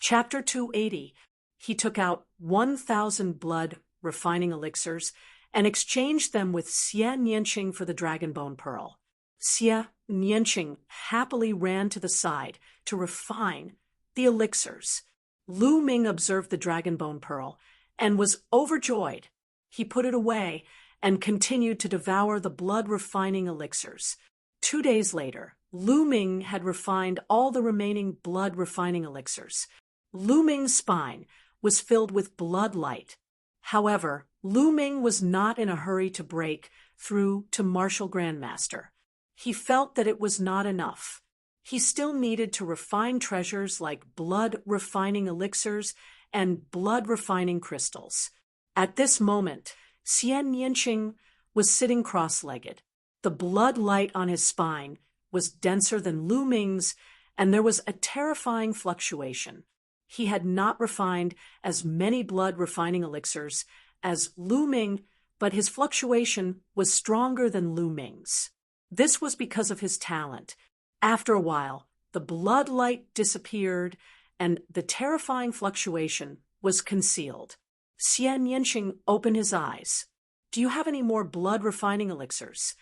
Chapter 280. He took out 1,000 blood refining elixirs and exchanged them with Xie Nianqing for the Dragonbone Pearl. Xie Nianqing happily ran to the side to refine the elixirs. Lu Ming observed the Dragonbone Pearl and was overjoyed. He put it away and continued to devour the blood-refining elixirs. 2 days later, Lu Ming had refined all the remaining blood-refining elixirs. Lu Ming's spine was filled with blood light. However, Lu Ming was not in a hurry to break through to Martial Grandmaster. He felt that it was not enough. He still needed to refine treasures like blood-refining elixirs and blood-refining crystals. At this moment, Xie Nianqing was sitting cross-legged. The blood light on his spine was denser than Lu Ming's, and there was a terrifying fluctuation. He had not refined as many blood-refining elixirs as Lu Ming, but his fluctuation was stronger than Lu Ming's. This was because of his talent. After a while, the blood light disappeared, and the terrifying fluctuation was concealed. Xie Nianqing opened his eyes. "Do you have any more blood-refining elixirs?"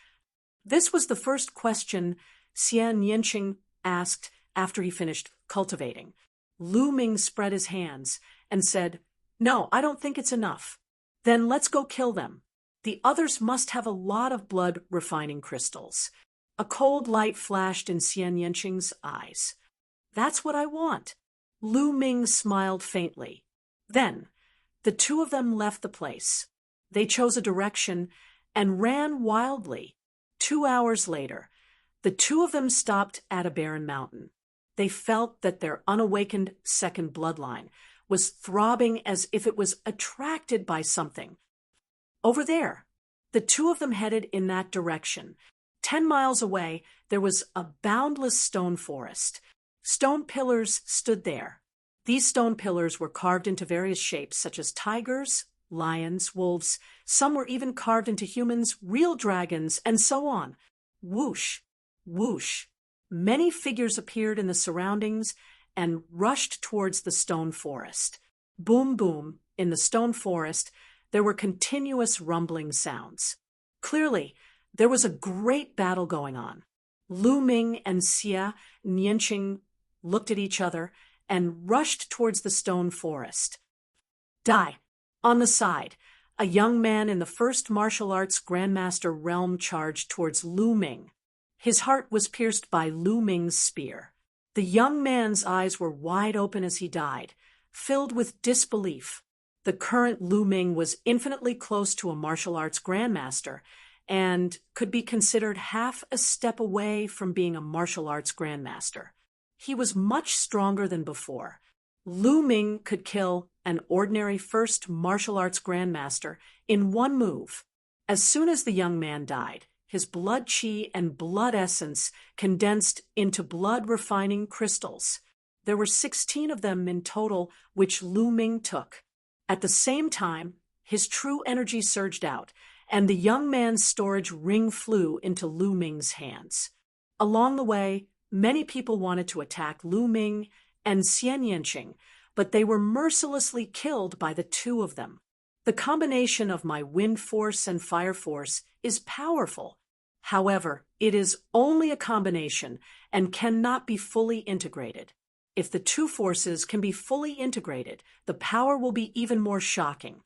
This was the first question Xie Nianqing asked after he finished cultivating. Lu Ming spread his hands and said, "No, I don't think it's enough." "Then let's go kill them. The others must have a lot of blood-refining crystals." A cold light flashed in Xie Nianqing's eyes. "That's what I want." Lu Ming smiled faintly. Then, the two of them left the place. They chose a direction and ran wildly. 2 hours later, the two of them stopped at a barren mountain. They felt that their unawakened second bloodline was throbbing as if it was attracted by something. Over there, the two of them headed in that direction. 10 miles away, there was a boundless stone forest. Stone pillars stood there. These stone pillars were carved into various shapes, such as tigers, lions, wolves. Some were even carved into humans, real dragons, and so on. Whoosh, whoosh. Many figures appeared in the surroundings and rushed towards the stone forest. Boom, boom. In the stone forest, there were continuous rumbling sounds. Clearly, there was a great battle going on. Lu Ming and Xie Nianqing looked at each other and rushed towards the stone forest. Die. On the side, a young man in the first martial arts Grandmaster realm charged towards Lu Ming. His heart was pierced by Lu Ming's spear. The young man's eyes were wide open as he died, filled with disbelief. The current Lu Ming was infinitely close to a martial arts Grandmaster and could be considered half a step away from being a martial arts Grandmaster. He was much stronger than before. Lu Ming could kill an ordinary first martial arts Grandmaster in one move. As soon as the young man died, his blood chi and blood essence condensed into blood-refining crystals. There were 16 of them in total, which Lu Ming took. At the same time, his true energy surged out, and the young man's storage ring flew into Lu Ming's hands. Along the way, many people wanted to attack Lu Ming and Xie Nianqing, but they were mercilessly killed by the two of them. The combination of my wind force and fire force is powerful. However, it is only a combination and cannot be fully integrated. If the two forces can be fully integrated, the power will be even more shocking.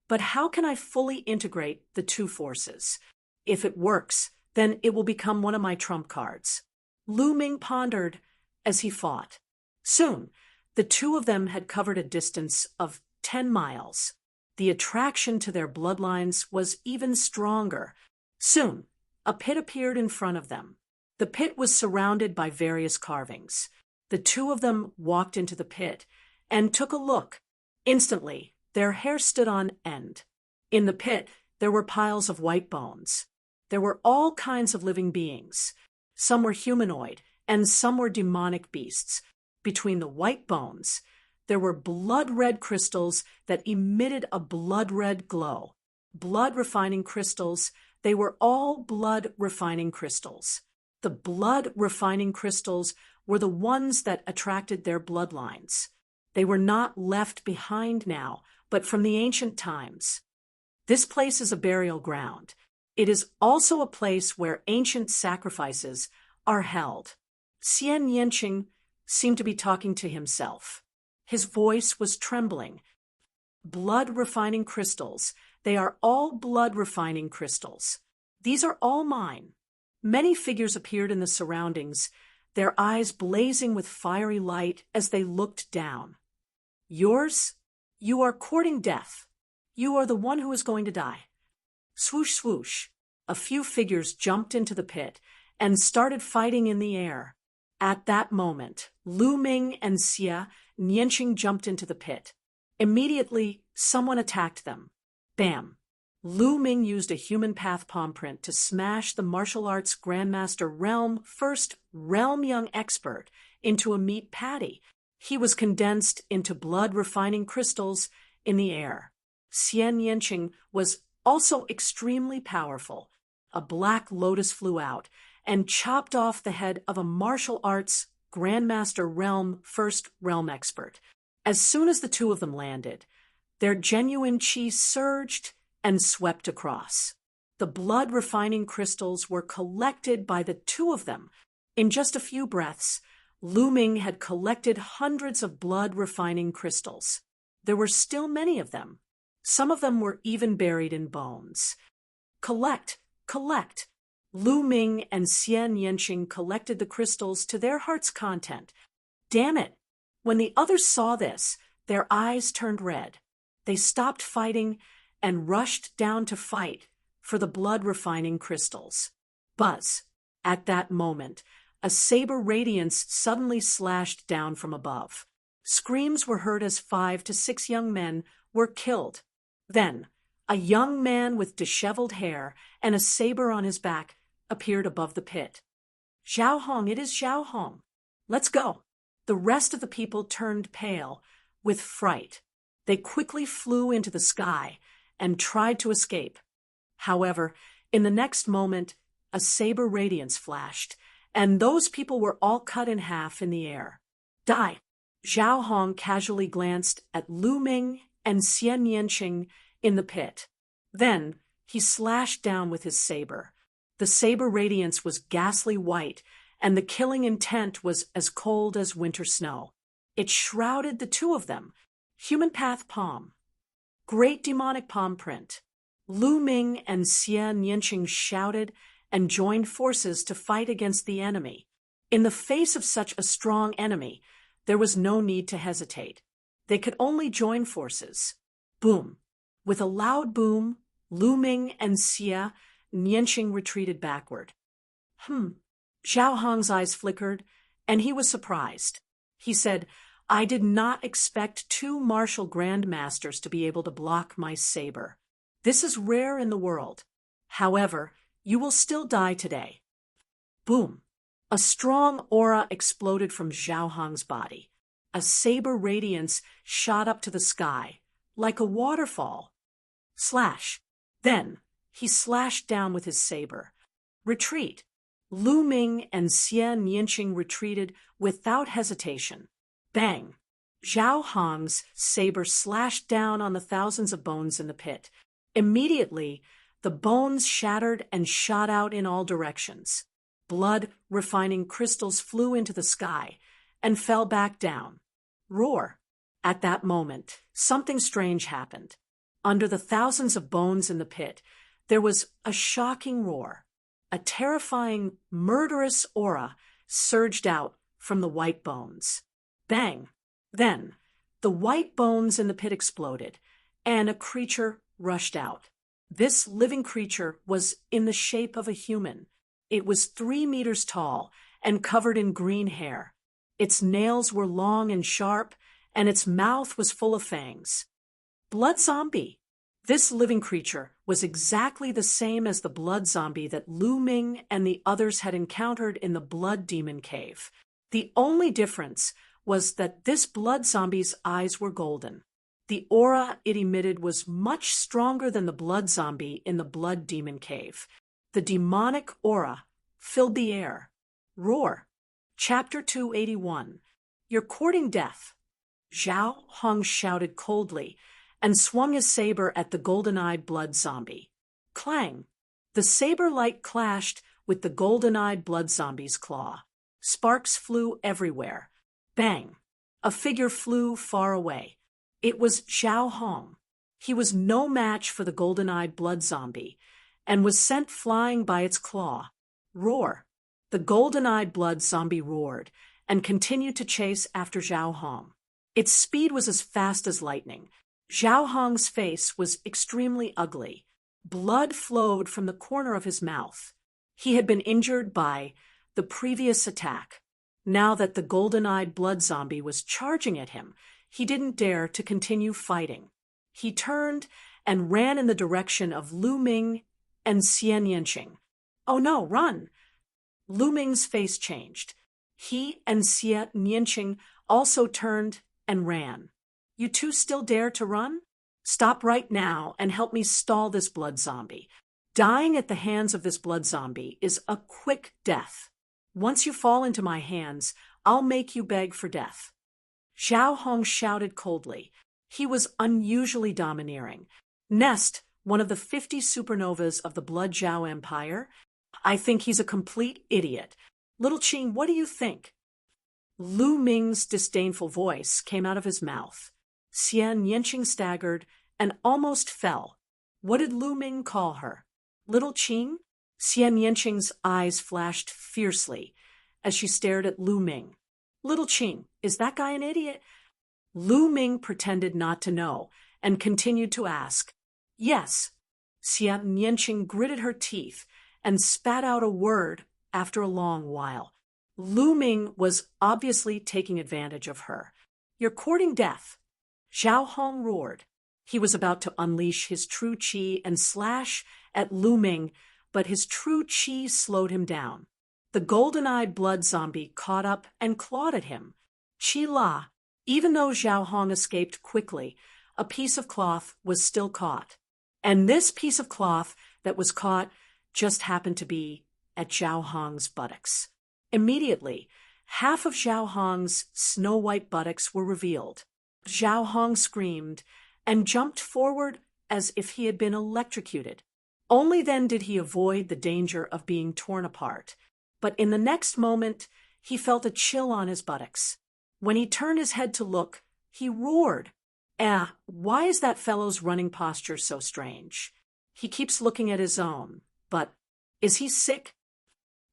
But how can I fully integrate the two forces? If it works, then it will become one of my trump cards. Lu Ming pondered as he fought. Soon, the two of them had covered a distance of 10 miles. The attraction to their bloodlines was even stronger. Soon, a pit appeared in front of them. The pit was surrounded by various carvings. The two of them walked into the pit and took a look. Instantly, their hair stood on end. In the pit, there were piles of white bones. There were all kinds of living beings. Some were humanoid, and some were demonic beasts. Between the white bones, there were blood-red crystals that emitted a blood-red glow. Blood-refining crystals, they were all blood-refining crystals. The blood-refining crystals were the ones that attracted their bloodlines. They were not left behind now, but from the ancient times. This place is a burial ground. It is also a place where ancient sacrifices are held. Xian Yanqing seemed to be talking to himself. His voice was trembling. Blood-refining crystals. They are all blood-refining crystals. These are all mine. Many figures appeared in the surroundings, their eyes blazing with fiery light as they looked down. Yours? You are courting death. You are the one who is going to die. Swoosh, swoosh. A few figures jumped into the pit and started fighting in the air. At that moment, Lu Ming and Xia Nianqing jumped into the pit. Immediately, someone attacked them. Bam! Lu Ming used a human path palm print to smash the martial arts Grandmaster First Realm Young Expert into a meat patty. He was condensed into blood-refining crystals in the air. Xian Yanqing was also extremely powerful. A black lotus flew out and chopped off the head of a martial arts Grandmaster First Realm Expert. As soon as the two of them landed, their genuine qi surged and swept across. The blood-refining crystals were collected by the two of them. In just a few breaths, Lu Ming had collected hundreds of blood-refining crystals. There were still many of them. Some of them were even buried in bones. Collect, collect. Lu Ming and Xian Yanqing collected the crystals to their heart's content. Damn it! When the others saw this, their eyes turned red. They stopped fighting and rushed down to fight for the blood-refining crystals. Buzz! At that moment, a saber radiance suddenly slashed down from above. Screams were heard as 5 to 6 young men were killed. Then, a young man with disheveled hair and a saber on his back appeared above the pit. Zhao Hong, it is Zhao Hong. Let's go. The rest of the people turned pale with fright. They quickly flew into the sky and tried to escape. However, in the next moment, a saber radiance flashed, and those people were all cut in half in the air. Die! Zhao Hong casually glanced at Lu Ming and Xian Yanqing in the pit. Then, he slashed down with his saber. The saber radiance was ghastly white, and the killing intent was as cold as winter snow. It shrouded the two of them. Human path palm. Great demonic palm print. Lu Ming and Xian Yanqing shouted and joined forces to fight against the enemy. In the face of such a strong enemy, there was no need to hesitate. They could only join forces. Boom! With a loud boom, Lu Ming and Xia Nianqing retreated backward. Zhao Hong's eyes flickered, and he was surprised. He said, I did not expect 2 martial grandmasters to be able to block my saber. This is rare in the world. However, you will still die today. Boom! A strong aura exploded from Zhao Hong's body. A saber radiance shot up to the sky, like a waterfall. Slash! Then, he slashed down with his saber. Retreat! Lu Ming and Xian Yanqing retreated without hesitation. Bang! Zhao Hong's saber slashed down on the thousands of bones in the pit. Immediately, the bones shattered and shot out in all directions. Blood-refining crystals flew into the sky and fell back down. Roar! At that moment, something strange happened. Under the thousands of bones in the pit, there was a shocking roar. A terrifying, murderous aura surged out from the white bones. Bang! Then, the white bones in the pit exploded, and a creature rushed out. This living creature was in the shape of a human. It was 3 meters tall and covered in green hair. Its nails were long and sharp, and its mouth was full of fangs. Blood zombie! This living creature was exactly the same as the blood zombie that Lu Ming and the others had encountered in the Blood Demon Cave. The only difference was that this blood zombie's eyes were golden. The aura it emitted was much stronger than the blood zombie in the Blood Demon Cave. The demonic aura filled the air. Roar! Chapter 281. You're courting death. Zhao Hong shouted coldly and swung his saber at the golden-eyed blood zombie. Clang! The saber light clashed with the golden-eyed blood zombie's claw. Sparks flew everywhere. Bang! A figure flew far away. It was Zhao Hong. He was no match for the golden-eyed blood zombie and was sent flying by its claw. Roar! The golden-eyed blood zombie roared and continued to chase after Zhao Hong. Its speed was as fast as lightning. Zhao Hong's face was extremely ugly. Blood flowed from the corner of his mouth. He had been injured by the previous attack. Now that the golden-eyed blood zombie was charging at him, he didn't dare to continue fighting. He turned and ran in the direction of Lu Ming and Xian Yanqing. Oh no, run! Lu Ming's face changed. He and Xian Yanqing also turned and ran. You two still dare to run? Stop right now and help me stall this blood zombie. Dying at the hands of this blood zombie is a quick death. Once you fall into my hands, I'll make you beg for death. Zhao Hong shouted coldly. He was unusually domineering. Nest, one of the 50 supernovas of the Blood Zhao Empire? I think he's a complete idiot. Little Qing, what do you think? Lu Ming's disdainful voice came out of his mouth. Xian Yanqing staggered and almost fell. What did Lu Ming call her? Little Qing? Xian Yanqing's eyes flashed fiercely as she stared at Lu Ming. Little Qing, is that guy an idiot? Lu Ming pretended not to know and continued to ask. Yes. Xian Yanqing gritted her teeth and spat out a word after a long while. Lu Ming was obviously taking advantage of her. You're courting death. Zhao Hong roared. He was about to unleash his true qi and slash at Lu Ming, but his true qi slowed him down. The golden-eyed blood zombie caught up and clawed at him. Qi La. Even though Zhao Hong escaped quickly, a piece of cloth was still caught. And this piece of cloth that was caught just happened to be at Zhao Hong's buttocks. Immediately, half of Zhao Hong's snow-white buttocks were revealed. Zhao Hong screamed and jumped forward as if he had been electrocuted. Only then did he avoid the danger of being torn apart. But in the next moment, he felt a chill on his buttocks. When he turned his head to look, he roared. Why is that fellow's running posture so strange? He keeps looking at his own. But is he sick?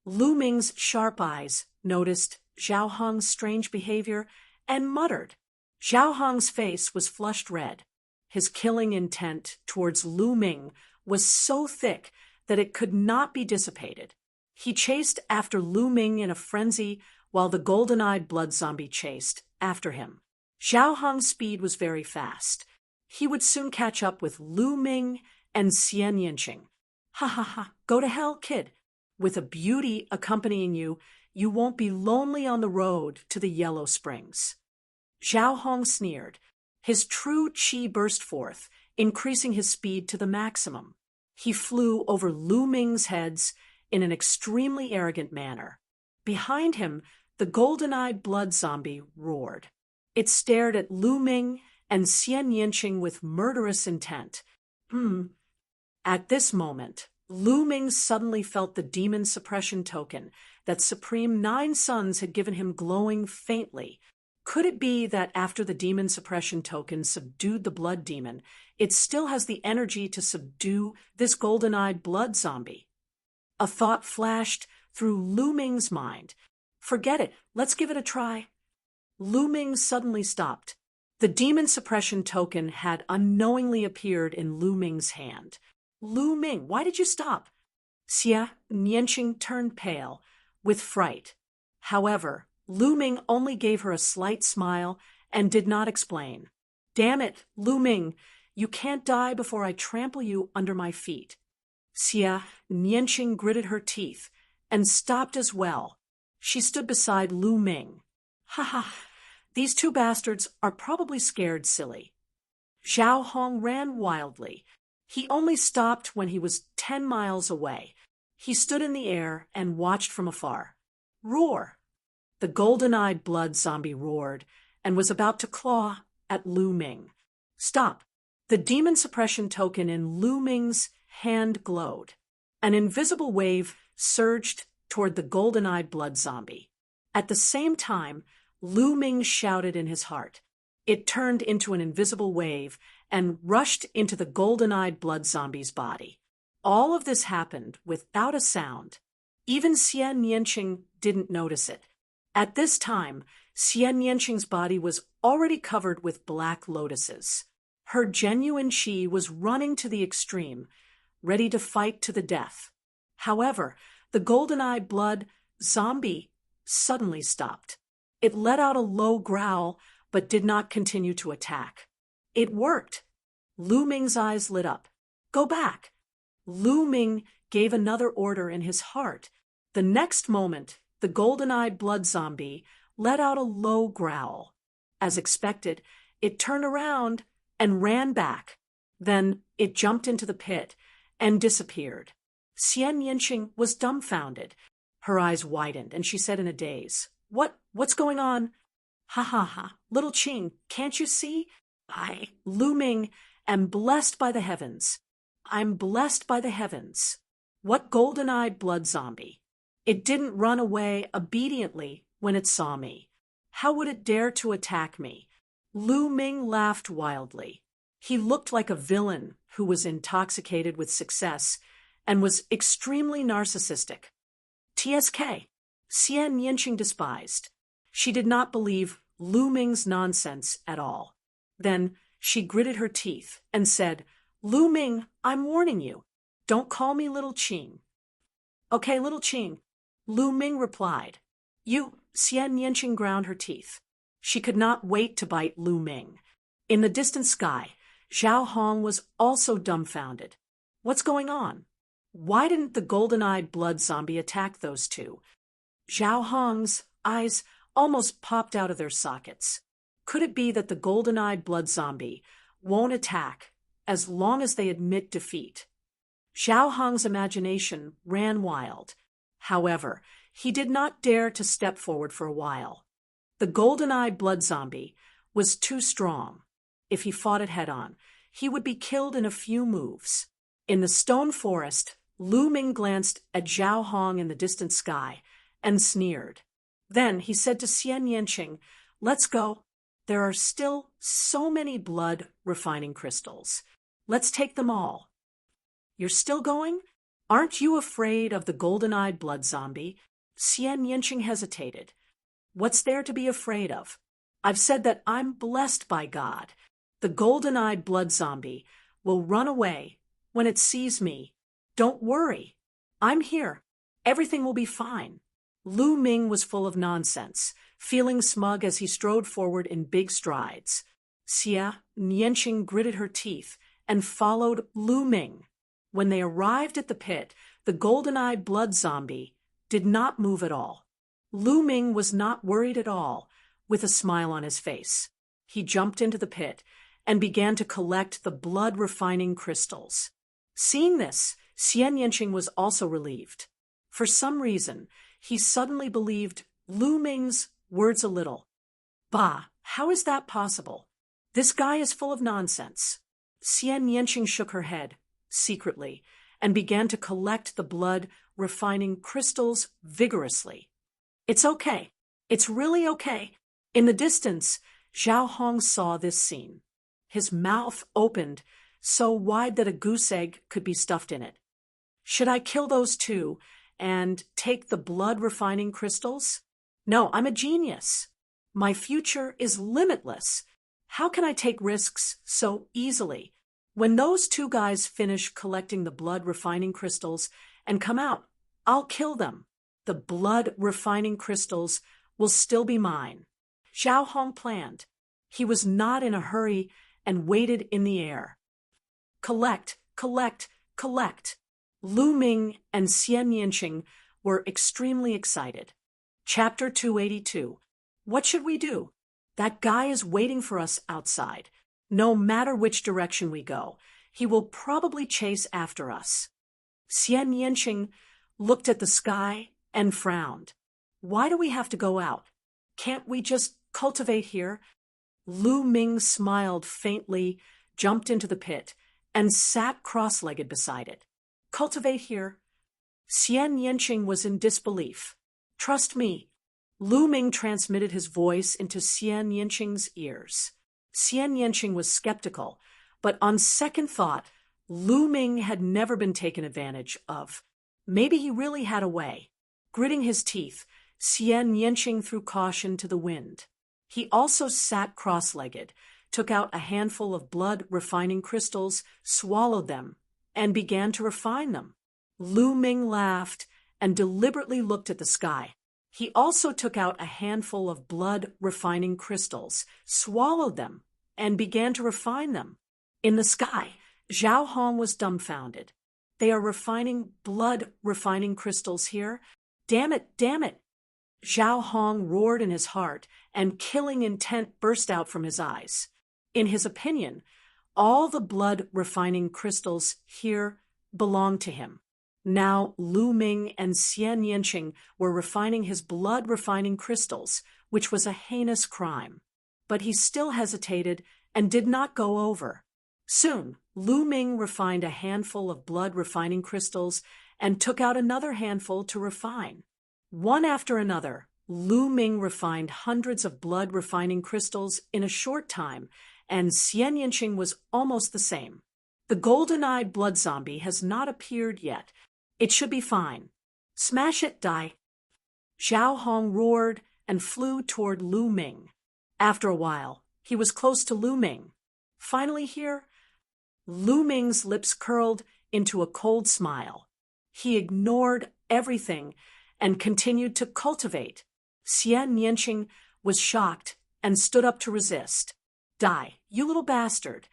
Lu Ming's sharp eyes noticed Zhao Hong's strange behavior and muttered. Zhao Hong's face was flushed red. His killing intent towards Lu Ming was so thick that it could not be dissipated. He chased after Lu Ming in a frenzy while the golden-eyed blood zombie chased after him. Zhao Hong's speed was very fast. He would soon catch up with Lu Ming and Xian Yanqing. Ha ha ha, go to hell, kid. With a beauty accompanying you, you won't be lonely on the road to the Yellow Springs. Zhao Hong sneered. His true qi burst forth, increasing his speed to the maximum. He flew over Lu Ming's heads in an extremely arrogant manner. Behind him, the golden-eyed blood zombie roared. It stared at Lu Ming and Xian Yanqing with murderous intent. At this moment, Lu Ming suddenly felt the demon suppression token that Supreme Nine Suns had given him glowing faintly. Could it be that after the demon suppression token subdued the blood demon, it still has the energy to subdue this golden-eyed blood zombie? A thought flashed through Lu Ming's mind. Forget it, let's give it a try. Lu Ming suddenly stopped. The demon suppression token had unknowingly appeared in Lu Ming's hand. Lu Ming, why did you stop? Xian Yanqing turned pale with fright. However, Lu Ming only gave her a slight smile and did not explain. Damn it, Lu Ming, you can't die before I trample you under my feet. Xian Yanqing gritted her teeth and stopped as well. She stood beside Lu Ming. Ha ha, these two bastards are probably scared silly. Zhao Hong ran wildly. He only stopped when he was 10 miles away. He stood in the air and watched from afar. Roar! The golden-eyed blood zombie roared and was about to claw at Lu Ming. Stop! The demon suppression token in Lu Ming's hand glowed. An invisible wave surged toward the golden-eyed blood zombie. At the same time, Lu Ming shouted in his heart. It turned into an invisible wave and rushed into the golden-eyed blood zombie's body. All of this happened without a sound. Even Xian Nianqing didn't notice it. At this time, Xian Nianqing's body was already covered with black lotuses. Her genuine qi was running to the extreme, ready to fight to the death. However, the golden-eyed blood zombie suddenly stopped. It let out a low growl, but did not continue to attack. It worked. Lu Ming's eyes lit up. Go back. Lu Ming gave another order in his heart. The next moment, the golden-eyed blood zombie let out a low growl. As expected, it turned around and ran back. Then it jumped into the pit and disappeared. Xian Nianqing was dumbfounded. Her eyes widened, and she said in a daze, What's going on? Ha ha ha, little Qing, can't you see? I, Lu Ming, am blessed by the heavens. I'm blessed by the heavens. What golden-eyed blood zombie? It didn't run away obediently when it saw me. How would it dare to attack me? Lu Ming laughed wildly. He looked like a villain who was intoxicated with success and was extremely narcissistic. TSK. Xian Nianqing despised. She did not believe Lu Ming's nonsense at all. Then she gritted her teeth and said, Lu Ming, I'm warning you. Don't call me little Qing. Okay, little Qing. Lu Ming replied. You, Xian Nianqing ground her teeth. She could not wait to bite Lu Ming. In the distant sky, Zhao Hong was also dumbfounded. What's going on? Why didn't the golden-eyed blood zombie attack those two? Zhao Hong's eyes almost popped out of their sockets. Could it be that the golden-eyed blood zombie won't attack as long as they admit defeat? Zhao Hong's imagination ran wild. However, he did not dare to step forward for a while. The golden-eyed blood zombie was too strong. If he fought it head-on, he would be killed in a few moves. In the stone forest, Lu Ming glanced at Zhao Hong in the distant sky and sneered. Then he said to Xian Nianqing, Let's go. There are still so many blood-refining crystals. Let's take them all. You're still going? Aren't you afraid of the golden-eyed blood zombie? Xian Nianqing hesitated. What's there to be afraid of? I've said that I'm blessed by God. The golden-eyed blood zombie will run away when it sees me. Don't worry. I'm here. Everything will be fine. Lu Ming was full of nonsense, feeling smug as he strode forward in big strides. Xian Nianqing gritted her teeth and followed Lu Ming. When they arrived at the pit, the golden-eyed blood zombie did not move at all. Lu Ming was not worried at all, with a smile on his face. He jumped into the pit and began to collect the blood-refining crystals. Seeing this, Xian Nianqing was also relieved. For some reason, he suddenly believed Lu Ming's words a little. Bah, how is that possible? This guy is full of nonsense. Xian Nianqing shook her head, secretly, and began to collect the blood-refining crystals vigorously. It's okay. It's really okay. In the distance, Zhao Hong saw this scene. His mouth opened so wide that a goose egg could be stuffed in it. Should I kill those two and take the blood-refining crystals? No, I'm a genius. My future is limitless. How can I take risks so easily? When those two guys finish collecting the blood-refining crystals and come out, I'll kill them. The blood-refining crystals will still be mine. Zhao Hong planned. He was not in a hurry and waited in the air. Collect, collect, collect. Lu Ming and Xian Nianqing were extremely excited. Chapter 282. What should we do? That guy is waiting for us outside. No matter which direction we go, he will probably chase after us. Xian Nianqing looked at the sky and frowned. Why do we have to go out? Can't we just Cultivate here. Lu Ming smiled faintly, jumped into the pit, and sat cross-legged beside it. Cultivate here. Xian Yanqing was in disbelief. Trust me. Lu Ming transmitted his voice into Xian Yanqing's ears. Xian Yanqing was skeptical, but on second thought, Lu Ming had never been taken advantage of. Maybe he really had a way. Gritting his teeth, Xian Yanqing threw caution to the wind. He also sat cross-legged, took out a handful of blood-refining crystals, swallowed them, and began to refine them. Lu Ming laughed and deliberately looked at the sky. He also took out a handful of blood-refining crystals, swallowed them, and began to refine them. In the sky, Zhao Hong was dumbfounded. They are refining blood-refining crystals here? Damn it, damn it! Zhao Hong roared in his heart, and killing intent burst out from his eyes. In his opinion, all the blood-refining crystals here belonged to him. Now Lu Ming and Xian Yanqing were refining his blood-refining crystals, which was a heinous crime. But he still hesitated and did not go over. Soon, Lu Ming refined a handful of blood-refining crystals and took out another handful to refine. One after another, Lu Ming refined hundreds of blood-refining crystals in a short time, and Xian Yanqing was almost the same. The golden-eyed blood zombie has not appeared yet. It should be fine. Smash it, die. Zhao Hong roared and flew toward Lu Ming. After a while, he was close to Lu Ming. Finally here, Lu Ming's lips curled into a cold smile. He ignored everything and continued to cultivate. Xian Yanqing was shocked and stood up to resist. Die, you little bastard!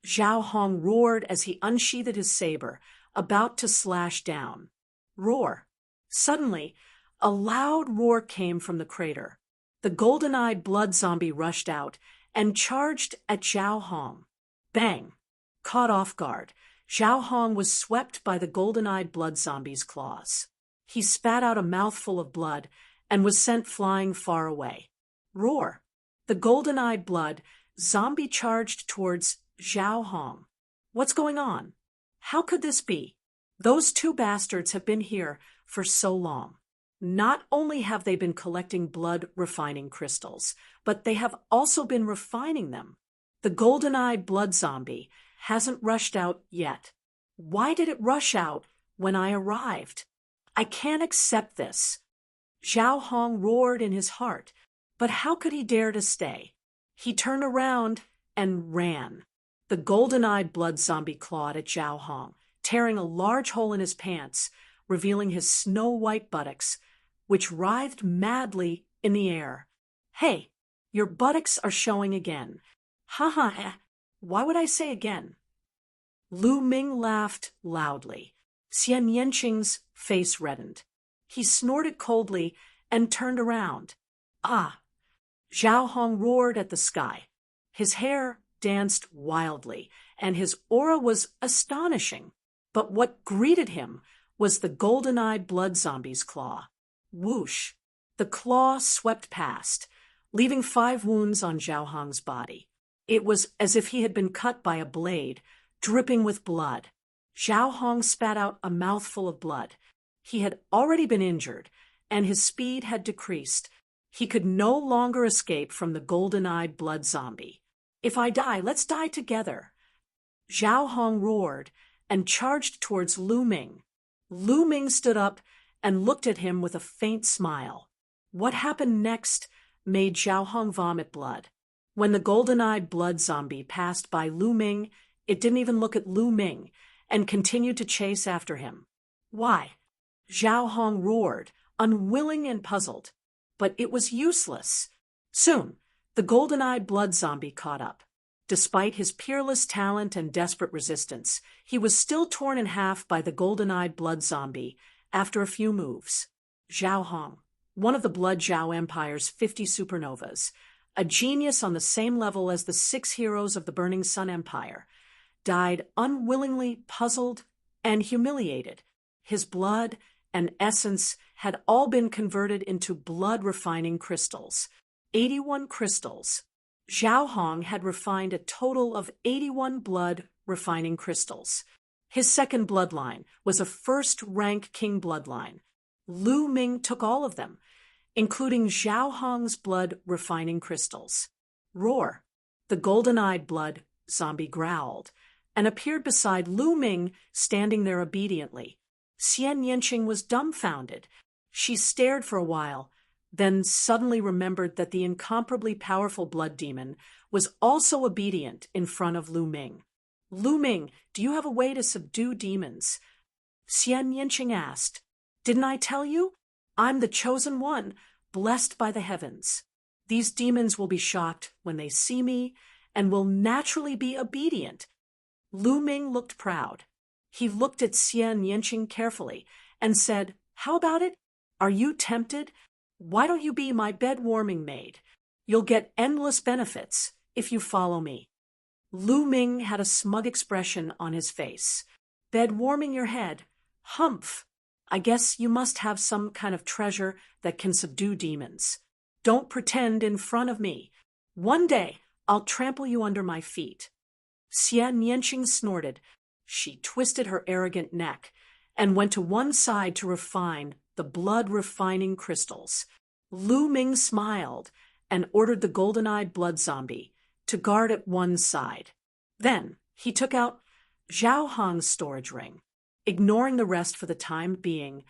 Zhao Hong roared as he unsheathed his saber, about to slash down. Roar! Suddenly, a loud roar came from the crater. The golden-eyed blood zombie rushed out and charged at Zhao Hong. Bang! Caught off guard, Zhao Hong was swept by the golden-eyed blood zombie's claws. He spat out a mouthful of blood and was sent flying far away. Roar! The golden-eyed blood zombie charged towards Zhao Hong. What's going on? How could this be? Those two bastards have been here for so long. Not only have they been collecting blood-refining crystals, but they have also been refining them. The golden-eyed blood zombie hasn't rushed out yet. Why did it rush out when I arrived? I can't accept this. Zhao Hong roared in his heart, but how could he dare to stay? He turned around and ran. The golden-eyed blood zombie clawed at Zhao Hong, tearing a large hole in his pants, revealing his snow-white buttocks, which writhed madly in the air. Hey, your buttocks are showing again. Ha ha ha. Why would I say again? Lu Ming laughed loudly. Xian Yanqing's face reddened. He snorted coldly and turned around. Ah! Zhao Hong roared at the sky. His hair danced wildly, and his aura was astonishing. But what greeted him was the golden-eyed blood zombie's claw. Whoosh! The claw swept past, leaving 5 wounds on Zhao Hong's body. It was as if he had been cut by a blade, dripping with blood. Zhao Hong spat out a mouthful of blood. He had already been injured, and his speed had decreased. He could no longer escape from the golden-eyed blood zombie. If I die, let's die together. Zhao Hong roared and charged towards Lu Ming. Lu Ming stood up and looked at him with a faint smile. What happened next made Zhao Hong vomit blood. When the golden-eyed blood zombie passed by Lu Ming, it didn't even look at Lu Ming and continued to chase after him. Why? Zhao Hong roared, unwilling and puzzled. But it was useless. Soon, the golden-eyed blood zombie caught up. Despite his peerless talent and desperate resistance, he was still torn in half by the golden-eyed blood zombie after a few moves. Zhao Hong, one of the Blood Zhao Empire's 50 supernovas, a genius on the same level as the 6 heroes of the Burning Sun Empire, died unwillingly, puzzled, and humiliated. His blood and essence had all been converted into blood-refining crystals. 81 crystals. Zhao Hong had refined a total of 81 blood refining crystals. His second bloodline was a first-rank king bloodline. Lu Ming took all of them, including Zhao Hong's blood refining crystals. Roar! The golden-eyed blood zombie growled and appeared beside Lu Ming, standing there obediently. Xian Yanqing was dumbfounded. She stared for a while, then suddenly remembered that the incomparably powerful blood demon was also obedient in front of Lu Ming. Lu Ming, do you have a way to subdue demons? Xian Yanqing asked. Didn't I tell you? I'm the chosen one, blessed by the heavens. These demons will be shocked when they see me and will naturally be obedient. Lu Ming looked proud. He looked at Xian Yanqing carefully and said, How about it? Are you tempted? Why don't you be my bed-warming maid? You'll get endless benefits if you follow me. Lu Ming had a smug expression on his face. Bed-warming your head? Humph! I guess you must have some kind of treasure that can subdue demons. Don't pretend in front of me. One day, I'll trample you under my feet. Xian Yanqing snorted. She twisted her arrogant neck and went to one side to refine the blood-refining crystals. Lu Ming smiled and ordered the golden-eyed blood zombie to guard at one side. Then he took out Zhao Hong's storage ring. Ignoring the rest for the time being,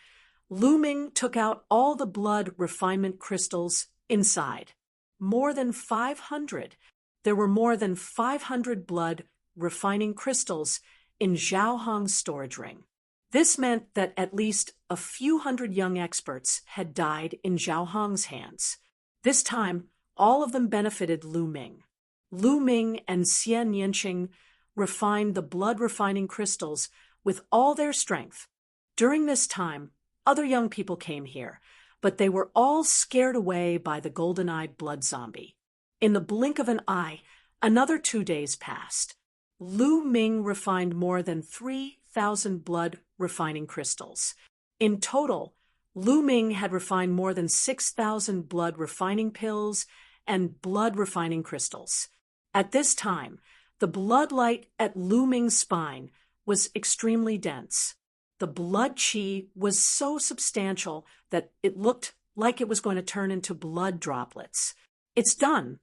Lu Ming took out all the blood refinement crystals inside. More than 500. There were more than 500 blood refining crystals in Zhao Hong's storage ring. This meant that at least a few hundred young experts had died in Zhao Hong's hands. This time, all of them benefited Lu Ming. Lu Ming and Xian Yanqing refined the blood-refining crystals with all their strength. During this time, other young people came here, but they were all scared away by the golden-eyed blood zombie. In the blink of an eye, another 2 days passed. Lu Ming refined more than 3,000 blood refining crystals. In total, Lu Ming had refined more than 6,000 blood refining pills and blood refining crystals. At this time, the blood light at Lu Ming's spine was extremely dense. The blood qi was so substantial that it looked like it was going to turn into blood droplets. It's done.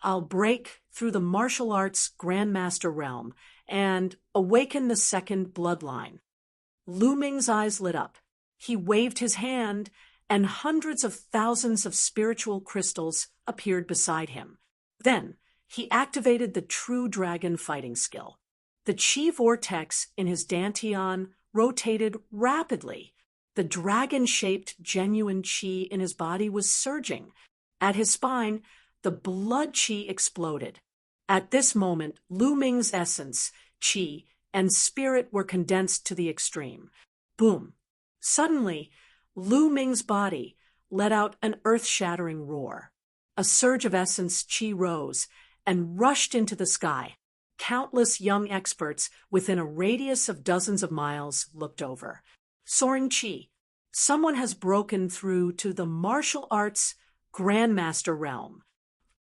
I'll break through the martial arts Grandmaster realm and awaken the second bloodline. Lu Ming's eyes lit up. He waved his hand, and hundreds of thousands of spiritual crystals appeared beside him. Then he activated the true dragon fighting skill. The qi vortex in his dantian rotated rapidly. The dragon-shaped genuine qi in his body was surging. At his spine, the blood qi exploded. At this moment, Lu Ming's essence, qi, and spirit were condensed to the extreme. Boom! Suddenly, Lu Ming's body let out an earth-shattering roar. A surge of essence qi rose and rushed into the sky. Countless young experts within a radius of dozens of miles looked over. Soaring qi, someone has broken through to the martial arts Grandmaster realm.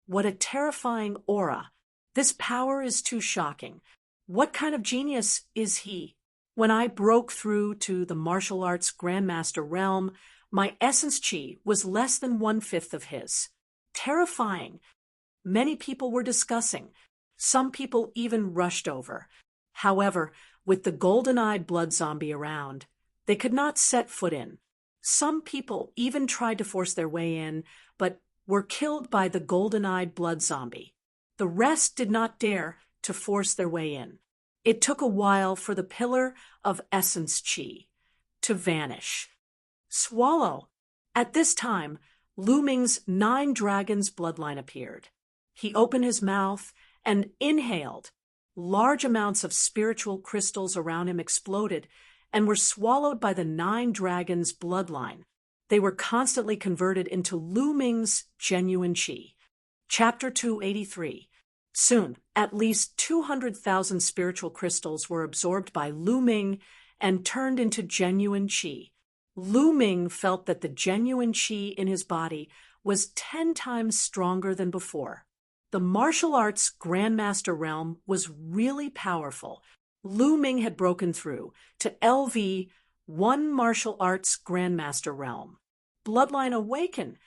What a terrifying aura! This power is too shocking. What kind of genius is he? When I broke through to the martial arts Grandmaster realm, my essence qi was less than 1/5 of his. Terrifying. Many people were discussing. Some people even rushed over. However, with the golden-eyed blood zombie around, they could not set foot in. Some people even tried to force their way in, but were killed by the golden-eyed blood zombie. The rest did not dare to force their way in. It took a while for the pillar of essence qi to vanish. Swallow! At this time, Lu Ming's 9 dragons bloodline appeared. He opened his mouth and inhaled. Large amounts of spiritual crystals around him exploded and were swallowed by the 9 dragons bloodline. They were constantly converted into Lu Ming's genuine qi. Chapter 283. Soon, at least 200,000 spiritual crystals were absorbed by Lu Ming and turned into genuine qi. Lu Ming felt that the genuine qi in his body was 10 times stronger than before. The martial arts Grandmaster realm was really powerful. Lu Ming had broken through to LV1 martial arts Grandmaster realm. Bloodline awaken.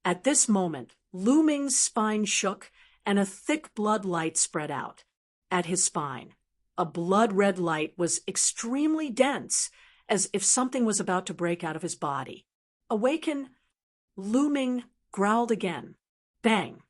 At this moment, Lu Ming's spine shook and a thick blood light spread out. At his spine, a blood-red light was extremely dense, as if something was about to break out of his body. Awaken, Lu Ming growled again. Bang!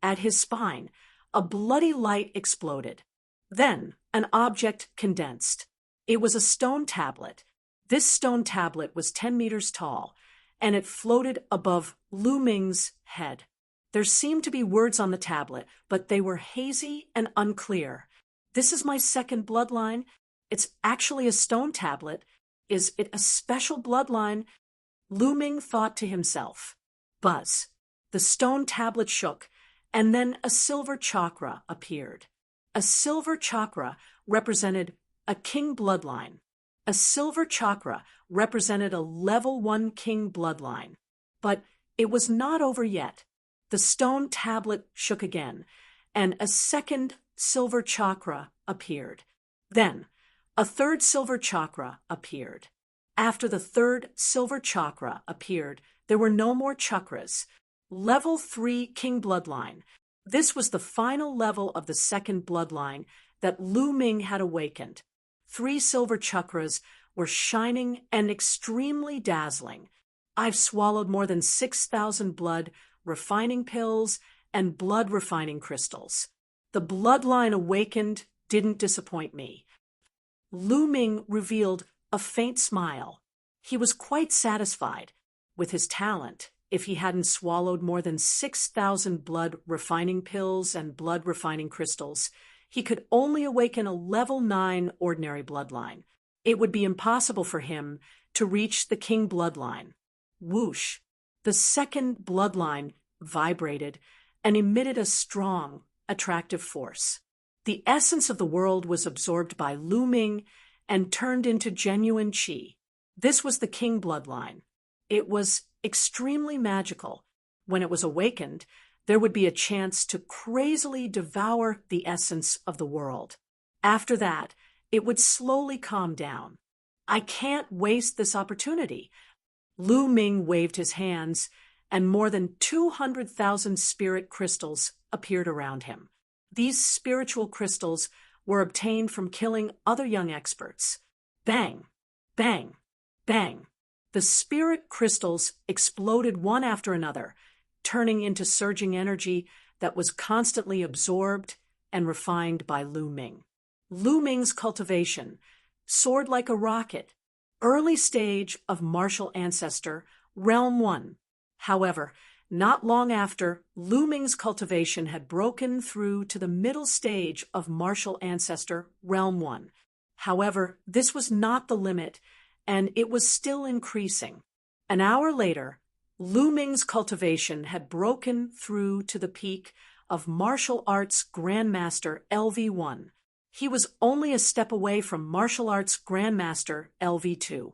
At his spine, a bloody light exploded. Then, an object condensed. It was a stone tablet. This stone tablet was 10 meters tall, and it floated above Lu Ming's head. There seemed to be words on the tablet, but they were hazy and unclear. This is my second bloodline. It's actually a stone tablet. Is it a special bloodline? Lu Ming thought to himself. Buzz. The stone tablet shook, and then a silver chakra appeared. A silver chakra represented a king bloodline. A silver chakra represented a level 1 king bloodline. But it was not over yet. The stone tablet shook again, and a second silver chakra appeared. Then, a third silver chakra appeared. After the third silver chakra appeared, there were no more chakras. Level 3 king bloodline. This was the final level of the second bloodline that Lu Ming had awakened. 3 silver chakras were shining and extremely dazzling. I've swallowed more than 6,000 blood refining pills and blood refining crystals. The bloodline awakened didn't disappoint me. Lu Ming revealed a faint smile. He was quite satisfied with his talent. If he hadn't swallowed more than 6,000 blood refining pills and blood refining crystals, he could only awaken a level 9 ordinary bloodline. It would be impossible for him to reach the king bloodline. Whoosh! The second bloodline vibrated and emitted a strong, attractive force. The essence of the world was absorbed by Lu Ming and turned into genuine qi. This was the king bloodline. It was extremely magical. When it was awakened, there would be a chance to crazily devour the essence of the world. After that, it would slowly calm down. I can't waste this opportunity. Lu Ming waved his hands, and more than 200,000 spirit crystals appeared around him. These spiritual crystals were obtained from killing other young experts. Bang! Bang! Bang! The spirit crystals exploded one after another, turning into surging energy that was constantly absorbed and refined by Lu Ming. Lu Ming's cultivation soared like a rocket. Early stage of martial ancestor, Realm 1. However, not long after, Lu Ming's cultivation had broken through to the middle stage of martial ancestor, Realm 1. However, this was not the limit, and it was still increasing. An hour later, Lu Ming's cultivation had broken through to the peak of martial arts Grandmaster LV1. He was only a step away from martial arts Grandmaster LV2.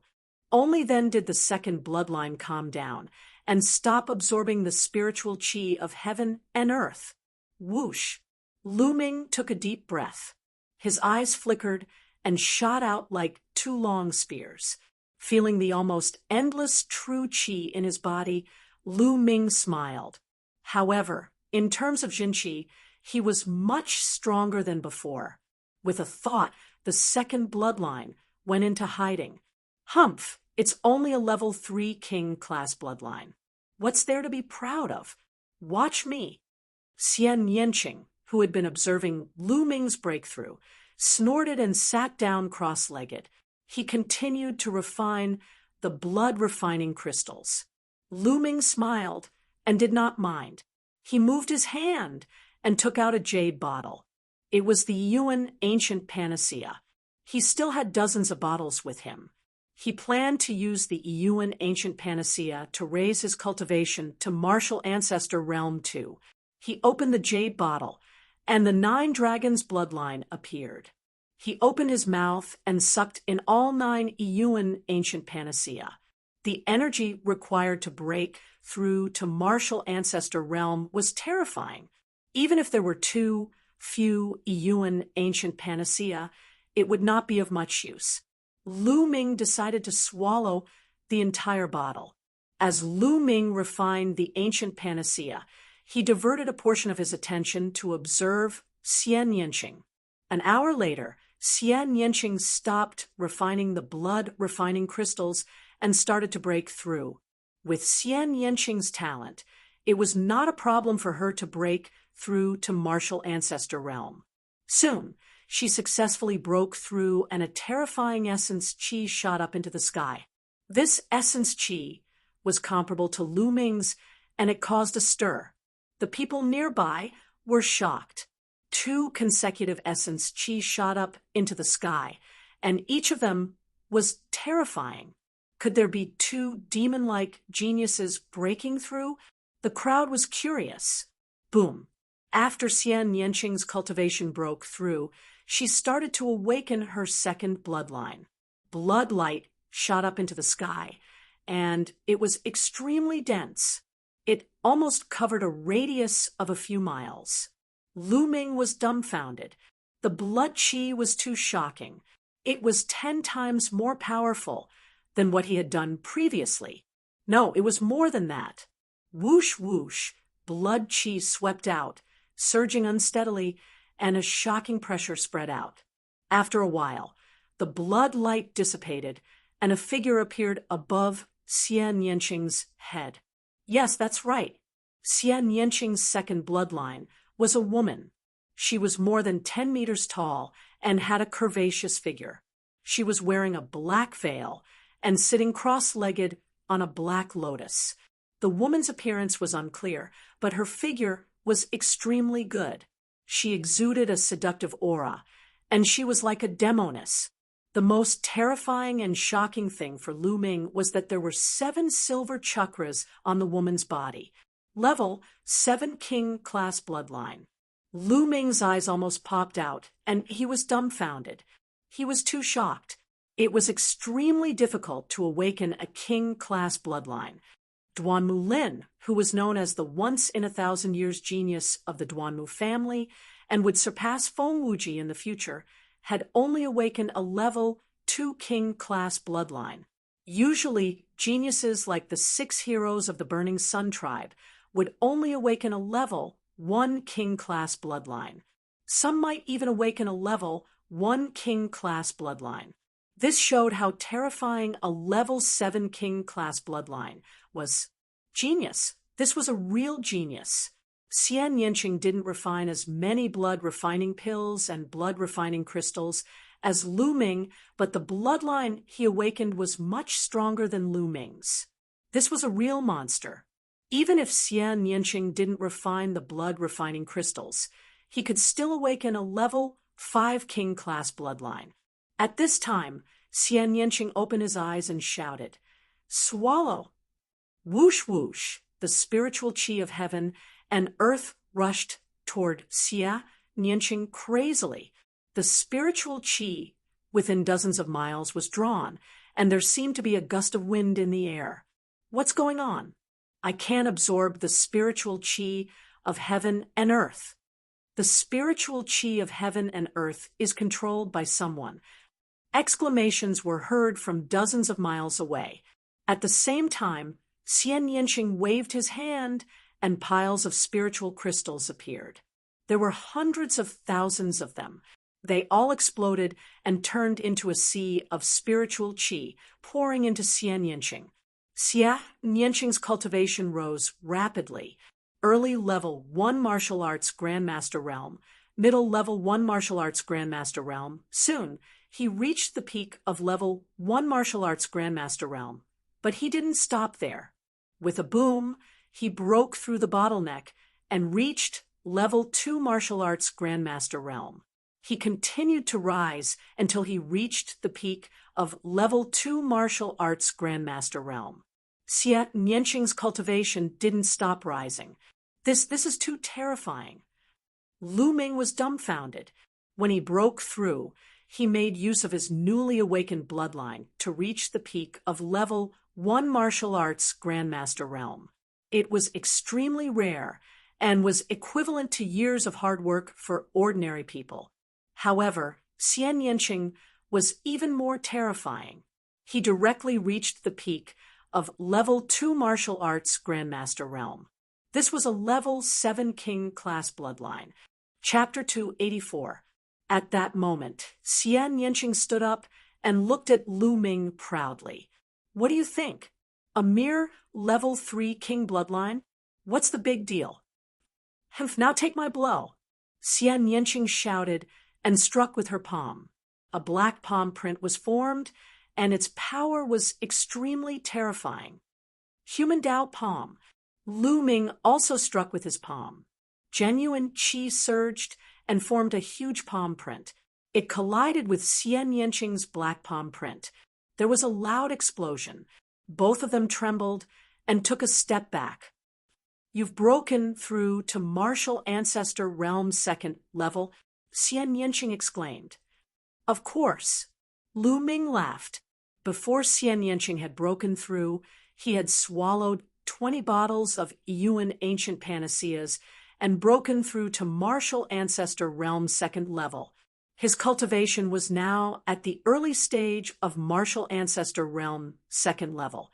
Only then did the second bloodline calm down and stop absorbing the spiritual qi of heaven and earth. Whoosh! Lu Ming took a deep breath. His eyes flickered and shot out like 2 long spears. Feeling the almost endless true qi in his body, Lu Ming smiled. However, in terms of Jin Qi, he was much stronger than before. With a thought, the second bloodline went into hiding. Humph! It's only a level 3 king class bloodline. What's there to be proud of? Watch me. Xian Yanqing, who had been observing Lu Ming's breakthrough, snorted and sat down cross-legged. He continued to refine the blood-refining crystals. Lu Ming smiled and did not mind. He moved his hand and took out a jade bottle. It was the Yuan ancient panacea. He still had dozens of bottles with him. He planned to use the Yuan ancient panacea to raise his cultivation to martial ancestor realm 2. He opened the jade bottle, and the 9 dragons bloodline appeared. He opened his mouth and sucked in all 9 Yuan ancient panacea. The energy required to break through to martial ancestor realm was terrifying. Even if there were too few Iyuan ancient panacea, it would not be of much use. Lu Ming decided to swallow the entire bottle. As Lu Ming refined the ancient panacea, he diverted a portion of his attention to observe Xian Yanqing. An hour later, Xian Yanqing stopped refining the blood-refining crystals and started to break through. With Xian Yanqing's talent, it was not a problem for her to break through to martial ancestor realm. Soon, she successfully broke through and a terrifying essence qi shot up into the sky. This essence qi was comparable to Lu Ming's, and it caused a stir. The people nearby were shocked. 2 consecutive essence qi shot up into the sky, and each of them was terrifying. Could there be 2 demon-like geniuses breaking through? The crowd was curious. Boom. After Xian Yanqing's cultivation broke through, she started to awaken her second bloodline. Blood light shot up into the sky, and it was extremely dense. It almost covered a radius of a few miles. Lu Ming was dumbfounded. The blood qi was too shocking. It was 10 times more powerful than what he had done previously. No, it was more than that. Whoosh, whoosh, blood qi swept out, surging unsteadily, and a shocking pressure spread out. After a while, the blood light dissipated, and a figure appeared above Xian Yanqing's head. Yes, that's right. Xian Yanqing's second bloodline was a woman. She was more than 10 meters tall and had a curvaceous figure. She was wearing a black veil and sitting cross-legged on a black lotus. The woman's appearance was unclear, but her figure was extremely good. She exuded a seductive aura, and she was like a demoness. The most terrifying and shocking thing for Lu Ming was that there were 7 silver chakras on the woman's body. Level 7 king-class bloodline. Lu Ming's eyes almost popped out, and he was dumbfounded. He was too shocked. It was extremely difficult to awaken a king-class bloodline. Duanmu Lin, who was known as the once-in-a-thousand-years genius of the Duanmu family and would surpass Feng Wuji in the future, had only awakened a level 2 king-class bloodline. Usually, geniuses like the 6 heroes of the Burning Sun tribe would only awaken a level 1 king-class bloodline. Some might even awaken a level 1 king-class bloodline. This showed how terrifying a level 7 king-class bloodline was. Genius. This was a real genius. Xian Yanqing didn't refine as many blood-refining pills and blood-refining crystals as Lu Ming, but the bloodline he awakened was much stronger than Lu Ming's. This was a real monster. Even if Xian Yanqing didn't refine the blood-refining crystals, he could still awaken a level 5 king-class bloodline. At this time, Xian Yanqing opened his eyes and shouted, "Swallow!" Whoosh whoosh, the spiritual qi of heaven and earth rushed toward Xian Yanqing crazily. The spiritual qi within dozens of miles was drawn, and there seemed to be a gust of wind in the air. What's going on? I can't absorb the spiritual qi of heaven and earth. The spiritual qi of heaven and earth is controlled by someone. Exclamations were heard from dozens of miles away. At the same time, Xian Yanqing waved his hand, and piles of spiritual crystals appeared. There were hundreds of thousands of them. They all exploded and turned into a sea of spiritual qi, pouring into Xian Yanqing. Xian Yanqing's cultivation rose rapidly. Early level 1 martial arts grandmaster realm, middle level 1 martial arts grandmaster realm. Soon, he reached the peak of level 1 martial arts grandmaster realm. But he didn't stop there. With a boom, he broke through the bottleneck and reached level 2 martial arts grandmaster realm. He continued to rise until he reached the peak of level 2 martial arts grandmaster realm. Xian Yanqing's cultivation didn't stop rising. This is too terrifying. Lu Ming was dumbfounded. When he broke through, he made use of his newly awakened bloodline to reach the peak of level one martial arts grandmaster realm. It was extremely rare and was equivalent to years of hard work for ordinary people. However, Xian Yanqing was even more terrifying. He directly reached the peak of Level 2 martial arts grandmaster realm. This was a Level 7 king class bloodline. Chapter 284. At that moment, Xian Yanqing stood up and looked at Lu Ming proudly. What do you think? A mere Level 3 king bloodline? What's the big deal? Humph, now take my blow. Xian Yanqing shouted and struck with her palm. A black palm print was formed, and its power was extremely terrifying. Human Dao palm. Lu Ming also struck with his palm. Genuine qi surged and formed a huge palm print. It collided with Xian Yanqing's black palm print. There was a loud explosion. Both of them trembled and took a step back. You've broken through to Martial Ancestor Realm 2nd level, Xian Yanqing exclaimed. Of course. Lu Ming laughed. Before Xian Yanqing had broken through, he had swallowed 20 bottles of Yuan ancient panaceas and broken through to Martial Ancestor Realm 2nd level. His cultivation was now at the early stage of Martial Ancestor Realm 2nd level.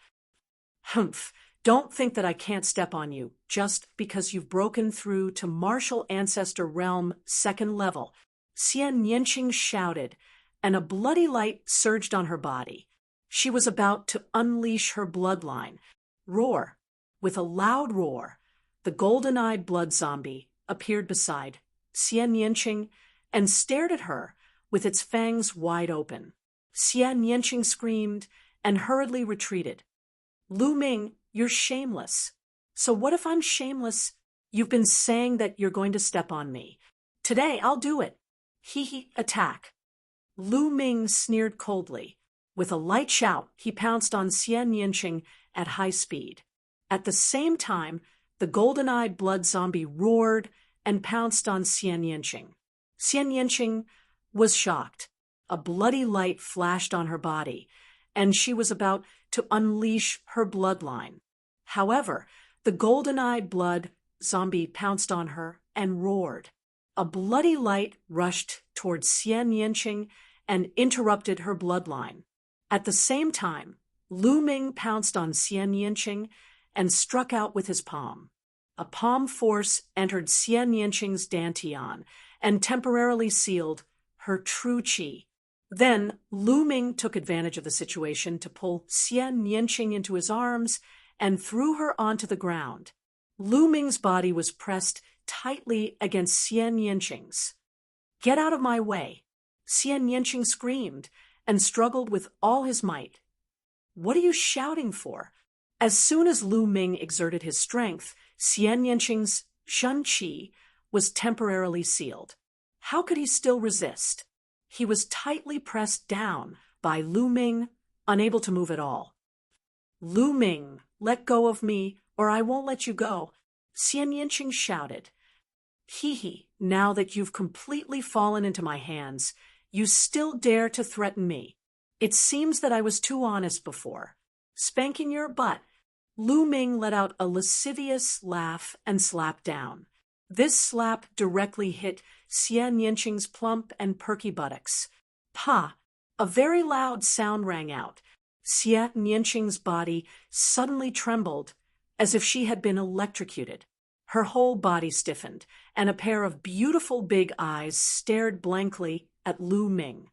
Humph, don't think that I can't step on you just because you've broken through to Martial Ancestor Realm 2nd level, Xian Yanqing shouted, and a bloody light surged on her body. She was about to unleash her bloodline. Roar. With a loud roar, the golden-eyed blood zombie appeared beside Xian Yanqing and stared at her with its fangs wide open. Xian Yanqing screamed and hurriedly retreated. Lu Ming, you're shameless. So what if I'm shameless? You've been saying that you're going to step on me. Today, I'll do it. Hee, attack. Lu Ming sneered coldly. With a light shout, he pounced on Xian Yanqing at high speed. At the same time, the golden-eyed blood zombie roared and pounced on Xian Yanqing. Xian Yanqing was shocked. A bloody light flashed on her body, and she was about to unleash her bloodline. However, the golden-eyed blood zombie pounced on her and roared. A bloody light rushed towards Xian Yanqing and interrupted her bloodline. At the same time, Lu Ming pounced on Xian Yanqing and struck out with his palm. A palm force entered Xian Yanqing's dantian and temporarily sealed her true qi. Then Lu Ming took advantage of the situation to pull Xian Yanqing into his arms and threw her onto the ground. Lu Ming's body was pressed tightly against Xian Yanqing's. Get out of my way! Xian Yanqing screamed and struggled with all his might. What are you shouting for? As soon as Lu Ming exerted his strength, Xian Yanqing's Shun Qi was temporarily sealed. How could he still resist? He was tightly pressed down by Lu Ming, unable to move at all. Lu Ming, let go of me, or I won't let you go, Xian Yanqing shouted. Hee, now that you've completely fallen into my hands, you still dare to threaten me. It seems that I was too honest before. Spanking your butt. Lu Ming let out a lascivious laugh and slapped down. This slap directly hit Xian Yanqing's plump and perky buttocks. Pa! A very loud sound rang out. Xian Yanqing's body suddenly trembled, as if she had been electrocuted. Her whole body stiffened, and a pair of beautiful big eyes stared blankly at Lu Ming.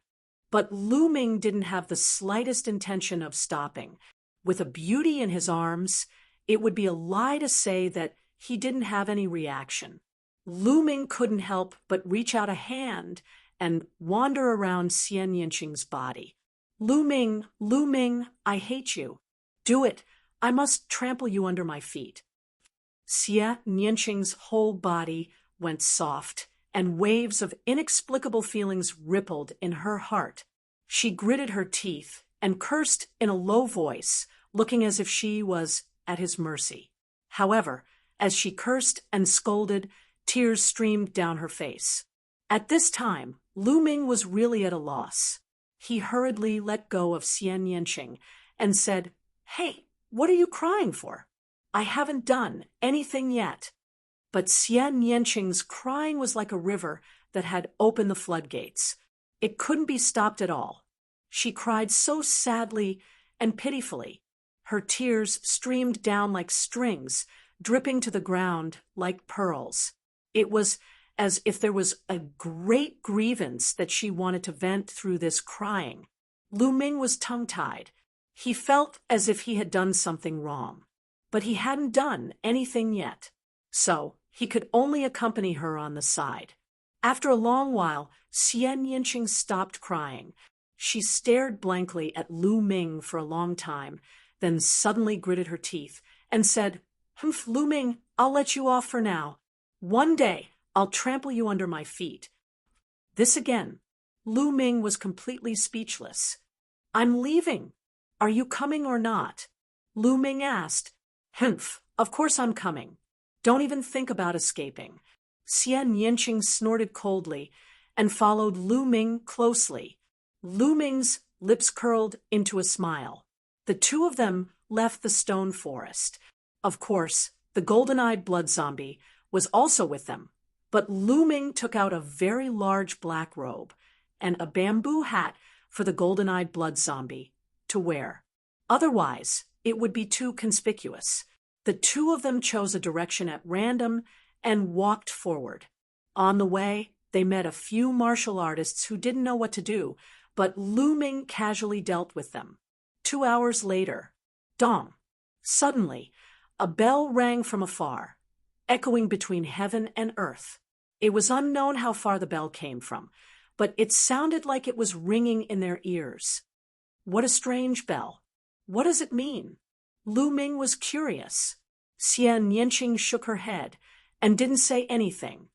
But Lu Ming didn't have the slightest intention of stopping. With a beauty in his arms, it would be a lie to say that he didn't have any reaction. Lu Ming couldn't help but reach out a hand and wander around Xian Yanqing's body. Lu Ming, I hate you. Do it. I must trample you under my feet. Xian Yanqing's whole body went soft, and waves of inexplicable feelings rippled in her heart. She gritted her teeth and cursed in a low voice, looking as if she was at his mercy. However, as she cursed and scolded, tears streamed down her face. At this time, Lu Ming was really at a loss. He hurriedly let go of Xian Yanqing and said, "Hey, what are you crying for? I haven't done anything yet." But Xian Yanqing's crying was like a river that had opened the floodgates. It couldn't be stopped at all. She cried so sadly and pitifully. Her tears streamed down like strings, dripping to the ground like pearls. It was as if there was a great grievance that she wanted to vent through this crying. Lu Ming was tongue-tied. He felt as if he had done something wrong, but he hadn't done anything yet. So he could only accompany her on the side. After a long while, Xian Yanqing stopped crying. She stared blankly at Lu Ming for a long time, then suddenly gritted her teeth and said, "Humph, Lu Ming, I'll let you off for now. One day, I'll trample you under my feet." This again. Lu Ming was completely speechless. "I'm leaving. Are you coming or not?" Lu Ming asked. "Humph, of course I'm coming. Don't even think about escaping." Xian Yanqing snorted coldly and followed Lu Ming closely. Lu Ming's lips curled into a smile. The two of them left the stone forest. Of course, the golden-eyed blood zombie was also with them, but Lu Ming took out a very large black robe and a bamboo hat for the golden-eyed blood zombie to wear. Otherwise, it would be too conspicuous. The two of them chose a direction at random and walked forward. On the way, they met a few martial artists who didn't know what to do, but Lu Ming casually dealt with them. 2 hours later, dong! Suddenly, a bell rang from afar, echoing between heaven and earth. It was unknown how far the bell came from, but it sounded like it was ringing in their ears. What a strange bell. What does it mean? Lu Ming was curious. Xian Yanqing shook her head and didn't say anything.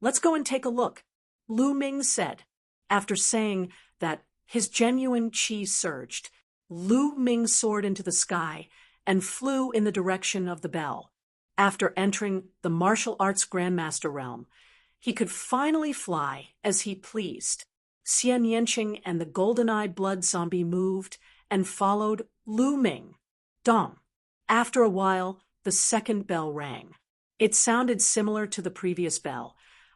"Let's go and take a look," Lu Ming said. After saying that, his genuine qi surged. Lu Ming soared into the sky and flew in the direction of the bell. After entering the martial arts grandmaster realm, he could finally fly as he pleased. Xian Yanqing and the golden-eyed blood zombie moved and followed Lu Ming. Dong! After a while, the second bell rang. It sounded similar to the previous bell,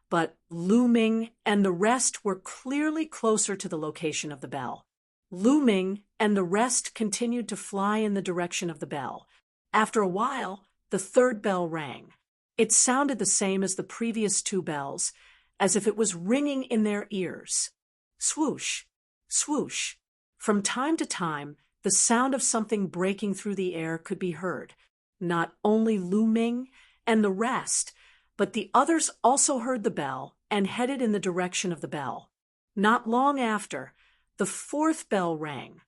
but Lu Ming and the rest were clearly closer to the location of the bell. Lu Ming and the rest continued to fly in the direction of the bell. After a while, the third bell rang. It sounded the same as the previous two bells, as if it was ringing in their ears. Swoosh! Swoosh! From time to time, the sound of something breaking through the air could be heard. Not only Lu Ming and the rest, but the others also heard the bell and headed in the direction of the bell. Not long after, the fourth bell rang.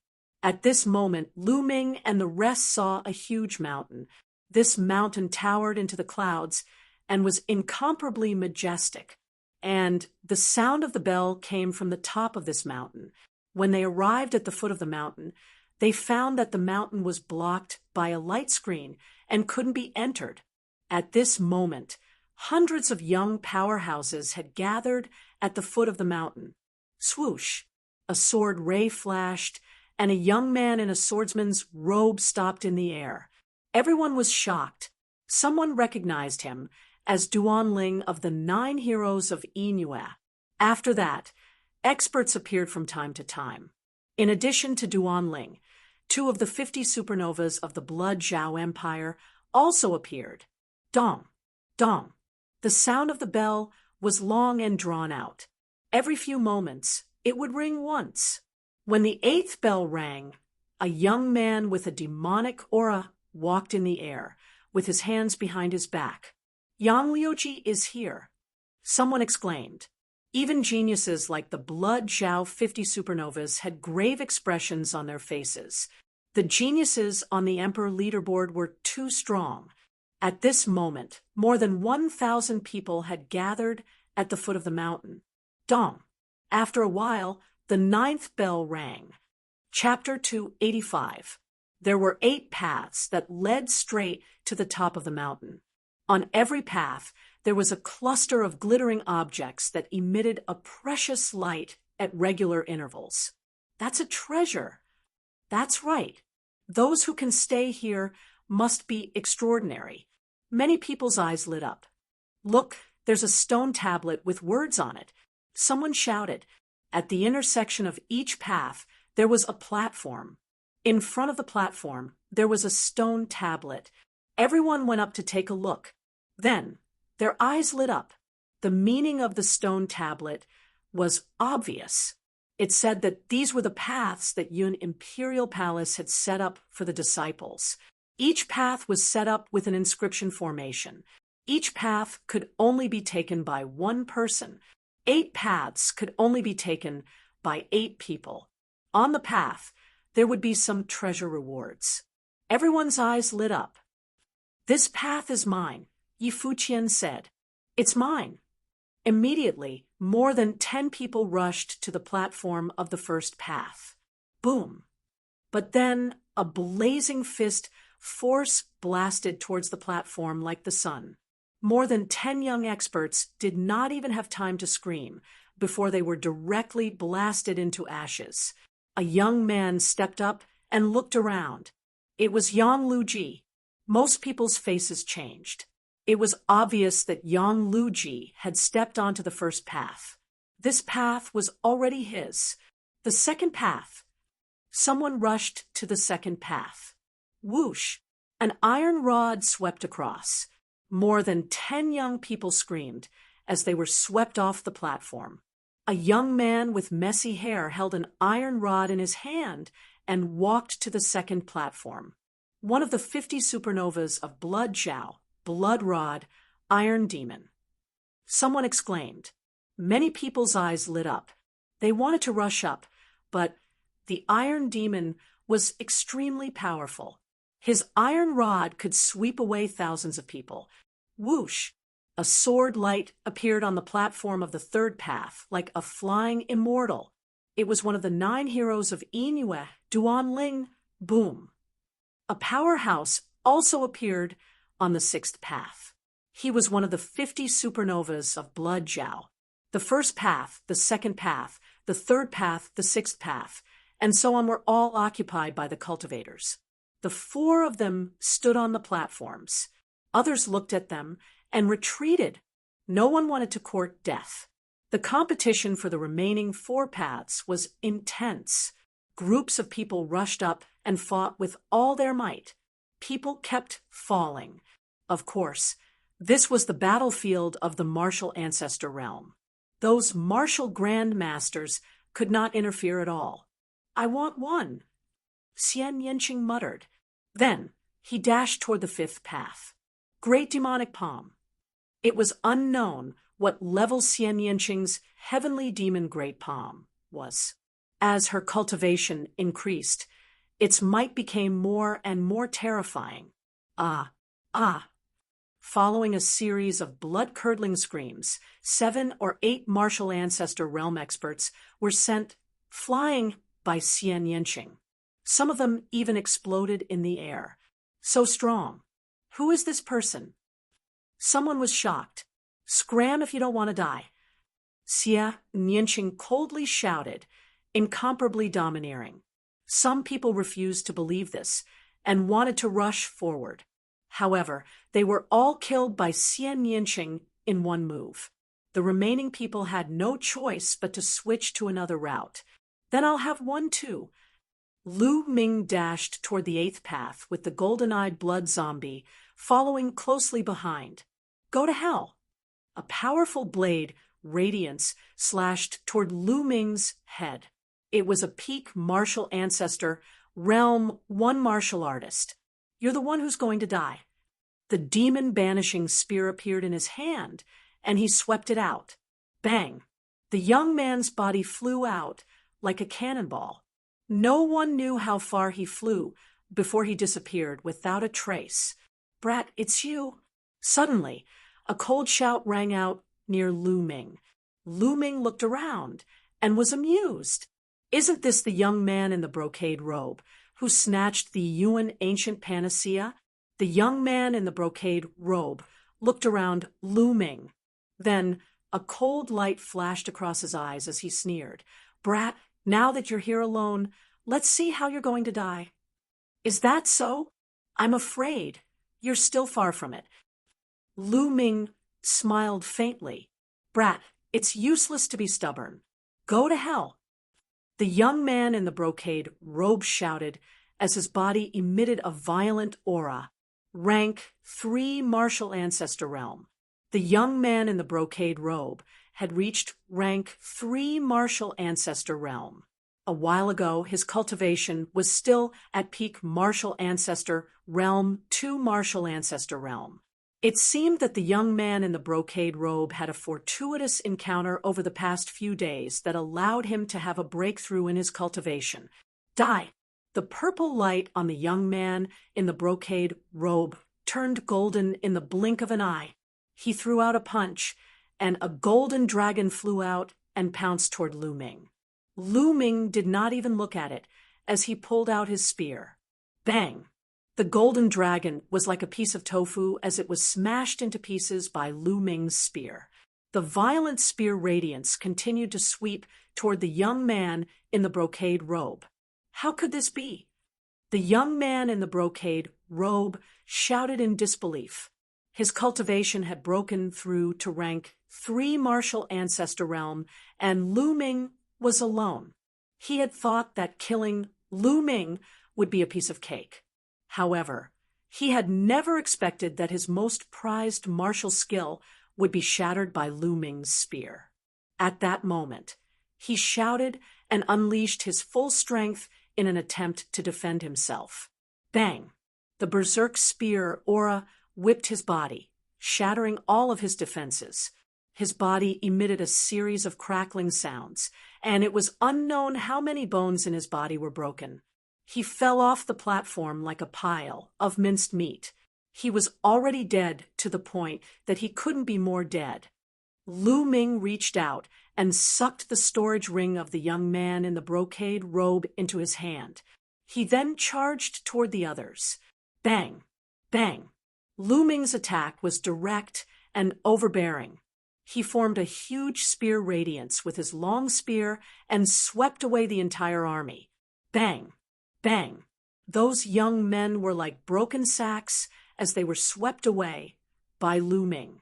At this moment, Lu Ming and the rest saw a huge mountain. This mountain towered into the clouds and was incomparably majestic, and the sound of the bell came from the top of this mountain. When they arrived at the foot of the mountain, they found that the mountain was blocked by a light screen and couldn't be entered. At this moment, hundreds of young powerhouses had gathered at the foot of the mountain. Swoosh! A sword ray flashed, and a young man in a swordsman's robe stopped in the air. Everyone was shocked. Someone recognized him as Duanling of the 9 heroes of Yinhua. After that, experts appeared from time to time. In addition to Duanling, 2 of the 50 supernovas of the Blood Zhao Empire also appeared. Dong! Dong! The sound of the bell was long and drawn out. Every few moments, it would ring once. When the 8th bell rang, a young man with a demonic aura walked in the air, with his hands behind his back. "Yang Liuji is here," someone exclaimed. Even geniuses like the Blood Zhao 50 supernovas had grave expressions on their faces. The geniuses on the Emperor leaderboard were too strong. At this moment, more than 1,000 people had gathered at the foot of the mountain. Dong! After a while, the 9th bell rang. Chapter 285. There were 8 paths that led straight to the top of the mountain. On every path, there was a cluster of glittering objects that emitted a precious light at regular intervals. That's a treasure. That's right. Those who can stay here must be extraordinary. Many people's eyes lit up. Look, there's a stone tablet with words on it. Someone shouted. At the intersection of each path, there was a platform. In front of the platform, there was a stone tablet. Everyone went up to take a look. Then, their eyes lit up. The meaning of the stone tablet was obvious. It said that these were the paths that Yun Imperial Palace had set up for the disciples. Each path was set up with an inscription formation. Each path could only be taken by one person. 8 paths could only be taken by 8 people. On the path, there would be some treasure rewards. Everyone's eyes lit up. This path is mine, Yi Fuqian said. It's mine. Immediately, more than 10 people rushed to the platform of the first path. Boom. But then a blazing fist force blasted towards the platform like the sun. More than 10 young experts did not even have time to scream before they were directly blasted into ashes. A young man stepped up and looked around. It was Yang Luji. Most people's faces changed. It was obvious that Yang Luji had stepped onto the first path. This path was already his. The second path. Someone rushed to the second path. Whoosh! An iron rod swept across. More than 10 young people screamed as they were swept off the platform. A young man with messy hair held an iron rod in his hand and walked to the second platform. One of the 50 supernovas of Blood Zhao, Blood Rod, Iron Demon. Someone exclaimed. Many people's eyes lit up. They wanted to rush up, but the Iron Demon was extremely powerful. His iron rod could sweep away thousands of people. Whoosh! A sword light appeared on the platform of the third path, like a flying immortal. It was one of the 9 heroes of Yingyue, Duanling. Boom! A powerhouse also appeared on the 6th path. He was one of the 50 supernovas of Blood Zhao. The first path, the second path, the third path, the 6th path, and so on were all occupied by the cultivators. The 4 of them stood on the platforms. Others looked at them and retreated. No one wanted to court death. The competition for the remaining 4 paths was intense. Groups of people rushed up and fought with all their might. People kept falling. Of course, this was the battlefield of the martial ancestor realm. Those martial grandmasters could not interfere at all. I want one, Xian Yanqing muttered. Then he dashed toward the 5th path. Great demonic palm. It was unknown what level Xian Yanqing's heavenly demon great palm was. As her cultivation increased, its might became more and more terrifying. Ah! Following a series of blood-curdling screams, 7 or 8 martial ancestor realm experts were sent flying by Xian Yanqing. Some of them even exploded in the air. So strong. Who is this person? Someone was shocked. Scram if you don't want to die. Xian Yanqing coldly shouted, incomparably domineering. Some people refused to believe this and wanted to rush forward. However, they were all killed by Xian Yanqing in one move. The remaining people had no choice but to switch to another route. Then I'll have one too. Lu Ming dashed toward the 8th path with the golden-eyed blood zombie following closely behind. Go to hell! A powerful blade, radiance, slashed toward Lu Ming's head. It was a peak martial ancestor, realm 1 martial artist. You're the one who's going to die. The demon-banishing spear appeared in his hand, and he swept it out. Bang! The young man's body flew out like a cannonball. No one knew how far he flew before he disappeared without a trace. Brat, it's you. Suddenly, a cold shout rang out near Lu Ming. Lu Ming looked around and was amused. Isn't this the young man in the brocade robe who snatched the Yuan ancient panacea? The young man in the brocade robe looked around Lu Ming. Then a cold light flashed across his eyes as he sneered. Brat, now that you're here alone, let's see how you're going to die. Is that so? I'm afraid. You're still far from it. Lu Ming smiled faintly. Brat, it's useless to be stubborn. Go to hell. The young man in the brocade robe shouted as his body emitted a violent aura. Rank 3 martial ancestor realm. The young man in the brocade robe had reached rank 3 martial ancestor realm. A while ago, his cultivation was still at peak martial ancestor realm 2 martial ancestor realm. It seemed that the young man in the brocade robe had a fortuitous encounter over the past few days that allowed him to have a breakthrough in his cultivation. Die! The purple light on the young man in the brocade robe turned golden in the blink of an eye. He threw out a punch, and a golden dragon flew out and pounced toward Lu Ming. Lu Ming did not even look at it as he pulled out his spear. Bang! The golden dragon was like a piece of tofu as it was smashed into pieces by Lu Ming's spear. The violent spear radiance continued to sweep toward the young man in the brocade robe. How could this be? The young man in the brocade robe shouted in disbelief. His cultivation had broken through to rank 3 martial ancestor realm, and Lu Ming was alone. He had thought that killing Lu Ming would be a piece of cake. However, he had never expected that his most prized martial skill would be shattered by Lu Ming's spear. At that moment, he shouted and unleashed his full strength in an attempt to defend himself. Bang! The berserk spear aura whipped his body, shattering all of his defenses. His body emitted a series of crackling sounds, and it was unknown how many bones in his body were broken. He fell off the platform like a pile of minced meat. He was already dead to the point that he couldn't be more dead. Lu Ming reached out and sucked the storage ring of the young man in the brocade robe into his hand. He then charged toward the others. Bang! Bang! Lu Ming's attack was direct and overbearing. He formed a huge spear radiance with his long spear and swept away the entire army. Bang! Bang! Those young men were like broken sacks as they were swept away by Lu Ming.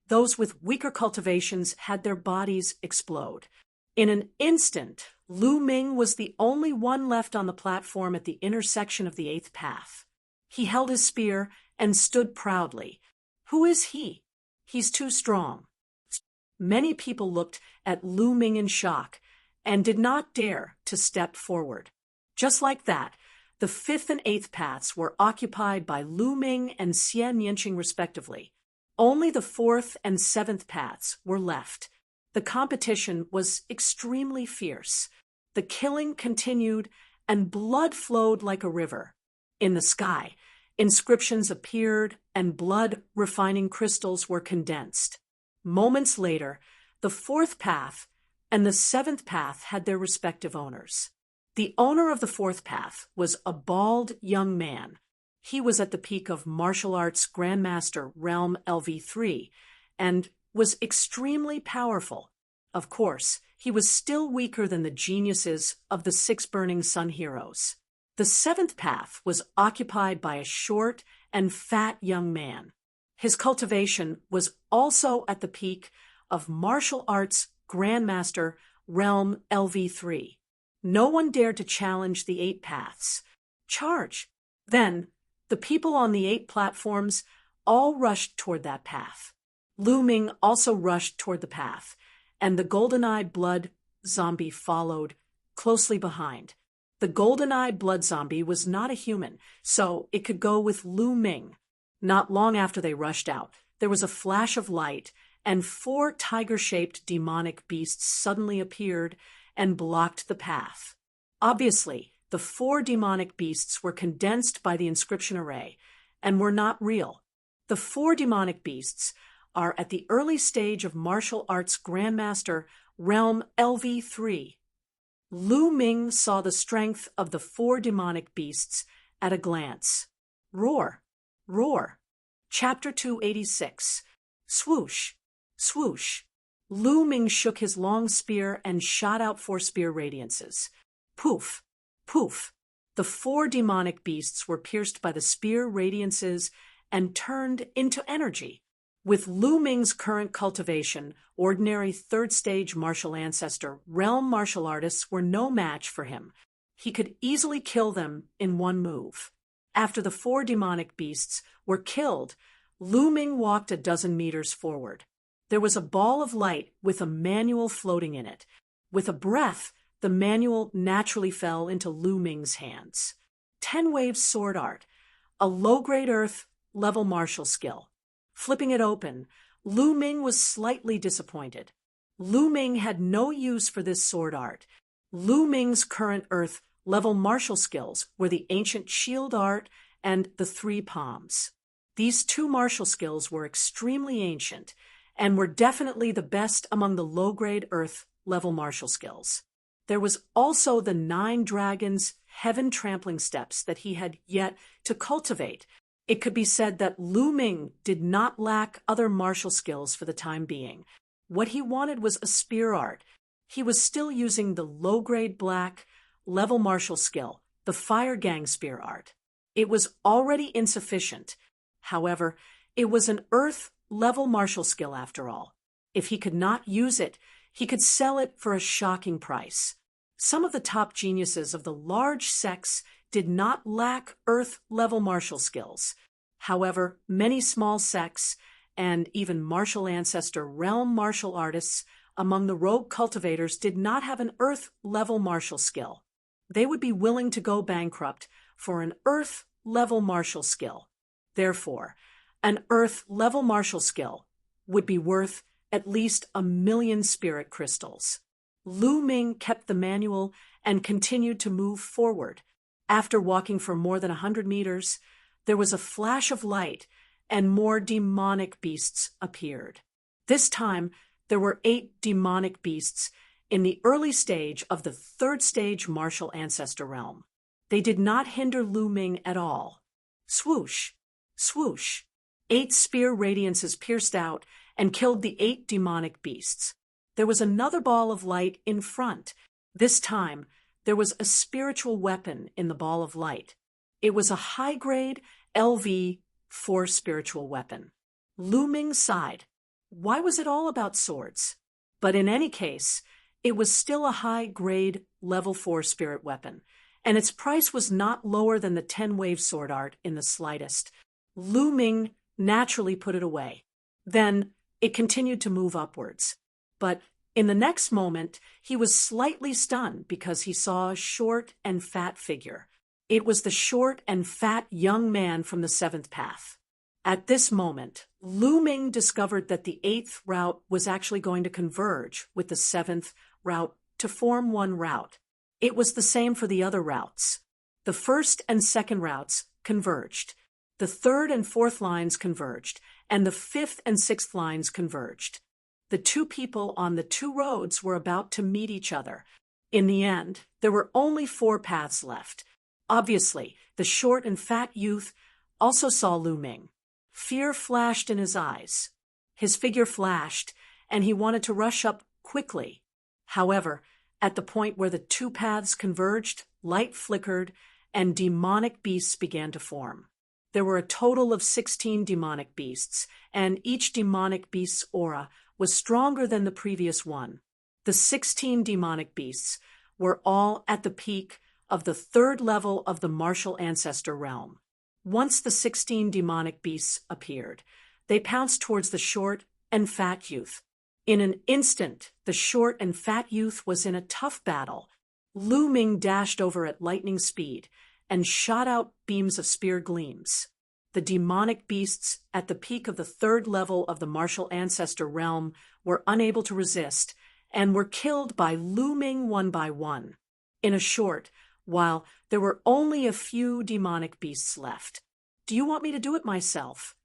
Those with weaker cultivations had their bodies explode. In an instant, Lu Ming was the only one left on the platform at the intersection of the 8th path. He held his spear and stood proudly. Who is he? He's too strong. Many people looked at Lu Ming in shock and did not dare to step forward. Just like that, the 5th and 8th paths were occupied by Lu Ming and Xian Yanqing respectively. Only the 4th and 7th paths were left. The competition was extremely fierce. The killing continued, and blood flowed like a river. In the sky, inscriptions appeared, and blood-refining crystals were condensed. Moments later, the 4th path and the 7th path had their respective owners. The owner of the 4th path was a bald young man. He was at the peak of martial arts Grandmaster Realm LV3 and was extremely powerful. Of course, he was still weaker than the geniuses of the 6 Burning Sun heroes. The 7th path was occupied by a short and fat young man. His cultivation was also at the peak of martial arts Grandmaster Realm LV3. No one dared to challenge the 8 paths. Charge! Then, the people on the 8 platforms all rushed toward that path. Lu Ming also rushed toward the path, and the golden-eyed blood zombie followed closely behind. The golden-eyed blood zombie was not a human, so it could go with Lu Ming. Not long after they rushed out, there was a flash of light, and 4 tiger-shaped demonic beasts suddenly appeared and blocked the path. Obviously, the 4 demonic beasts were condensed by the inscription array and were not real. The 4 demonic beasts are at the early stage of martial arts Grandmaster Realm LV3. Lu Ming saw the strength of the 4 demonic beasts at a glance. Roar! Roar! Chapter 286. Swoosh! Swoosh! Lu Ming shook his long spear and shot out 4 spear radiances. Poof! Poof! The 4 demonic beasts were pierced by the spear radiances and turned into energy. With Lu Ming's current cultivation, ordinary third-stage martial ancestor realm martial artists were no match for him. He could easily kill them in one move. After the 4 demonic beasts were killed, Lu Ming walked a dozen meters forward. There was a ball of light with a manual floating in it. With a breath, the manual naturally fell into Lu Ming's hands. 10 Waves Sword Art, a low-grade earth level martial skill. Flipping it open, Lu Ming was slightly disappointed. Lu Ming had no use for this sword art. Lu Ming's current earth level martial skills were the ancient shield art and the 3 palms. These 2 martial skills were extremely ancient and were definitely the best among the low-grade earth level martial skills. There was also the 9 dragons' heaven trampling steps that he had yet to cultivate. It could be said that Lu Ming did not lack other martial skills for the time being. What he wanted was a spear art. He was still using the low-grade black level martial skill, the Fire Gang spear art. It was already insufficient. However, it was an earth level martial skill after all. If he could not use it, he could sell it for a shocking price. Some of the top geniuses of the large sects did not lack earth-level martial skills. However, many small sects and even martial ancestor realm martial artists among the rogue cultivators did not have an earth-level martial skill. They would be willing to go bankrupt for an earth-level martial skill. Therefore, an earth-level martial skill would be worth at least 1,000,000 spirit crystals. Lu Ming kept the manual and continued to move forward. After walking for more than 100 meters, there was a flash of light and more demonic beasts appeared. This time, there were 8 demonic beasts in the early stage of the 3rd stage martial ancestor realm. They did not hinder Lu Ming at all. Swoosh, swoosh. 8 spear radiances pierced out and killed the 8 demonic beasts. There was another ball of light in front. This time, there was a spiritual weapon in the ball of light. It was a high-grade LV-4 spiritual weapon. Lu Ming sighed. Why was it all about swords? But in any case, it was still a high-grade level 4 spirit weapon, and its price was not lower than the 10 Wave sword art in the slightest. Lu Ming naturally put it away. Then it continued to move upwards. But in the next moment, he was slightly stunned because he saw a short and fat figure. It was the short and fat young man from the 7th path. At this moment, Lu Ming discovered that the 8th route was actually going to converge with the 7th route to form one route. It was the same for the other routes. The 1st and 2nd routes converged. The 3rd and 4th lines converged, and the 5th and 6th lines converged. The 2 people on the 2 roads were about to meet each other. In the end, there were only 4 paths left. Obviously, the short and fat youth also saw Lu Ming. Fear flashed in his eyes. His figure flashed, and he wanted to rush up quickly. However, at the point where the 2 paths converged, light flickered, and demonic beasts began to form. There were a total of 16 demonic beasts, and each demonic beast's aura was stronger than the previous one. The 16 demonic beasts were all at the peak of the 3rd level of the martial ancestor realm. Once the 16 demonic beasts appeared, they pounced towards the short and fat youth. In an instant, the short and fat youth was in a tough battle. Lu Ming dashed over at lightning speed and shot out beams of spear gleams. The demonic beasts at the peak of the 3rd level of the martial ancestor realm were unable to resist and were killed by Lu Ming one by one. In a short while, there were only a few demonic beasts left. Do you want me to do it myself?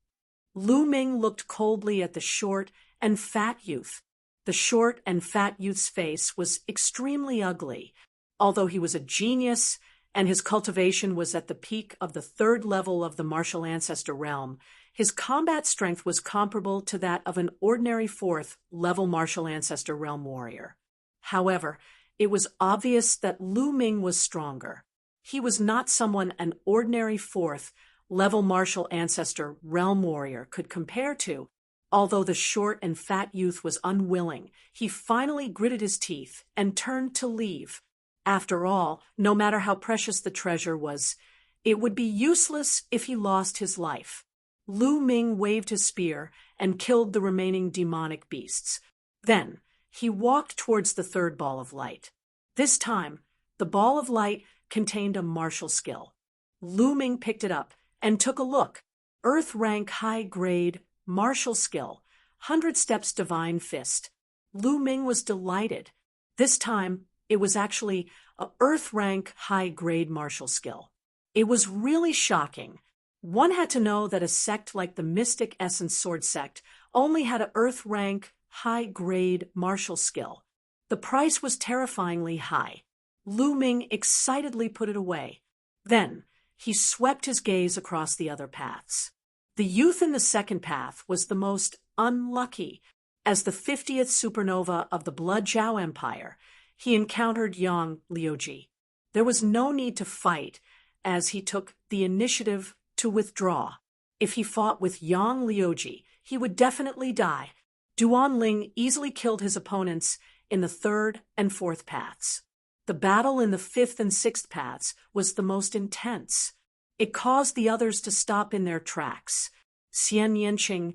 Lu Ming looked coldly at the short and fat youth. The short and fat youth's face was extremely ugly. Although he was a genius and his cultivation was at the peak of the 3rd level of the martial ancestor realm, his combat strength was comparable to that of an ordinary 4th level martial ancestor realm warrior. However, it was obvious that Lu Ming was stronger. He was not someone an ordinary fourth-level martial ancestor realm warrior could compare to. Although the short and fat youth was unwilling, he finally gritted his teeth and turned to leave. After all, no matter how precious the treasure was, it would be useless if he lost his life. Lu Ming waved his spear and killed the remaining demonic beasts. Then, he walked towards the third ball of light. This time, the ball of light contained a martial skill. Lu Ming picked it up and took a look. Earth rank high-grade martial skill, 100 steps divine fist. Lu Ming was delighted. This time, it was actually a Earth rank high-grade martial skill. It was really shocking. One had to know that a sect like the Mystic Essence Sword Sect only had a Earth rank high-grade martial skill. The price was terrifyingly high. Lu Ming excitedly put it away. Then, he swept his gaze across the other paths. The youth in the second path was the most unlucky. As the 50th supernova of the Blood Zhao Empire, he encountered Yang Liuji. There was no need to fight, as he took the initiative to withdraw. If he fought with Yang Liuji, he would definitely die. Duan Ling easily killed his opponents in the third and fourth paths. The battle in the fifth and sixth paths was the most intense. It caused the others to stop in their tracks. Xian Yanqing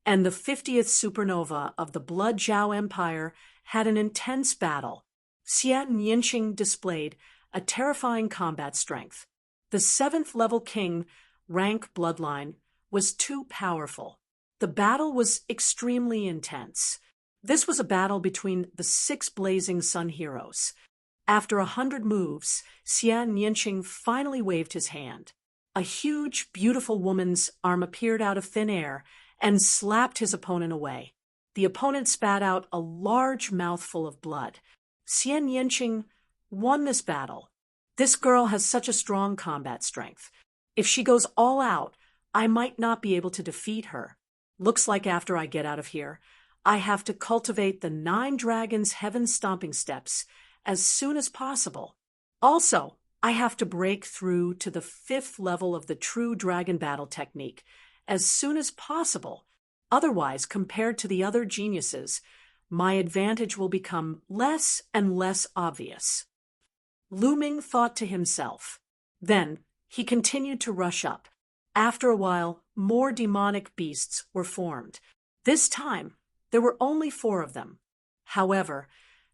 and the 50th supernova of the Blood Zhao Empire had an intense battle. Xian Yanqing displayed a terrifying combat strength. The 7th level king rank bloodline was too powerful. The battle was extremely intense. This was a battle between the 6 blazing sun heroes. After 100 moves, Xian Yanqing finally waved his hand. A huge, beautiful woman's arm appeared out of thin air and slapped his opponent away. The opponent spat out a large mouthful of blood. Xian Yanqing won this battle. This girl has such a strong combat strength. If she goes all out, I might not be able to defeat her. Looks like after I get out of here, I have to cultivate the 9 dragons' heaven stomping steps as soon as possible. Also, I have to break through to the 5th level of the true dragon battle technique as soon as possible. Otherwise, compared to the other geniuses, my advantage will become less and less obvious. Lu Ming thought to himself. Then, he continued to rush up. After a while, more demonic beasts were formed. This time, there were only 4 of them. However,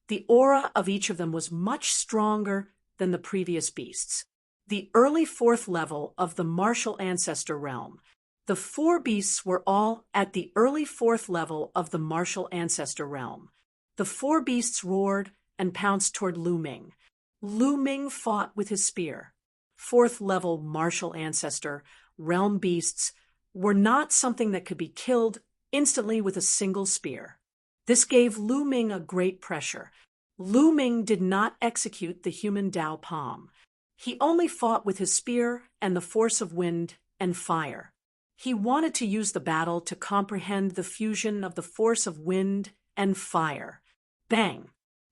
the aura of each of them was much stronger than the previous beasts. The early 4th level of the martial ancestor realm. The 4 beasts were all at the early 4th level of the martial ancestor realm. The 4 beasts roared and pounced toward Lu Ming. Lu Ming fought with his spear. 4th level martial ancestor realm beasts were not something that could be killed instantly with a single spear. This gave Lu Ming a great pressure. Lu Ming did not execute the human Dao Palm. He only fought with his spear and the force of wind and fire. He wanted to use the battle to comprehend the fusion of the force of wind and fire. Bang!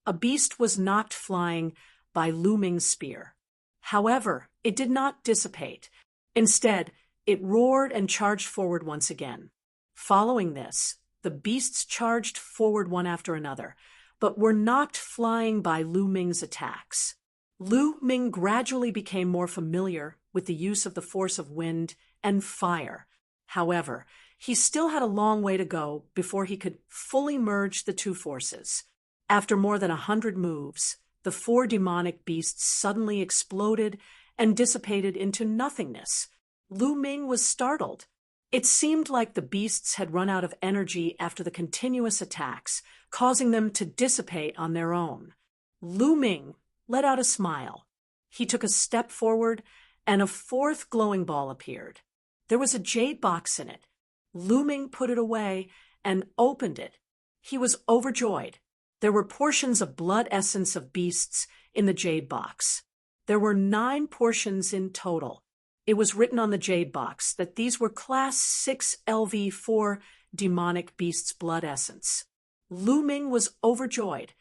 A beast was knocked flying by Lu Ming's spear. However, it did not dissipate. Instead, it roared and charged forward once again. Following this, the beasts charged forward one after another, but were knocked flying by Lu Ming's attacks. Lu Ming gradually became more familiar with the use of the force of wind and fire. However, he still had a long way to go before he could fully merge the 2 forces. After more than 100 moves, the 4 demonic beasts suddenly exploded and dissipated into nothingness. Lu Ming was startled. It seemed like the beasts had run out of energy after the continuous attacks, causing them to dissipate on their own. Lu Ming let out a smile. He took a step forward, and a 4th glowing ball appeared. There was a jade box in it. Lu Ming put it away and opened it. He was overjoyed. There were portions of blood essence of beasts in the jade box. There were 9 portions in total. It was written on the jade box that these were Class 6 LV4 demonic beasts' blood essence. Lu Ming was overjoyed.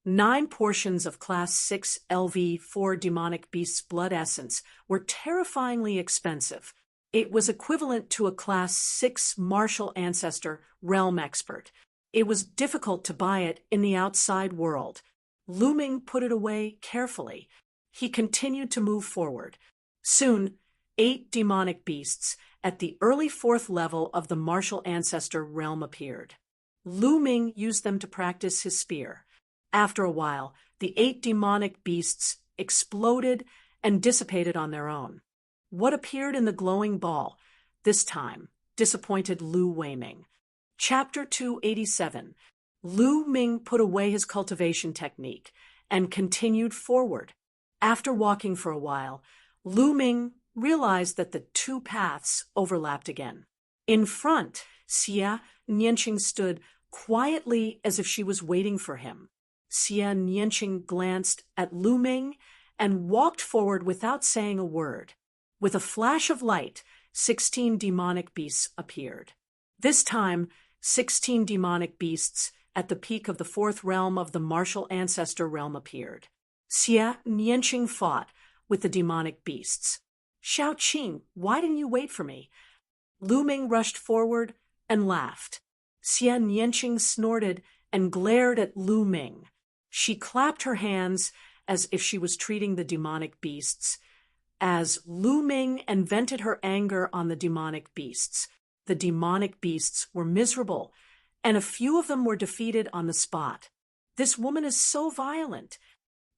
9 portions of Class 6 LV4 demonic beast's blood essence were terrifyingly expensive. It was equivalent to a Class 6 martial ancestor realm expert. It was difficult to buy it in the outside world. Lu Ming put it away carefully. He continued to move forward. Soon, 8 demonic beasts at the early 4th level of the martial ancestor realm appeared. Lu Ming used them to practice his spear. After a while, the 8 demonic beasts exploded and dissipated on their own. What appeared in the glowing ball, this time, disappointed Lu Weiming. Chapter 287. Lu Ming put away his cultivation technique and continued forward. After walking for a while, Lu Ming realized that the 2 paths overlapped again. In front, Xia Nianqing stood quietly as if she was waiting for him. Xia Nianqing glanced at Lu Ming and walked forward without saying a word. With a flash of light, 16 demonic beasts appeared. This time, 16 demonic beasts at the peak of the 4th realm of the martial ancestor realm appeared. Xia Nianqing fought with the demonic beasts. "Shao Qing, why didn't you wait for me?" Lu Ming rushed forward and laughed. Xia Nianqing snorted and glared at Lu Ming. She clapped her hands as if she was treating the demonic beasts. As Lu Ming vented her anger on the demonic beasts were miserable, and a few of them were defeated on the spot. "This woman is so violent,"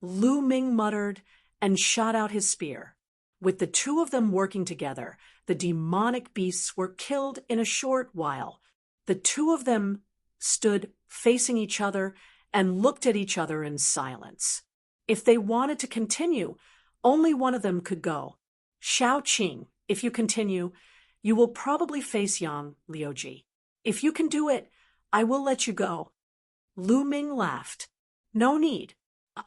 Lu Ming muttered and shot out his spear. With the 2 of them working together, the demonic beasts were killed in a short while. The 2 of them stood facing each other and looked at each other in silence. If they wanted to continue, only one of them could go. "Shao Qing, if you continue, you will probably face Yang Liuji. If you can do it, I will let you go." Lu Ming laughed. "No need.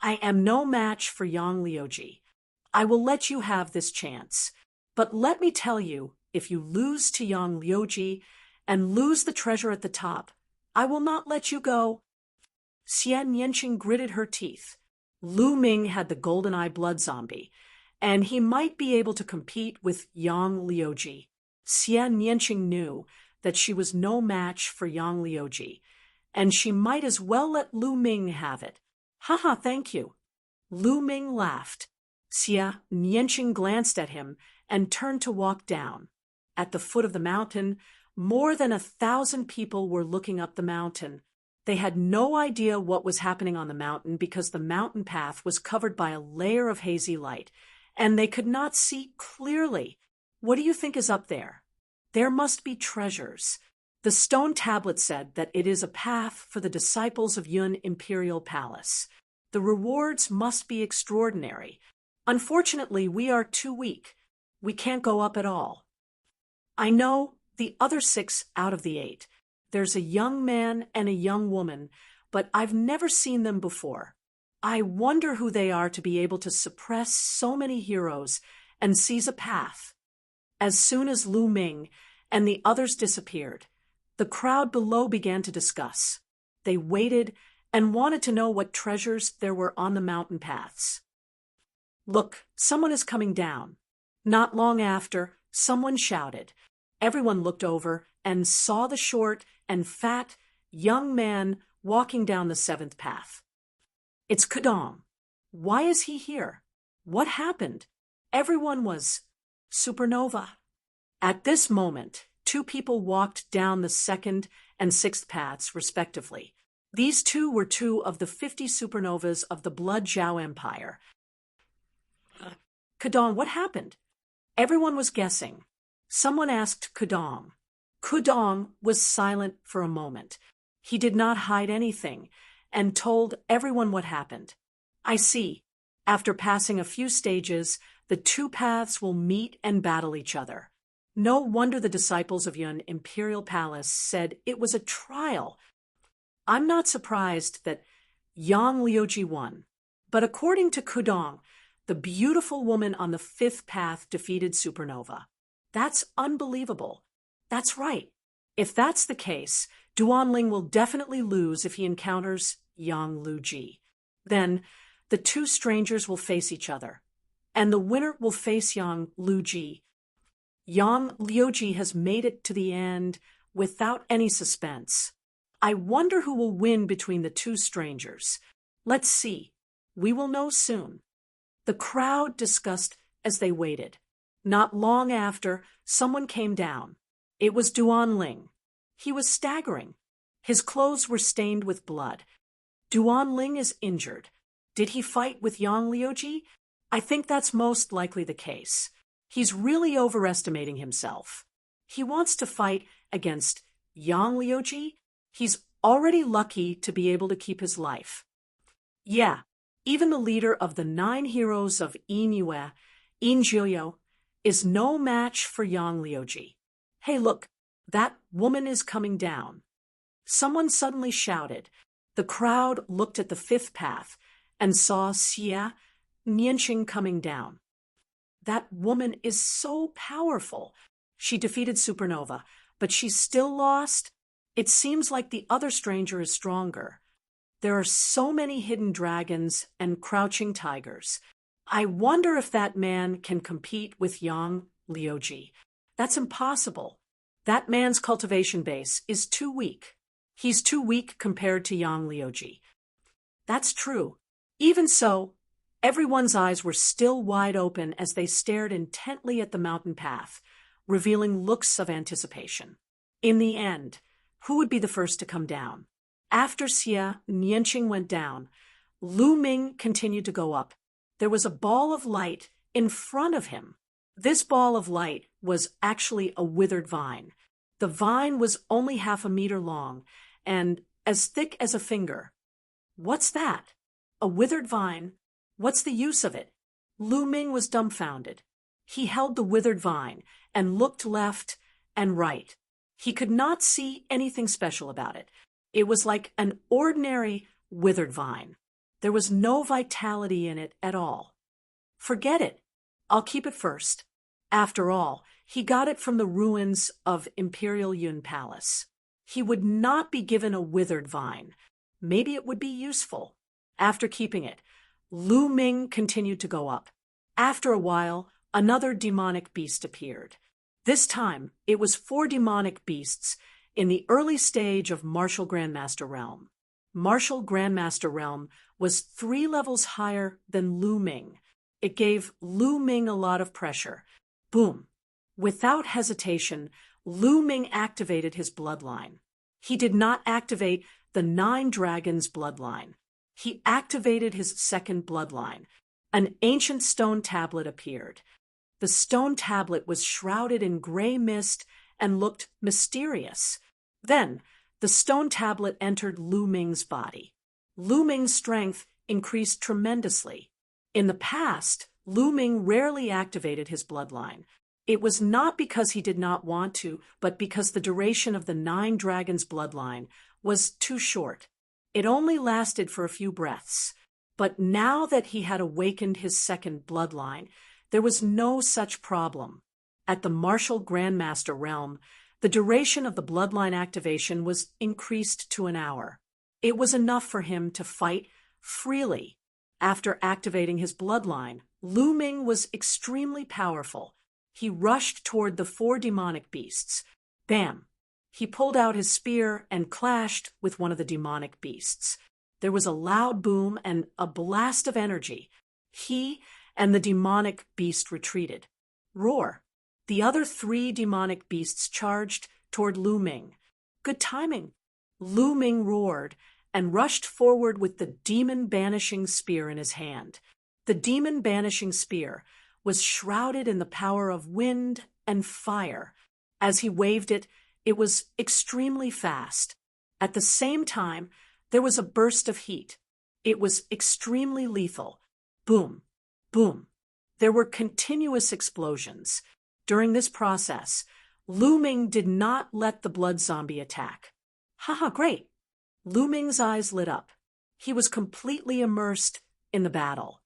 I am no match for Yang Liuji. I will let you have this chance. But let me tell you, if you lose to Yang Liuji and lose the treasure at the top, I will not let you go." Xia Nianqing gritted her teeth. Lu Ming had the golden eye blood zombie, and he might be able to compete with Yang Liuji. Xia Nianqing knew that she was no match for Yang Liuji, and she might as well let Lu Ming have it. "Haha, thank you." Lu Ming laughed. Xia Nianqing glanced at him and turned to walk down. At the foot of the mountain, more than 1,000 people were looking up the mountain. They had no idea what was happening on the mountain because the mountain path was covered by a layer of hazy light, and they could not see clearly. "What do you think is up there?" "There must be treasures." The stone tablet said that it is a path for the disciples of Yun Imperial Palace. The rewards must be extraordinary. Unfortunately, we are too weak. We can't go up at all. "I know the other 6 out of the 8. There's a young man and a young woman, but I've never seen them before. I wonder who they are to be able to suppress so many heroes and seize a path." As soon as Lu Ming and the others disappeared, the crowd below began to discuss. They waited and wanted to know what treasures there were on the mountain paths. "Look, someone is coming down." Not long after, someone shouted. Everyone looked over and saw the short and fat young man walking down the 7th path. "It's Kudong. Why is he here? What happened?" Everyone was supernova. At this moment, 2 people walked down the 2nd and 6th paths, respectively. These 2 were 2 of the 50 supernovas of the Blood Zhao Empire. "Kudong, what happened?" Everyone was guessing. Someone asked Kudong. Kudong was silent for a moment. He did not hide anything and told everyone what happened. "I see. After passing a few stages, the 2 paths will meet and battle each other." No wonder the disciples of Yun Imperial Palace said it was a trial. I'm not surprised that Yang Liuji won. But according to Kudong, the beautiful woman on the 5th path defeated Supernova. That's unbelievable. That's right. If that's the case, Duanling will definitely lose if he encounters Yang Liuji. Then, the two strangers will face each other, and the winner will face Yang Luji. Yang Liuji has made it to the end without any suspense. I wonder who will win between the two strangers. Let's see. We will know soon. The crowd discussed as they waited. Not long after, someone came down. It was Duan Ling. He was staggering. His clothes were stained with blood. Duan Ling is injured. Did he fight with Yang Liuji? I think that's most likely the case. He's really overestimating himself. He wants to fight against Yang Liuji. He's already lucky to be able to keep his life. Yeah, even the leader of the 9 heroes of Yue, Jiuyo, is no match for Yang Liuji. Hey, look, that woman is coming down. Someone suddenly shouted. The crowd looked at the 5th path and saw Xie Nianqing coming down. That woman is so powerful. She defeated Supernova, but she's still lost. It seems like the other stranger is stronger. There are so many hidden dragons and crouching tigers. I wonder if that man can compete with Yang Liuji. That's impossible. That man's cultivation base is too weak. He's too weak compared to Yang Liuji. That's true. Even so, everyone's eyes were still wide open as they stared intently at the mountain path, revealing looks of anticipation. In the end, who would be the first to come down? After Xie Nianqing went down, Lu Ming continued to go up. There was a ball of light in front of him. This ball of light was actually a withered vine. The vine was only 1/2 meter long and as thick as a finger. What's that? A withered vine? What's the use of it? Lu Ming was dumbfounded. He held the withered vine and looked left and right. He could not see anything special about it. It was like an ordinary withered vine. There was no vitality in it at all. Forget it. I'll keep it first. After all, he got it from the ruins of Imperial Yun Palace. He would not be given a withered vine. Maybe it would be useful. After keeping it, Lu Ming continued to go up. After a while, another demonic beast appeared. This time, it was 4 demonic beasts in the early stage of Martial Grandmaster Realm. Martial Grandmaster Realm was 3 levels higher than Lu Ming. It gave Lu Ming a lot of pressure. Boom. Without hesitation, Lu Ming activated his bloodline. He did not activate the 9 dragons' bloodline. He activated his second bloodline. An ancient stone tablet appeared. The stone tablet was shrouded in gray mist and looked mysterious. Then, the stone tablet entered Lu Ming's body. Lu Ming's strength increased tremendously. In the past, Lu Ming rarely activated his bloodline. It was not because he did not want to, but because the duration of the 9 dragons' bloodline was too short. It only lasted for a few breaths. But now that he had awakened his second bloodline, there was no such problem. At the Martial Grandmaster Realm, the duration of the bloodline activation was increased to an hour. It was enough for him to fight freely. After activating his bloodline, Lu Ming was extremely powerful. He rushed toward the 4 demonic beasts. Bam! He pulled out his spear and clashed with one of the demonic beasts. There was a loud boom and a blast of energy. He and the demonic beast retreated. Roar! The other 3 demonic beasts charged toward Lu Ming. Good timing. Lu Ming roared and rushed forward with the demon-banishing spear in his hand. The demon-banishing spear was shrouded in the power of wind and fire. As he waved it, it was extremely fast. At the same time, there was a burst of heat. It was extremely lethal. Boom, boom. There were continuous explosions. During this process, Lu Ming did not let the blood zombie attack. Haha, great. Lu Ming's eyes lit up. He was completely immersed in the battle.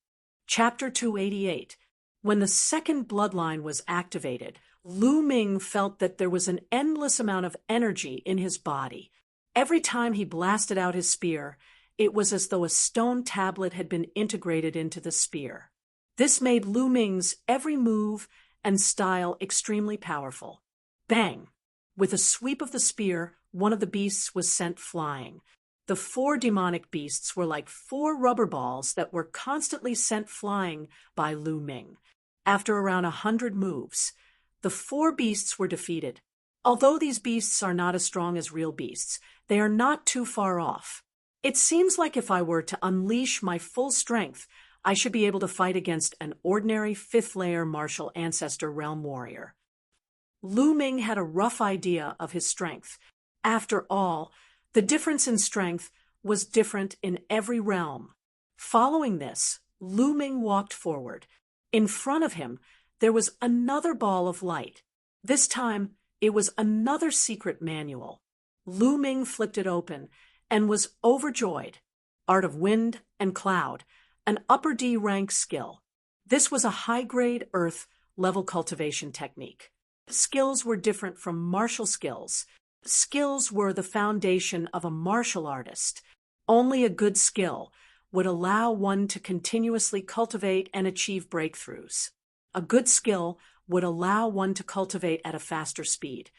Chapter 288. When the second bloodline was activated, Lu Ming felt that there was an endless amount of energy in his body. Every time he blasted out his spear, It was as though a stone tablet had been integrated into the spear. This made Lu Ming's every move and style extremely powerful. Bang! With a sweep of the spear, one of the beasts was sent flying. The 4 demonic beasts were like 4 rubber balls that were constantly sent flying by Lu Ming. After around 100 moves, the 4 beasts were defeated. Although these beasts are not as strong as real beasts, they are not too far off. It seems like if I were to unleash my full strength, I should be able to fight against an ordinary 5th-layer martial ancestor realm warrior. Lu Ming had a rough idea of his strength. After all, the difference in strength was different in every realm. Following this, Lu Ming walked forward. In front of him, there was another ball of light. This time, it was another secret manual. Lu Ming flipped it open and was overjoyed. Art of Wind and Cloud, an upper D rank skill. This was a high-grade earth level cultivation technique. Skills were different from martial skills. Skills were the foundation of a martial artist. Only a good skill would allow one to continuously cultivate and achieve breakthroughs. A good skill would allow one to cultivate at a faster speed,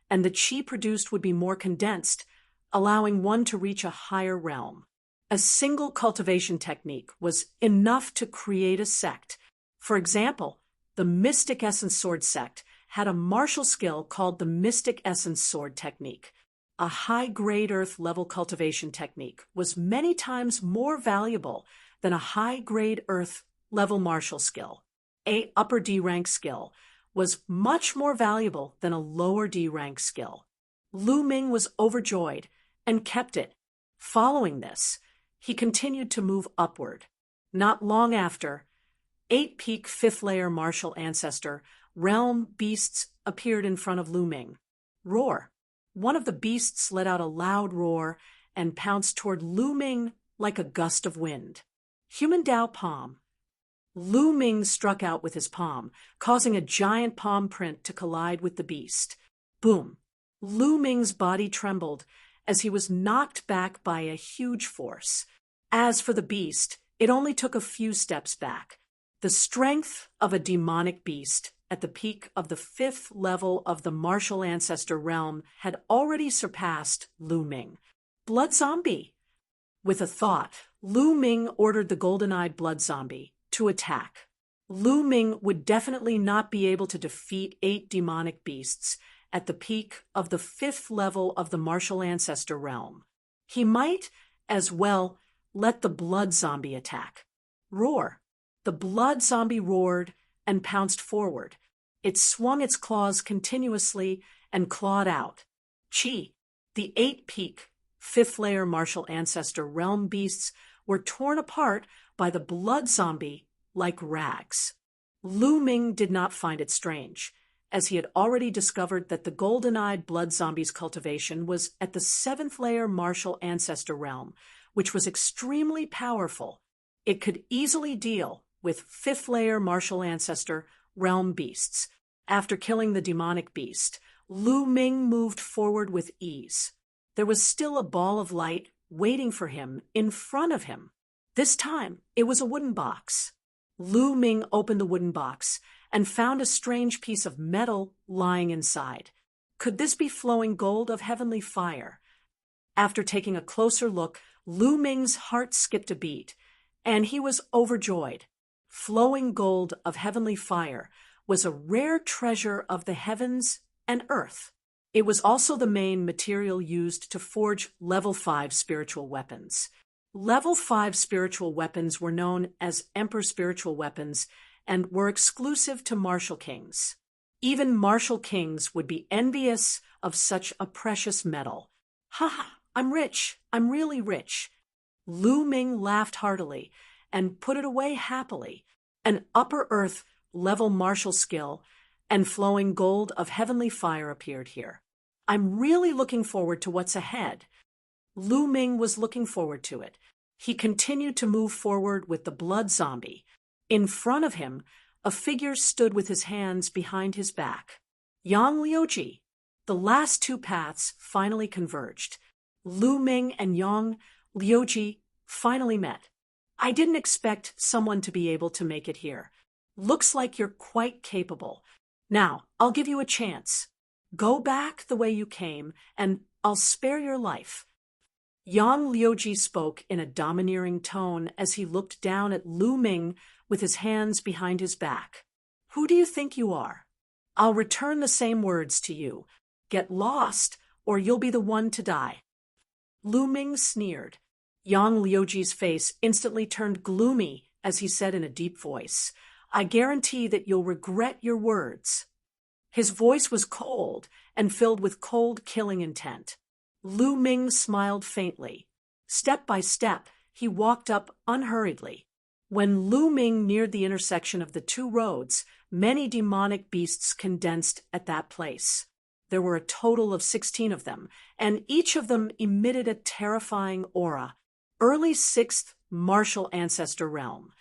and the chi produced would be more condensed, allowing one to reach a higher realm. A single cultivation technique was enough to create a sect. For example, the Mystic Essence Sword sect had a martial skill called the Mystic Essence Sword technique. A high-grade earth-level cultivation technique was many times more valuable than a high-grade earth-level martial skill. A upper D-rank skill was much more valuable than a lower D-rank skill. Lu Ming was overjoyed and kept it. Following this, he continued to move upward. Not long after, 8-peak 5th-layer martial ancestor realm beasts appeared in front of Lu Ming. Roar! One of the beasts let out a loud roar and pounced toward Lu Ming like a gust of wind. Human Dao Palm. Lu Ming struck out with his palm, causing a giant palm print to collide with the beast. Boom! Lu Ming's body trembled as he was knocked back by a huge force. As for the beast, it only took a few steps back. The strength of a demonic beast at the peak of the 5th level of the martial ancestor realm had already surpassed Lu Ming. Blood zombie! With a thought, Lu Ming ordered the golden-eyed blood zombie to attack. Lu Ming would definitely not be able to defeat 8 demonic beasts at the peak of the 5th level of the martial ancestor realm. He might, as well, let the blood zombie attack. Roar! The blood zombie roared and pounced forward. It swung its claws continuously and clawed out. Chi! The 8-peak, 5th-layer martial ancestor realm beasts were torn apart by the blood zombie like rags. Lu Ming did not find it strange, as he had already discovered that the golden-eyed blood zombie's cultivation was at the 7th-layer martial ancestor realm, which was extremely powerful. It could easily deal with 5th-layer martial ancestor realm beasts. After killing the demonic beast, Lu Ming moved forward with ease. There was still a ball of light waiting for him in front of him. This time, it was a wooden box. Lu Ming opened the wooden box and found a strange piece of metal lying inside. Could this be flowing gold of heavenly fire? After taking a closer look, Lu Ming's heart skipped a beat, and he was overjoyed. Flowing gold of heavenly fire was a rare treasure of the heavens and earth. It was also the main material used to forge level 5 spiritual weapons. Level 5 spiritual weapons were known as Emperor spiritual weapons and were exclusive to martial kings. Even martial kings would be envious of such a precious metal. Ha ha, I'm rich. I'm really rich. Lu Ming laughed heartily and put it away happily. An upper earth level martial skill and flowing gold of heavenly fire appeared here. I'm really looking forward to what's ahead. Lu Ming was looking forward to it. He continued to move forward with the blood zombie. In front of him, a figure stood with his hands behind his back. Yang Liuji. The last 2 paths finally converged. Lu Ming and Yang Liuji Finally met. I didn't expect someone to be able to make it here. Looks like you're quite capable. Now, I'll give you a chance. Go back the way you came, and I'll spare your life. Yang Liuji spoke in a domineering tone as he looked down at Lu Ming with his hands behind his back. Who do you think you are? I'll return the same words to you. Get lost, or you'll be the one to die. Lu Ming sneered. Yang Liuji's face instantly turned gloomy as he said in a deep voice, I guarantee that you'll regret your words. His voice was cold and filled with cold killing intent. Lu Ming smiled faintly. Step by step, he walked up unhurriedly. When Lu Ming neared the intersection of the two roads, many demonic beasts condensed at that place. There were a total of 16 of them, and each of them emitted a terrifying aura. Early 6th martial ancestor realm.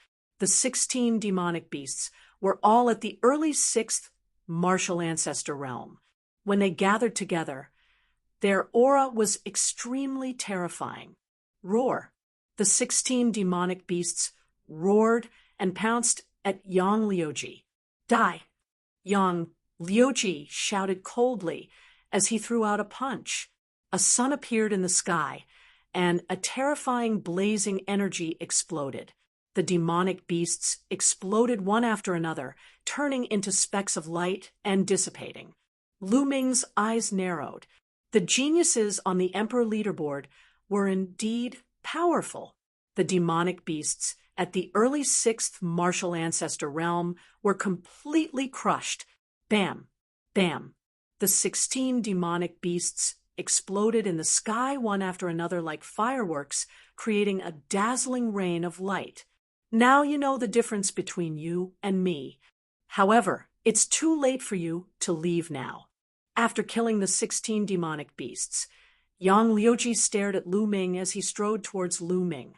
The 16 demonic beasts were all at the early 6th martial ancestor realm. When they gathered together, their aura was extremely terrifying. Roar. The 16 demonic beasts roared and pounced at Yang Liuji. Die. Yang Liuji shouted coldly as he threw out a punch. A sun appeared in the sky, and a terrifying blazing energy exploded. The demonic beasts exploded one after another, turning into specks of light and dissipating. Lu Ming's eyes narrowed. The geniuses on the Emperor leaderboard were indeed powerful. The demonic beasts at the early 6th martial ancestor realm were completely crushed. Bam! Bam! The 16 demonic beasts exploded in the sky one after another like fireworks, creating a dazzling rain of light. Now you know the difference between you and me. However, it's too late for you to leave now. After killing the 16 demonic beasts, Yang Liuji stared at Lu Ming as he strode towards Lu Ming.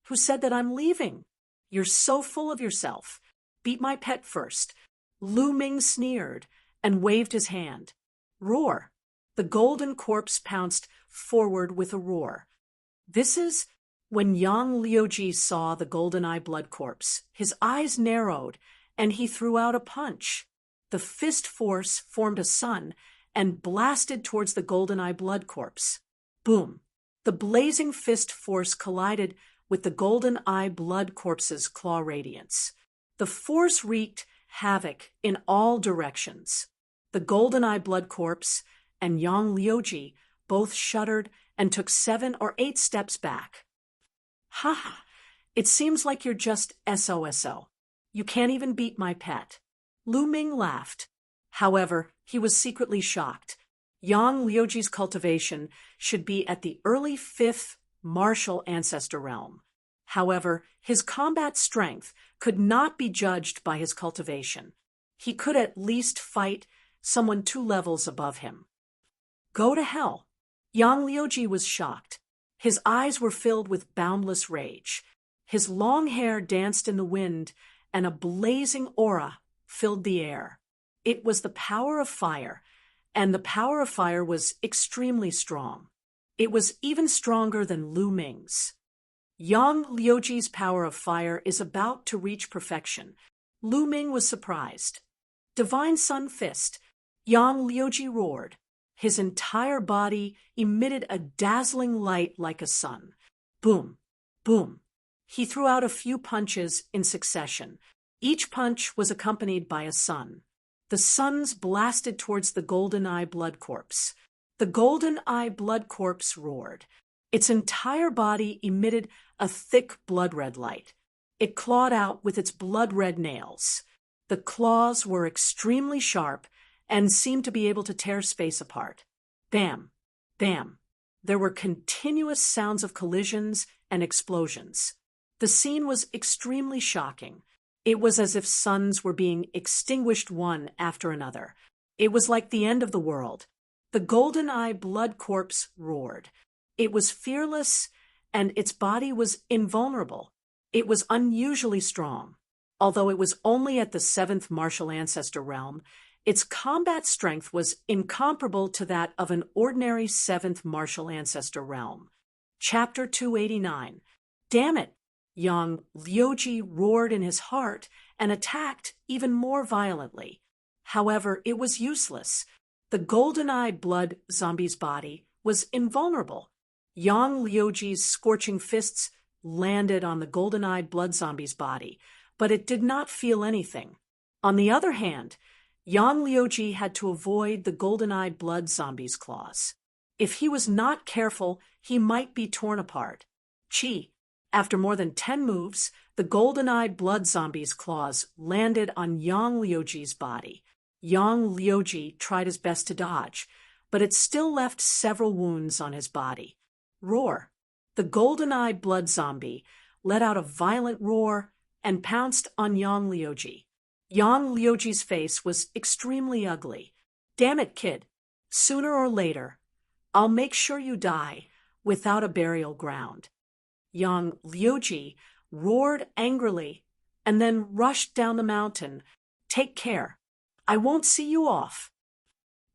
Who said that I'm leaving? You're so full of yourself. Beat my pet first. Lu Ming sneered and waved his hand. Roar. The golden corpse pounced forward with a roar. This is when Yang Liuji saw the golden-eye blood corpse. His eyes narrowed, and he threw out a punch. The fist force formed a sun and blasted towards the golden-eye blood corpse. Boom! The blazing fist force collided with the golden-eye blood corpse's claw radiance. The force wreaked havoc in all directions. The golden-eye blood corpse and Yang Liuji both shuddered and took 7 or 8 steps back. Ha ha! It seems like you're just SOSO. You can't even beat my pet. Lu Ming laughed. However, he was secretly shocked. Yang Liuji's cultivation should be at the early 5th martial ancestor realm. However, his combat strength could not be judged by his cultivation. He could at least fight someone 2 levels above him. Go to hell. Yang Liuji was shocked. His eyes were filled with boundless rage. His long hair danced in the wind, and a blazing aura filled the air. It was the power of fire, and the power of fire was extremely strong. It was even stronger than Lu Ming's. Yang Liuji's power of fire is about to reach perfection. Lu Ming was surprised. Divine Sun Fist. Yang Liuji roared. His entire body emitted a dazzling light like a sun. Boom! Boom! He threw out a few punches in succession. Each punch was accompanied by a sun. The suns blasted towards the golden-eye blood corpse. The golden-eye blood corpse roared. Its entire body emitted a thick blood-red light. It clawed out with its blood-red nails. The claws were extremely sharp and seemed to be able to tear space apart. Bam! Bam! There were continuous sounds of collisions and explosions. The scene was extremely shocking. It was as if suns were being extinguished one after another. It was like the end of the world. The golden-eye blood corpse roared. It was fearless, and its body was invulnerable. It was unusually strong. Although it was only at the 7th martial ancestor realm, its combat strength was incomparable to that of an ordinary 7th martial ancestor realm. Chapter 289. Damn it! Yang Liuji roared in his heart and attacked even more violently. However, it was useless. The golden-eyed blood zombie's body was invulnerable. Yang Liuji's scorching fists landed on the golden-eyed blood zombie's body, but it did not feel anything. On the other hand, Yang Liuji had to avoid the golden-eyed blood zombie's claws. If he was not careful, he might be torn apart. Chi. After more than 10 moves, the golden-eyed blood zombie's claws landed on Yang Liuji's body. Yang Liuji tried his best to dodge, but it still left several wounds on his body. Roar. The golden-eyed blood zombie let out a violent roar and pounced on Yang Liuji. Yang Liuji's face was extremely ugly. Damn it, kid. Sooner or later, I'll make sure you die without a burial ground. Yang Liuji roared angrily and then rushed down the mountain. Take care. I won't see you off.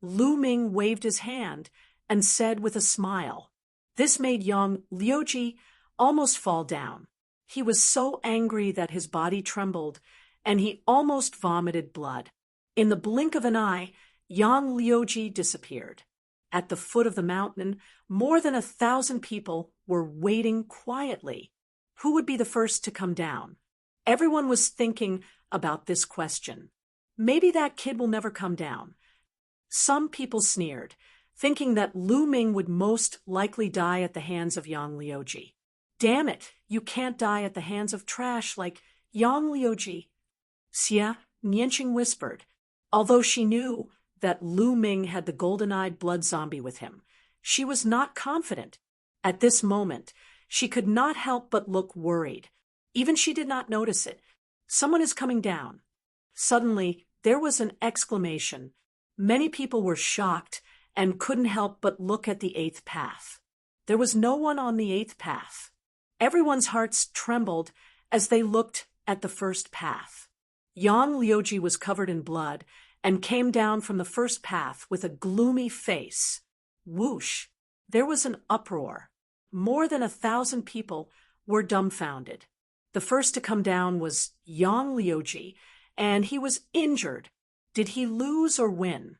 Lu Ming waved his hand and said with a smile. This made Yang Liuji almost fall down. He was so angry that his body trembled, and he almost vomited blood. In the blink of an eye, Yang Liuji disappeared. At the foot of the mountain, more than 1,000 people were waiting quietly. Who would be the first to come down? Everyone was thinking about this question. Maybe that kid will never come down. Some people sneered, thinking that Lu Ming would most likely die at the hands of Yang Liuji. Damn it, you can't die at the hands of trash like Yang Liuji. Xia Nianqing whispered, although she knew that Lu Ming had the golden-eyed blood zombie with him. She was not confident. At this moment, she could not help but look worried. Even she did not notice it. Someone is coming down. Suddenly, there was an exclamation. Many people were shocked and couldn't help but look at the 8th path. There was no one on the 8th path. Everyone's hearts trembled as they looked at the 1st path. Yang Liuji was covered in blood and came down from the 1st path with a gloomy face. Whoosh! There was an uproar. More than 1,000 people were dumbfounded. The first to come down was Yang Liuji, and he was injured. Did he lose or win?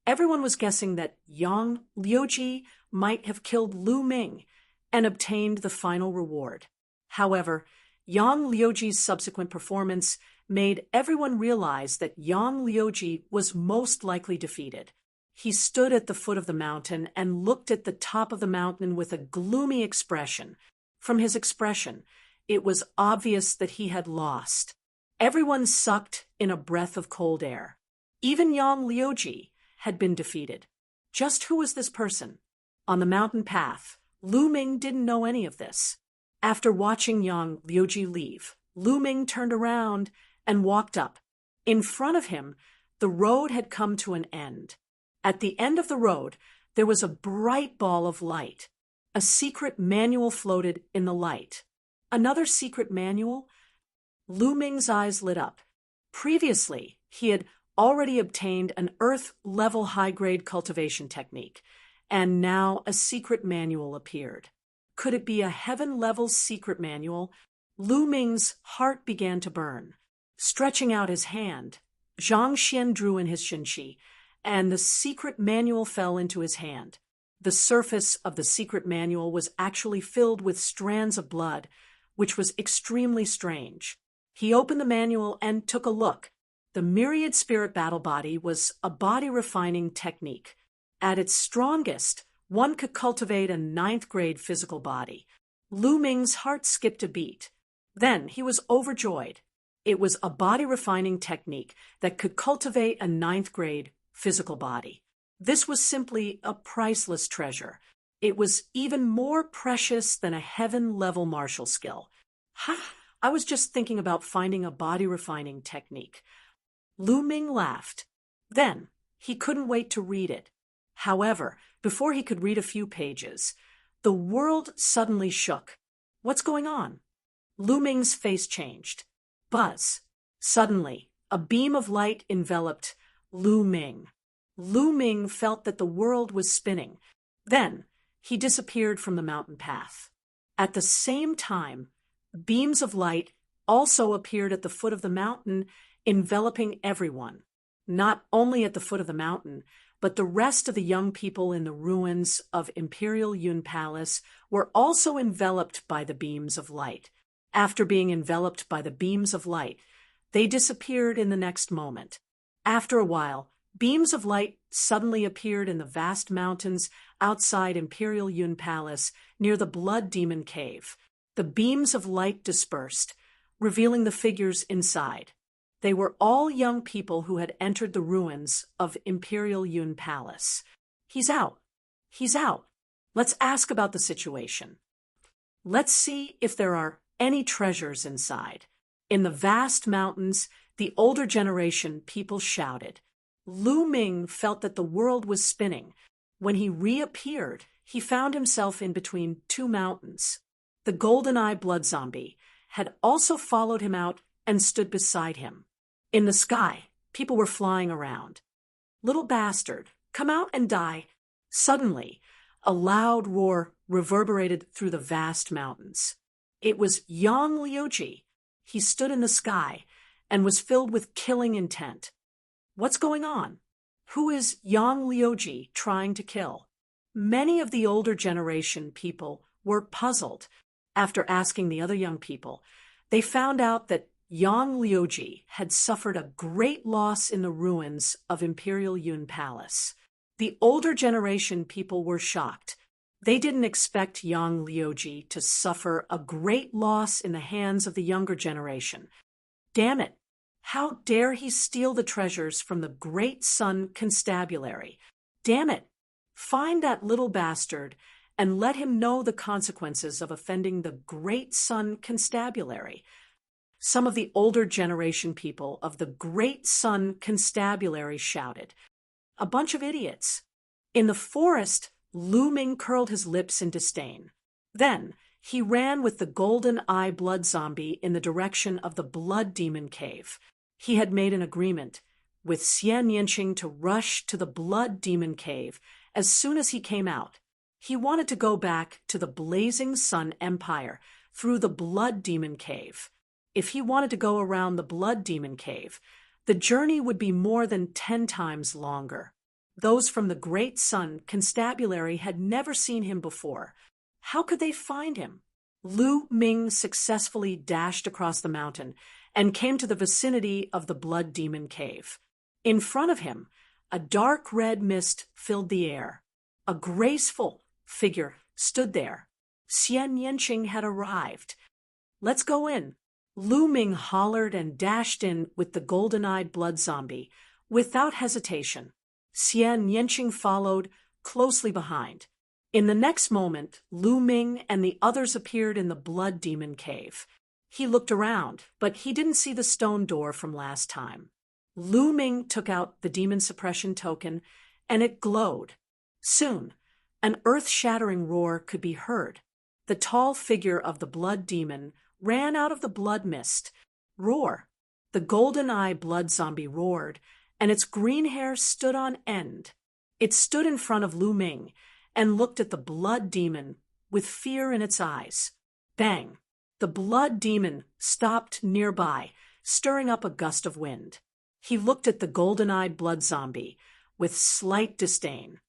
Everyone was guessing that Yang Liuji might have killed Lu Ming and obtained the final reward. However, Yang Liuji's subsequent performance made everyone realize that Yang Liuji was most likely defeated. He stood at the foot of the mountain and looked at the top of the mountain with a gloomy expression. From his expression, it was obvious that he had lost. Everyone sucked in a breath of cold air. Even Yang Liuji had been defeated. Just who was this person? On the mountain path, Lu Ming didn't know any of this. After watching Yang Liuji leave, Lu Ming turned around and walked up. In front of him, the road had come to an end. At the end of the road, there was a bright ball of light. A secret manual floated in the light. Another secret manual? Lu Ming's eyes lit up. Previously, he had already obtained an Earth-level high-grade cultivation technique, and now a secret manual appeared. Could it be a heaven-level secret manual? Lu Ming's heart began to burn. Stretching out his hand, Zhang Xian drew in his xinqi, and the secret manual fell into his hand. The surface of the secret manual was actually filled with strands of blood, which was extremely strange. He opened the manual and took a look. The myriad spirit battle body was a body-refining technique. At its strongest, one could cultivate a 9th-grade physical body. Lu Ming's heart skipped a beat. Then he was overjoyed. It was a body-refining technique that could cultivate a 9th-grade physical body. This was simply a priceless treasure. It was even more precious than a heaven-level martial skill. Ha! I was just thinking about finding a body-refining technique. Lu Ming laughed. Then, he couldn't wait to read it. However, before he could read a few pages, the world suddenly shook. What's going on? Lu Ming's face changed. Buzz. Suddenly, a beam of light enveloped Lu Ming. Lu Ming felt that the world was spinning. Then, he disappeared from the mountain path. At the same time, Beams of light also appeared at the foot of the mountain, enveloping everyone. Not only at the foot of the mountain, but the rest of the young people in the ruins of Imperial Yun Palace were also enveloped by the beams of light. After being enveloped by the beams of light, they disappeared in the next moment. After a while, beams of light suddenly appeared in the vast mountains outside Imperial Yun Palace near the Blood Demon Cave. The beams of light dispersed, revealing the figures inside. They were all young people who had entered the ruins of Imperial Yun Palace. He's out. He's out. Let's ask about the situation. Let's see if there are any treasures inside. In the vast mountains, the older generation people shouted. Lu Ming felt that the world was spinning. When he reappeared, he found himself in between two mountains. The golden-eye blood zombie had also followed him out and stood beside him. In the sky, people were flying around. Little bastard, come out and die. Suddenly, a loud roar reverberated through the vast mountains. It was Yang Liuji. He stood in the sky and was filled with killing intent. What's going on? Who is Yang Liuji trying to kill? Many of the older generation people were puzzled. After asking the other young people, they found out that Yang Liuji had suffered a great loss in the ruins of Imperial Yun Palace. The older generation people were shocked. They didn't expect Yang Liuji to suffer a great loss in the hands of the younger generation. Damn it! How dare he steal the treasures from the Great Sun Constabulary? Damn it! Find that little bastard and let him know the consequences of offending the Great Sun Constabulary. Some of the older generation people of the Great Sun Constabulary shouted. A bunch of idiots. In the forest, Lu Ming curled his lips in disdain. Then, he ran with the golden-eye blood zombie in the direction of the Blood Demon Cave. He had made an agreement with Xian Yanqing to rush to the Blood Demon Cave as soon as he came out. He wanted to go back to the Blazing Sun Empire through the Blood Demon Cave. If he wanted to go around the Blood Demon Cave, the journey would be more than 10 times longer. Those from the Great Sun Constabulary had never seen him before. How could they find him? Lu Ming successfully dashed across the mountain and came to the vicinity of the Blood Demon Cave. In front of him, a dark red mist filled the air. A graceful figure stood there. Xian Yanqing had arrived. Let's go in. Lu Ming hollered and dashed in with the golden-eyed blood zombie, without hesitation. Xian Yanqing followed, closely behind. In the next moment, Lu Ming and the others appeared in the Blood Demon Cave. He looked around, but he didn't see the stone door from last time. Lu Ming took out the demon suppression token, and it glowed. Soon, an earth-shattering roar could be heard. The tall figure of the blood demon ran out of the blood mist. Roar! The golden-eye blood zombie roared, and its green hair stood on end. It stood in front of Lu Ming and looked at the blood demon with fear in its eyes. Bang! The blood demon stopped nearby, stirring up a gust of wind. He looked at the golden-eyed blood zombie with slight disdain.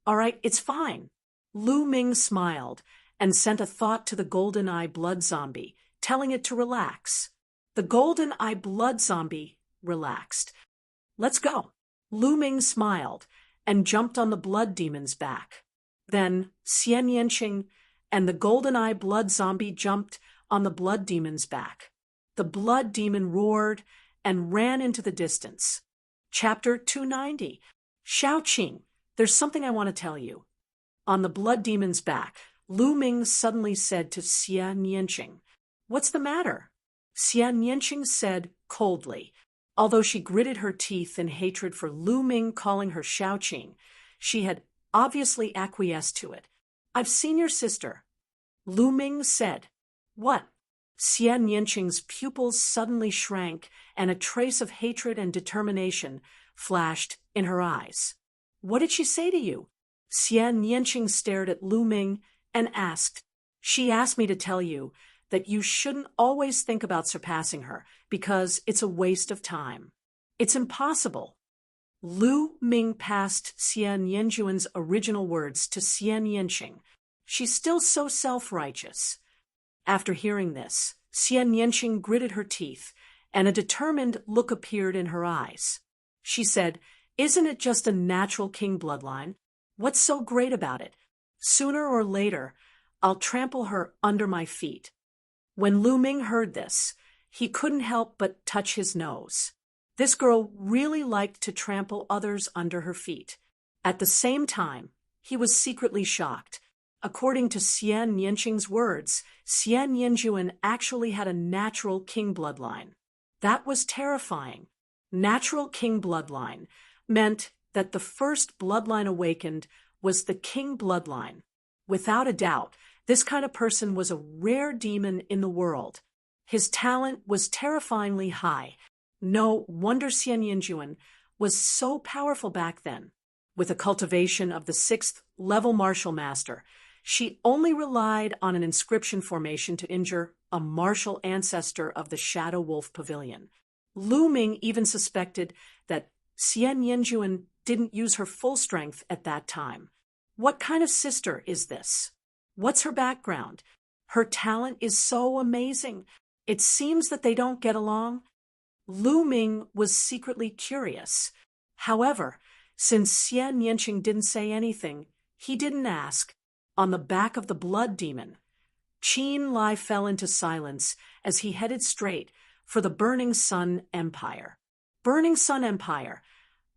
All right, it's fine. Lu Ming smiled and sent a thought to the golden-eye blood zombie, telling it to relax. The golden-eye blood zombie relaxed. Let's go. Lu Ming smiled and jumped on the blood demon's back. Then Xian Yanqing and the golden-eye blood zombie jumped on the blood demon's back. The blood demon roared and ran into the distance. Chapter 290. Shaoqing, there's something I want to tell you. On the blood demon's back, Lu Ming suddenly said to Xian Yanqing, "What's the matter?" Xian Yanqing said coldly. Although she gritted her teeth in hatred for Lu Ming calling her Shaoqing, she had obviously acquiesced to it. "I've seen your sister." Lu Ming said. "What?" Xian Yanqing's pupils suddenly shrank, and a trace of hatred and determination flashed in her eyes. "What did she say to you?" Xian Yanqing stared at Lu Ming and asked. "She asked me to tell you that you shouldn't always think about surpassing her because it's a waste of time. It's impossible. Lu Ming passed Xian Yanjuan's original words to Xian Yanqing. She's still so self-righteous. After hearing this, Xian Yanqing gritted her teeth, and a determined look appeared in her eyes. She said, "Isn't it just a natural king bloodline? What's so great about it? Sooner or later, I'll trample her under my feet." When Lu Ming heard this, he couldn't help but touch his nose. This girl really liked to trample others under her feet. At the same time, he was secretly shocked. According to Xian Yanqing's words, Xian Yanjuan actually had a natural king bloodline. That was terrifying. Natural king bloodline meant that the first bloodline awakened was the king bloodline. Without a doubt, this kind of person was a rare demon in the world. His talent was terrifyingly high. No wonder Xian Yanjuan was so powerful back then. With a cultivation of the 6th level martial master, she only relied on an inscription formation to injure a martial ancestor of the Shadow Wolf Pavilion. Lu Ming even suspected that Xian Yanjuan didn't use her full strength at that time. What kind of sister is this? What's her background? Her talent is so amazing. It seems that they don't get along. Lu Ming was secretly curious. However, since Xian Yanqing didn't say anything, he didn't ask. On the back of the blood demon, Qin Lai fell into silence as he headed straight for the Burning Sun Empire. Burning Sun Empire,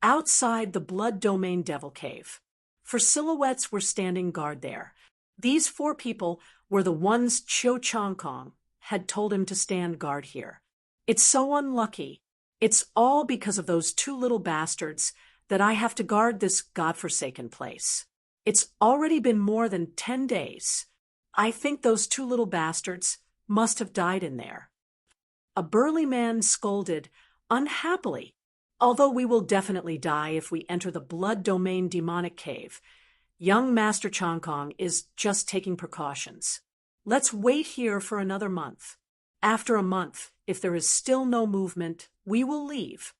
outside the Blood Domain Devil Cave. 4 silhouettes were standing guard there. These 4 people were the ones Qiu Changkong had told him to stand guard here. It's so unlucky. It's all because of those 2 little bastards that I have to guard this godforsaken place. It's already been more than 10 days. I think those 2 little bastards must have died in there. A burly man scolded unhappily. Although we will definitely die if we enter the Blood Domain demonic cave, young Master Changkong is just taking precautions. Let's wait here for another month. After a month, if there is still no movement, we will leave.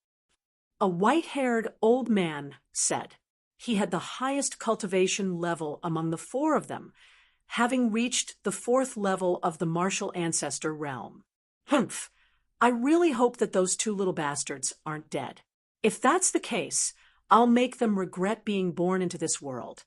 A white-haired old man said. He had the highest cultivation level among the 4 of them, having reached the 4th level of the martial ancestor realm. Humph! I really hope that those 2 little bastards aren't dead. If that's the case, I'll make them regret being born into this world.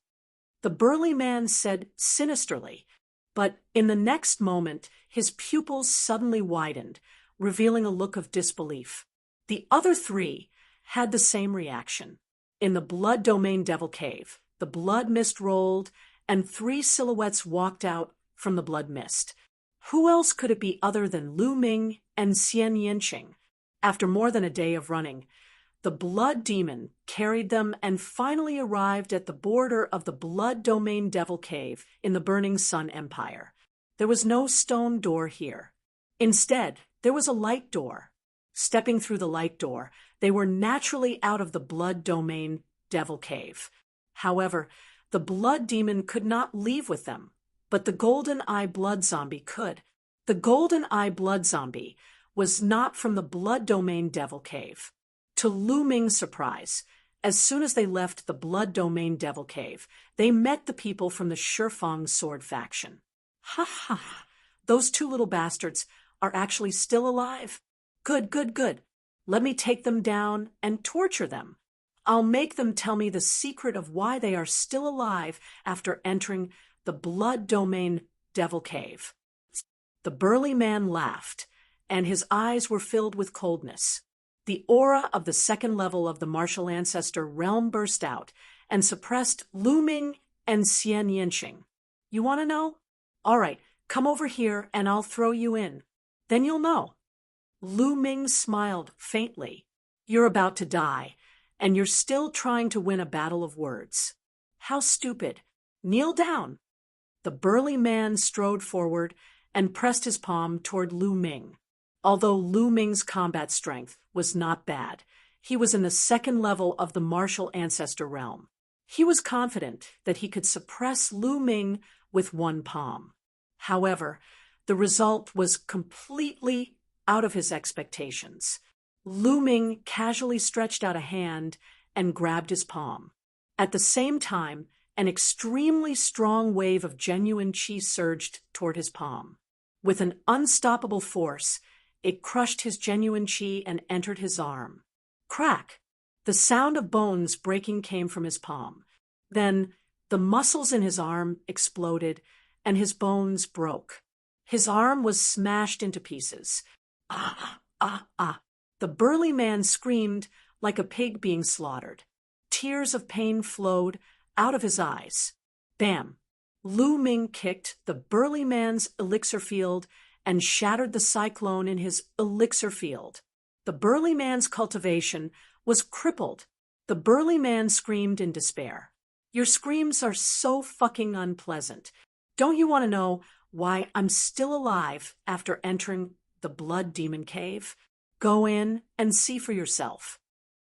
The burly man said sinisterly, but in the next moment his pupils suddenly widened, revealing a look of disbelief. The other 3 had the same reaction. In the Blood Domain Devil Cave, the blood mist rolled, and 3 silhouettes walked out from the blood mist. Who else could it be other than Lu Ming and Xian Yanqing? After more than a day of running, the blood demon carried them and finally arrived at the border of the Blood Domain Devil Cave in the Burning Sun Empire. There was no stone door here. Instead, there was a light door. Stepping through the light door, they were naturally out of the Blood Domain Devil Cave. However, the blood demon could not leave with them, but the Golden Eye Blood Zombie could. The Golden Eye Blood Zombie was not from the Blood Domain Devil Cave. To Lu Ming's surprise, as soon as they left the Blood Domain Devil Cave, they met the people from the Shifang Sword faction. Ha ha! Those 2 little bastards are actually still alive. Good, good, good. Let me take them down and torture them. I'll make them tell me the secret of why they are still alive after entering the Blood Domain Devil Cave. The burly man laughed, and his eyes were filled with coldness. The aura of the 2nd level of the martial ancestor realm burst out and suppressed Lu Ming and Xian Yanqing. You want to know? All right, come over here and I'll throw you in. Then you'll know. Lu Ming smiled faintly. You're about to die, and you're still trying to win a battle of words. How stupid. Kneel down. The burly man strode forward and pressed his palm toward Lu Ming. Although Lu Ming's combat strength was not bad, he was in the 2nd level of the martial ancestor realm. He was confident that he could suppress Lu Ming with one palm. However, The result was completely out of his expectations. Lu Ming casually stretched out a hand and grabbed his palm. At the same time, an extremely strong wave of genuine qi surged toward his palm. With an unstoppable force, it crushed his genuine qi and entered his arm. Crack! The sound of bones breaking came from his palm. Then, the muscles in his arm exploded, and his bones broke. His arm was smashed into pieces. Ah, ah, ah. The burly man screamed like a pig being slaughtered. Tears of pain flowed out of his eyes. Bam! Lu Ming kicked the burly man's elixir field and shattered the cyclone in his elixir field. The burly man's cultivation was crippled. The burly man screamed in despair. Your screams are so fucking unpleasant. Don't you want to know why I'm still alive after entering the Blood Demon Cave? Go in and see for yourself.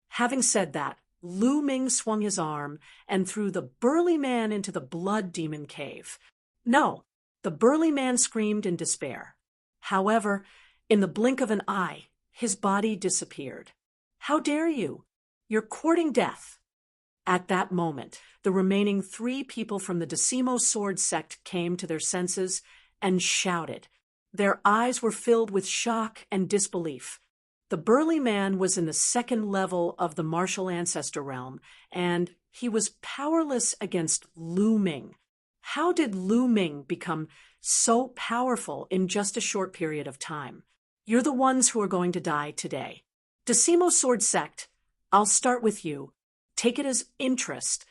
Having said that, Lu Ming swung his arm and threw the burly man into the Blood Demon Cave. No, the burly man screamed in despair. However, in the blink of an eye, his body disappeared. How dare you? You're courting death. At that moment, the remaining 3 people from the Decimo Sword sect came to their senses and shouted. Their eyes were filled with shock and disbelief. The burly man was in the 2nd level of the martial ancestor realm, and he was powerless against Lu Ming. How did Lu Ming become so powerful in just a short period of time? You're the ones who are going to die today. Decimo Sword sect, I'll start with you. Take it as interest.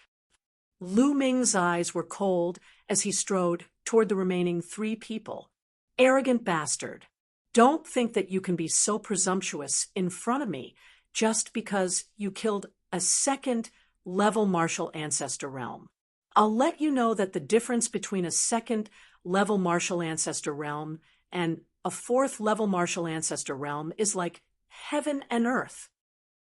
Lu Ming's eyes were cold as he strode toward the remaining 3 people. Arrogant bastard. Don't think that you can be so presumptuous in front of me just because you killed a 2nd level martial ancestor realm. I'll let you know that the difference between a 2nd level martial ancestor realm and a 4th level martial ancestor realm is like heaven and earth.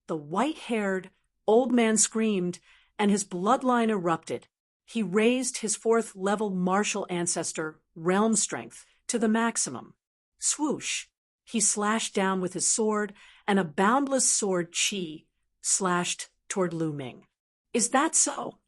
The white-haired old man screamed, and his bloodline erupted. He raised his 4th level martial ancestor realm strength to the maximum. Swoosh! He slashed down with his sword, and a boundless sword qi slashed toward Lu Ming. Is that so?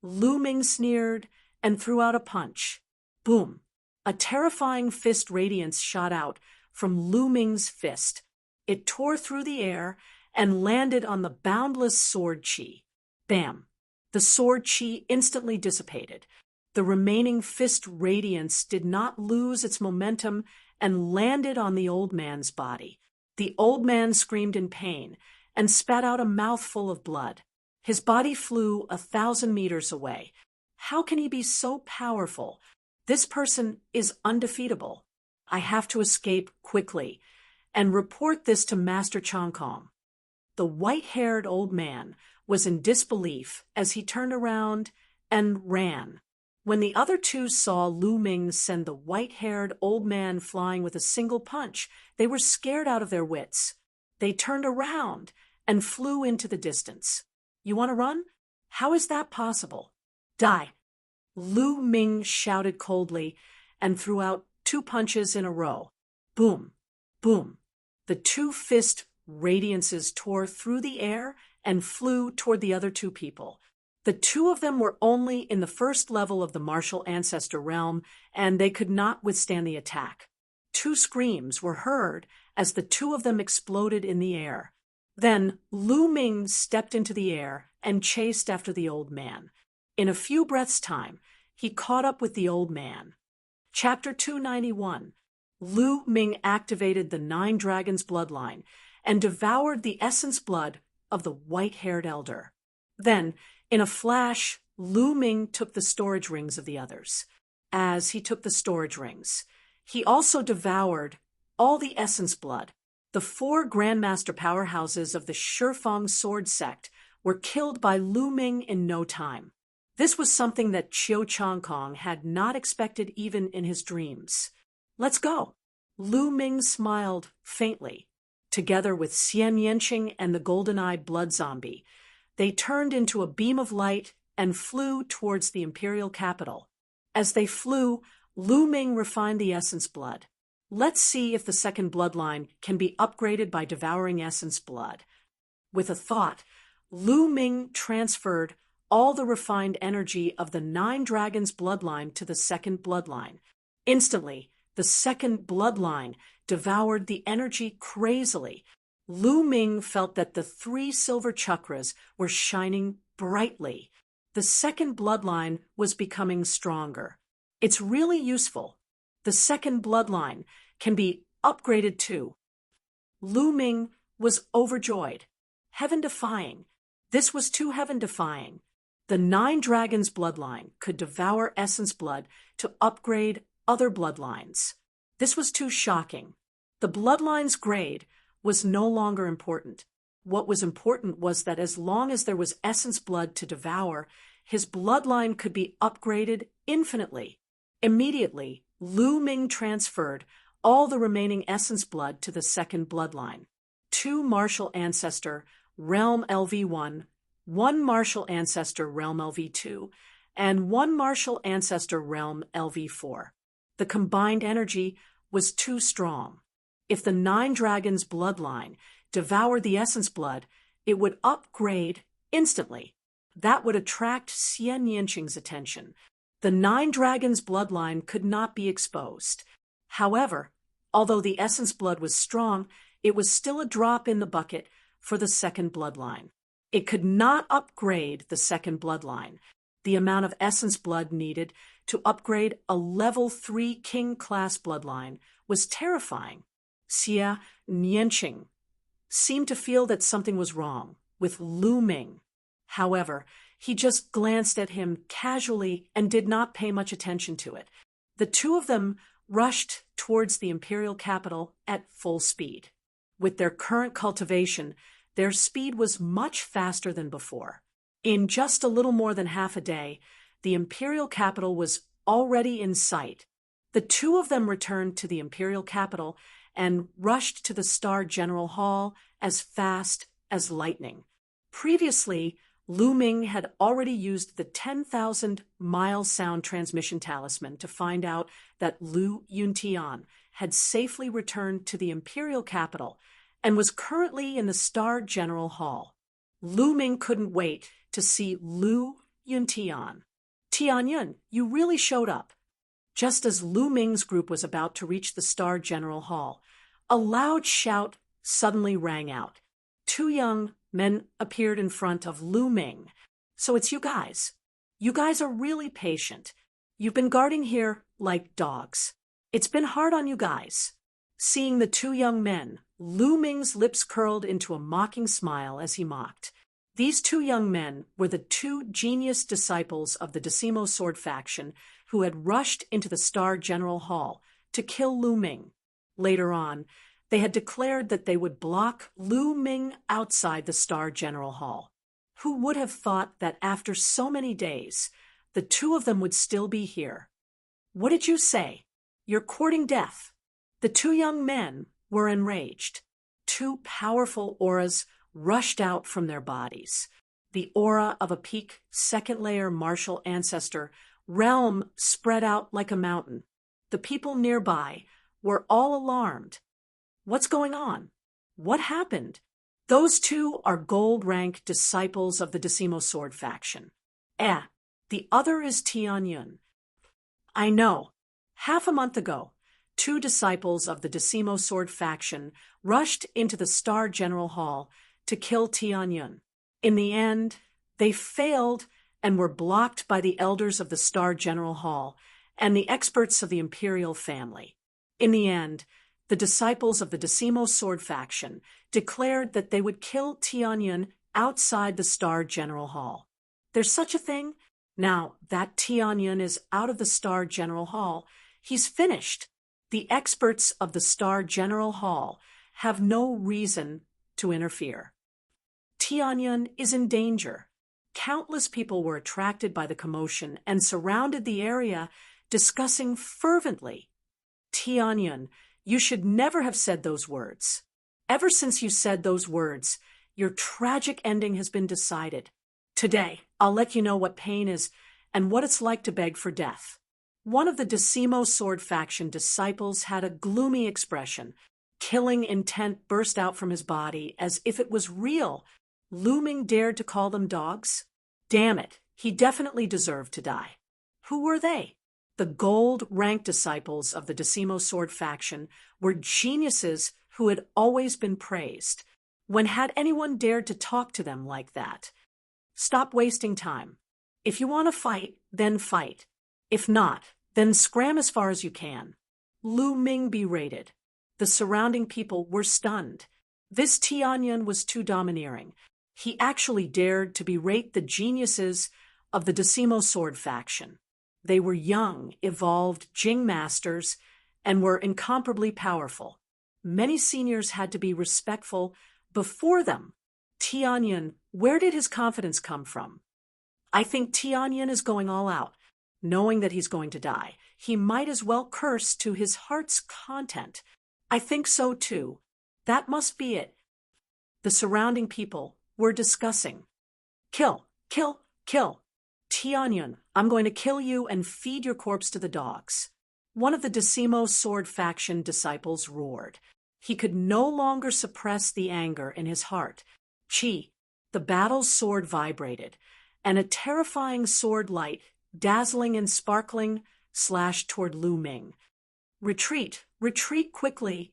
Lu Ming sneered and threw out a punch. Boom! A terrifying fist radiance shot out from Lu Ming's fist. It tore through the air and landed on the boundless sword qi. Bam! The sword qi instantly dissipated. The remaining fist radiance did not lose its momentum and landed on the old man's body. The old man screamed in pain and spat out a mouthful of blood. His body flew 1,000 meters away. How can he be so powerful? This person is undefeatable. I have to escape quickly and report this to Master Chongkong. The white-haired old man was in disbelief as he turned around and ran. When the other 2 saw Lu Ming send the white-haired old man flying with a single punch, they were scared out of their wits. They turned around and flew into the distance. You want to run? How is that possible? Die! Lu Ming shouted coldly and threw out 2 punches in a row. Boom! Boom! The 2 fist radiances tore through the air and flew toward the other 2 people. The 2 of them were only in the 1st level of the martial ancestor realm, and they could not withstand the attack. 2 screams were heard as the 2 of them exploded in the air. Then Lu Ming stepped into the air and chased after the old man. In a few breaths' time, he caught up with the old man. Chapter 291. Lu Ming activated the 9 Dragons bloodline and devoured the essence blood of the white-haired elder. Then, in a flash, Lu Ming took the storage rings of the others. As he took the storage rings, he also devoured all the essence blood. The 4 Grandmaster powerhouses of the Shifeng sword sect were killed by Lu Ming in no time. This was something that Chiu Chongkong had not expected even in his dreams. Let's go. Lu Ming smiled faintly. Together with Xian Yanqing and the golden-eyed blood zombie, they turned into a beam of light and flew towards the imperial capital. As they flew, Lu Ming refined the essence blood. Let's see if the second bloodline can be upgraded by devouring essence blood. With a thought, Lu Ming transferred all the refined energy of the 9 dragons bloodline to the second bloodline. Instantly, the second bloodline devoured the energy crazily. Lu Ming felt that the 3 silver chakras were shining brightly. The second bloodline was becoming stronger. It's really useful. The second bloodline can be upgraded too. Lu Ming was overjoyed. Heaven-defying. This was too heaven-defying. The 9 dragons bloodline could devour essence blood to upgrade other bloodlines. This was too shocking. The bloodline's grade was no longer important. What was important was that as long as there was essence blood to devour, his bloodline could be upgraded infinitely. Immediately, Lu Ming transferred all the remaining essence blood to the second bloodline. 2 martial ancestor, realm LV1, 1 martial ancestor, realm LV2, and 1 martial ancestor, realm LV4. The combined energy was too strong. If the 9 dragons bloodline devoured the essence blood, it would upgrade instantly. That would attract Xian Yanqing's attention. The 9 dragons bloodline could not be exposed. However, although the essence blood was strong, it was still a drop in the bucket for the second bloodline. It could not upgrade the second bloodline. The amount of essence blood needed to upgrade a level 3 king-class bloodline was terrifying. Xian Yanqing seemed to feel that something was wrong with Lu Ming. However, he just glanced at him casually and did not pay much attention to it. The two of them rushed towards the imperial capital at full speed. With their current cultivation, their speed was much faster than before. In just a little more than half a day, the imperial capital was already in sight. The two of them returned to the imperial capital and rushed to the Star General Hall as fast as lightning. Previously, Lu Ming had already used the 10,000-mile sound transmission talisman to find out that Lu Yuntian had safely returned to the imperial capital and was currently in the Star General Hall. Lu Ming couldn't wait to see Lu Yuntian. Tianyun, you really showed up. Just as Lu Ming's group was about to reach the Star General Hall, a loud shout suddenly rang out. 2 young men appeared in front of Lu Ming. So it's you guys. You guys are really patient. You've been guarding here like dogs. It's been hard on you guys. Seeing the 2 young men, Lu Ming's lips curled into a mocking smile as he mocked. These 2 young men were the 2 genius disciples of the Decimo Sword faction who had rushed into the Star General Hall to kill Lu Ming. Later on, they had declared that they would block Lu Ming outside the Star General Hall. Who would have thought that after so many days, the 2 of them would still be here? What did you say? You're courting death. The 2 young men were enraged. 2 powerful auras rushed out from their bodies. The aura of a peak second-layer martial ancestor realm spread out like a mountain. The people nearby were all alarmed. What's going on? What happened? Those 2 are gold-rank disciples of the Decimo Sword faction. The other is Tianyun. I know. Half a month ago, 2 disciples of the Decimo Sword faction rushed into the Star General Hall to kill Tianyun. In the end, they failed and were blocked by the elders of the Star General Hall and the experts of the imperial family. In the end, the disciples of the Decimo Sword faction declared that they would kill Tianyun outside the Star General Hall. There's such a thing? Now that Tianyun is out of the Star General Hall, he's finished. The experts of the Star General Hall have no reason to interfere. Tianyun is in danger. Countless people were attracted by the commotion and surrounded the area, discussing fervently. Tianyun, you should never have said those words. Ever since you said those words, your tragic ending has been decided. Today, I'll let you know what pain is and what it's like to beg for death. One of the Decimo sword faction disciples had a gloomy expression. Killing intent burst out from his body as if it was real. Lu Ming dared to call them dogs? Damn it, he definitely deserved to die. Who were they? The gold-ranked disciples of the Decimo sword faction were geniuses who had always been praised. When had anyone dared to talk to them like that? Stop wasting time. If you want to fight, then fight. If not, then scram as far as you can. Lu Ming berated. The surrounding people were stunned. This Tianyan was too domineering. He actually dared to berate the geniuses of the Decimo sword faction. They were young, evolved Jing masters and were incomparably powerful. Many seniors had to be respectful before them. Tianyan, where did his confidence come from? I think Tianyan is going all out, knowing that he's going to die. He might as well curse to his heart's content. I think so too. That must be it. The surrounding people were discussing. Kill, kill, kill. Tianyan, I'm going to kill you and feed your corpse to the dogs. One of the Decimo sword faction disciples roared. He could no longer suppress the anger in his heart. Chi, the battle's sword vibrated, and a terrifying sword light, dazzling and sparkling, slashed toward Lu Ming. Retreat, retreat quickly.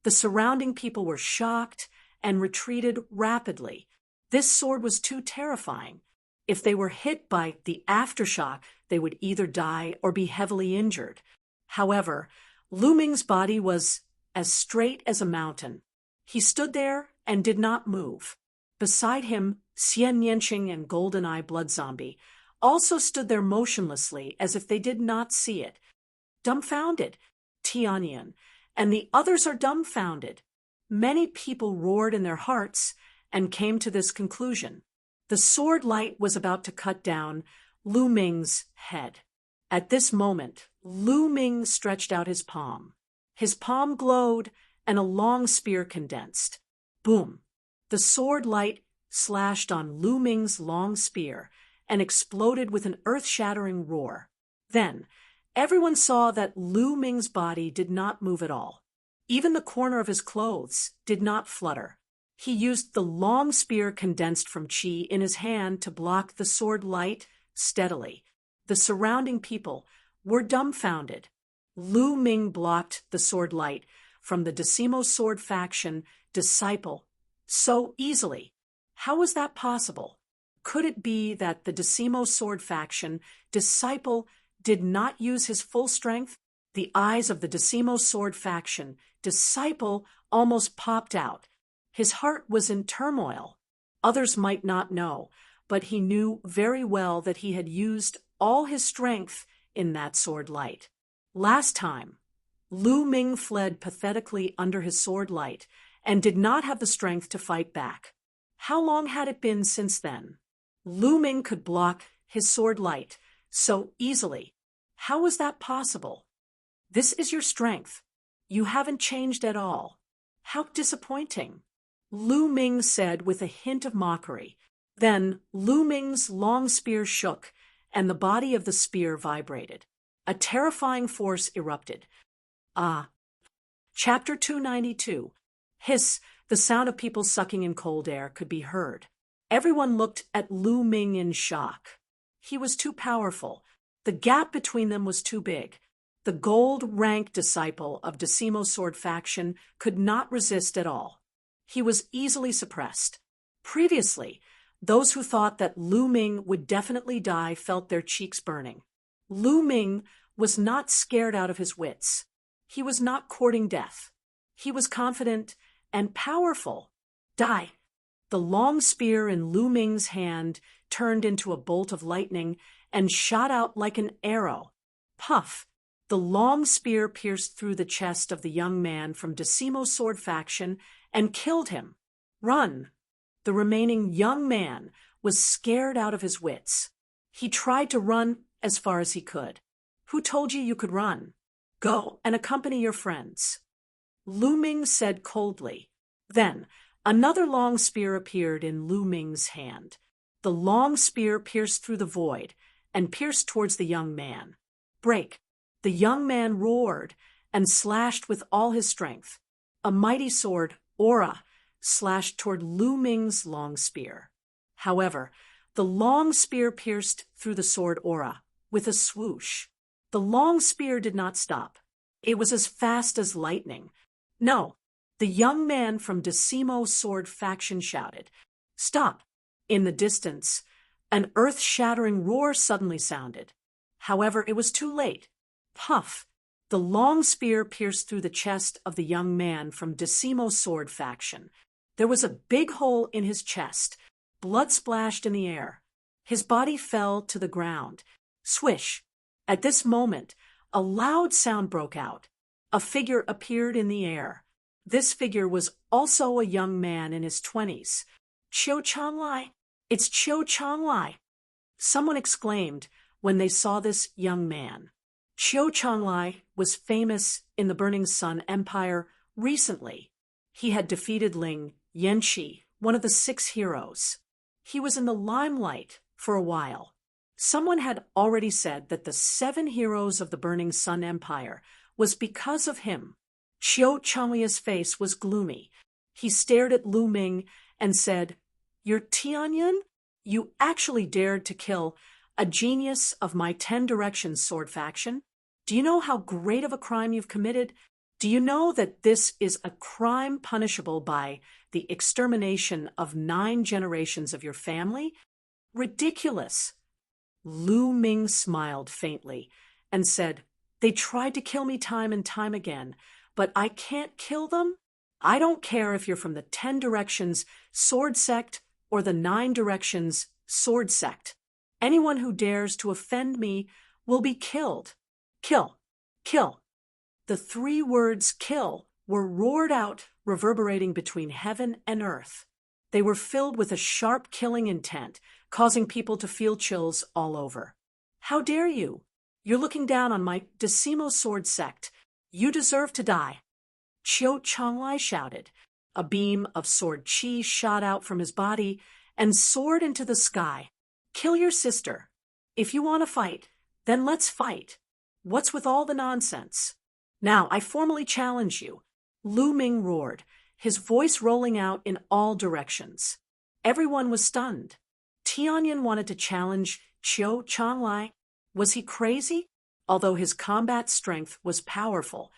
The surrounding people were shocked and retreated rapidly. This sword was too terrifying. If they were hit by the aftershock, they would either die or be heavily injured. However, Lu Ming's body was as straight as a mountain. He stood there and did not move. Beside him, Xian Nianqing and Golden Eye Blood Zombie also stood there motionlessly as if they did not see it. Dumbfounded, Tianyan, and the others are dumbfounded. Many people roared in their hearts and came to this conclusion. The sword light was about to cut down Lu Ming's head. At this moment, Lu Ming stretched out his palm. His palm glowed and a long spear condensed. Boom! The sword light slashed on Lu Ming's long spear and exploded with an earth-shattering roar. Then, everyone saw that Lu Ming's body did not move at all. Even the corner of his clothes did not flutter. He used the long spear condensed from Qi in his hand to block the sword light steadily. The surrounding people were dumbfounded. Lu Ming blocked the sword light from the Decimo sword faction disciple so easily. How was that possible? Could it be that the Decimo sword faction disciple did not use his full strength? The eyes of the Decimo sword faction disciple almost popped out. His heart was in turmoil. Others might not know, but he knew very well that he had used all his strength in that sword light. Last time, Lu Ming fled pathetically under his sword light and did not have the strength to fight back. How long had it been since then? Lu Ming could block his sword light so easily. How was that possible? This is your strength. You haven't changed at all. How disappointing. Lu Ming said with a hint of mockery. Then Lu Ming's long spear shook, and the body of the spear vibrated. A terrifying force erupted. Chapter 292. Hiss, the sound of people sucking in cold air could be heard. Everyone looked at Lu Ming in shock. He was too powerful. The gap between them was too big. The gold-ranked disciple of Decimo sword faction could not resist at all. He was easily suppressed. Previously, those who thought that Lu Ming would definitely die felt their cheeks burning. Lu Ming was not scared out of his wits. He was not courting death. He was confident and powerful. Die! The long spear in Lu Ming's hand turned into a bolt of lightning and shot out like an arrow. Puff! The long spear pierced through the chest of the young man from Decimo sword faction and killed him. Run! The remaining young man was scared out of his wits. He tried to run as far as he could. Who told you could run? Go and accompany your friends. Lu Ming said coldly. Then another long spear appeared in Lu Ming's hand. The long spear pierced through the void and pierced towards the young man. Break! The young man roared and slashed with all his strength. A mighty sword, Aura, slashed toward Lu Ming's long spear. However, the long spear pierced through the sword Aura with a swoosh. The long spear did not stop. It was as fast as lightning. No, the young man from Decimo sword faction shouted, "Stop!" In the distance, an earth-shattering roar suddenly sounded. However, it was too late. Puff! The long spear pierced through the chest of the young man from Decimo sword faction. There was a big hole in his chest. Blood splashed in the air. His body fell to the ground. Swish! At this moment, a loud sound broke out. A figure appeared in the air. This figure was also a young man in his 20s. "Qiu Changlai! It's Qiu Changlai!" Someone exclaimed when they saw this young man. Qiu Changlai was famous in the Burning Sun Empire recently. He had defeated Ling Yanqi, one of the 6 heroes. He was in the limelight for a while. Someone had already said that the 7 heroes of the Burning Sun Empire was because of him. Qiu Changlai's face was gloomy. He stared at Lu Ming and said, "You're Tianyun? You actually dared to kill a genius of my 10 Directions sword faction? Do you know how great of a crime you've committed? Do you know that this is a crime punishable by the extermination of 9 generations of your family? Ridiculous." Lu Ming smiled faintly and said, "They tried to kill me time and time again, but I can't kill them. I don't care if you're from the 10 Directions sword sect or the 9 Directions sword sect. Anyone who dares to offend me will be killed. Kill, kill." The 3 words "kill" were roared out, reverberating between heaven and earth. They were filled with a sharp killing intent, causing people to feel chills all over. "How dare you? You're looking down on my Decimo sword sect. You deserve to die." Qiu Changlai shouted. A beam of sword chi shot out from his body and soared into the sky. "Kill your sister. If you want to fight, then let's fight. What's with all the nonsense? Now I formally challenge you." Lu Ming roared, his voice rolling out in all directions. Everyone was stunned. Tianyun wanted to challenge Qiu Changlai. Was he crazy? Although his combat strength was powerful,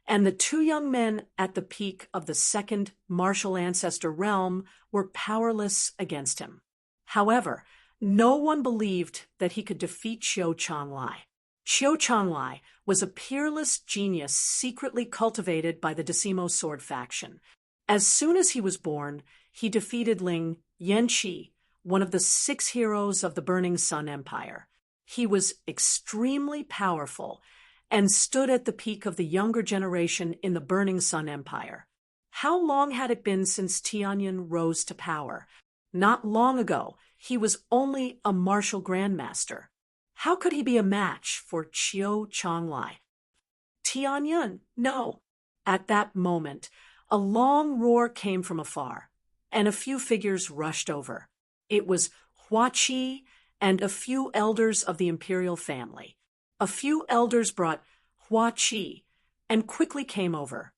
and the 2 young men at the peak of the 2nd martial ancestor realm were powerless against him. However, no one believed that he could defeat Qiu Changlai. Qiu Changlai was a peerless genius secretly cultivated by the Decimo sword faction. As soon as he was born, he defeated Ling Yanqi, one of the 6 heroes of the Burning Sun Empire. He was extremely powerful and stood at the peak of the younger generation in the Burning Sun Empire. How long had it been since Tianyun rose to power? Not long ago, he was only a martial grandmaster. How could he be a match for Qiu Changlai? "Tianyun, no!" At that moment, a long roar came from afar, and a few figures rushed over. It was Hua Qi and a few elders of the imperial family. A few elders brought Hua Qi and quickly came over.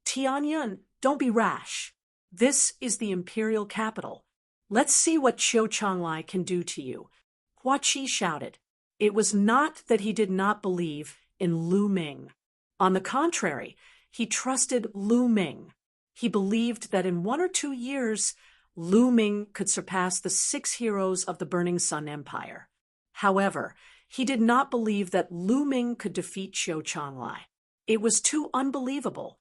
"Tianyun, don't be rash. This is the imperial capital. Let's see what Qiu Changlai can do to you." Hua Qi shouted. It was not that he did not believe in Lu Ming. On the contrary, he trusted Lu Ming. He believed that in 1 or 2 years, Lu Ming could surpass the 6 heroes of the Burning Sun Empire. However, he did not believe that Lu Ming could defeat Qiu Changlai. It was too unbelievable.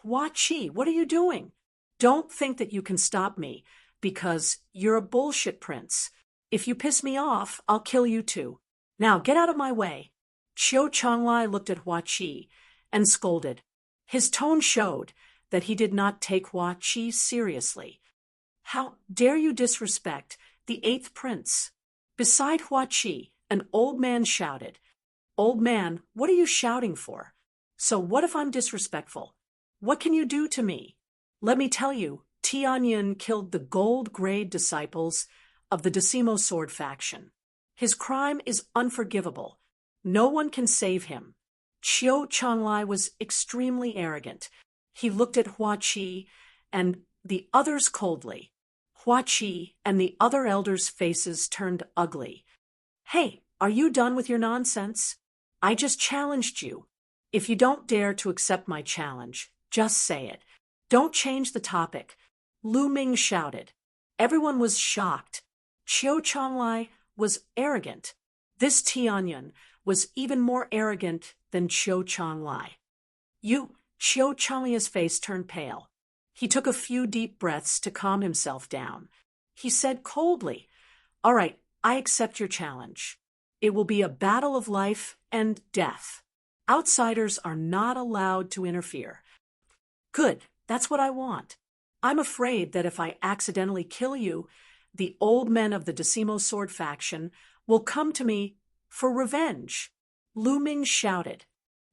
"Hua Qi, what are you doing? Don't think that you can stop me, because you're a bullshit prince. If you piss me off, I'll kill you too. Now get out of my way." Qiu Changlai looked at Hua Qi and scolded. His tone showed that he did not take Hua Qi seriously. "How dare you disrespect the 8th prince?" Beside Hua Qi, an old man shouted. "Old man, what are you shouting for? So what if I'm disrespectful? What can you do to me? Let me tell you, Tianyun killed the gold-grade disciples of the Decimo sword faction. His crime is unforgivable. No one can save him. Qiu Changlai was extremely arrogant. He looked at Hua Qi and the others coldly. Hua Qi and the other elders' faces turned ugly. Hey, are you done with your nonsense? I just challenged you. If you don't dare to accept my challenge, just say it. Don't change the topic. Lu Ming shouted. Everyone was shocked. Qiu Changlai was arrogant. This Tianyun was even more arrogant than Qiu Changlai. Qiu Changlai's face turned pale. He took a few deep breaths to calm himself down. He said coldly, "All right, I accept your challenge. It will be a battle of life and death. Outsiders are not allowed to interfere." Good, that's what I want. I'm afraid that if I accidentally kill you, the old men of the Decimo Sword faction will come to me for revenge. Lu Ming shouted.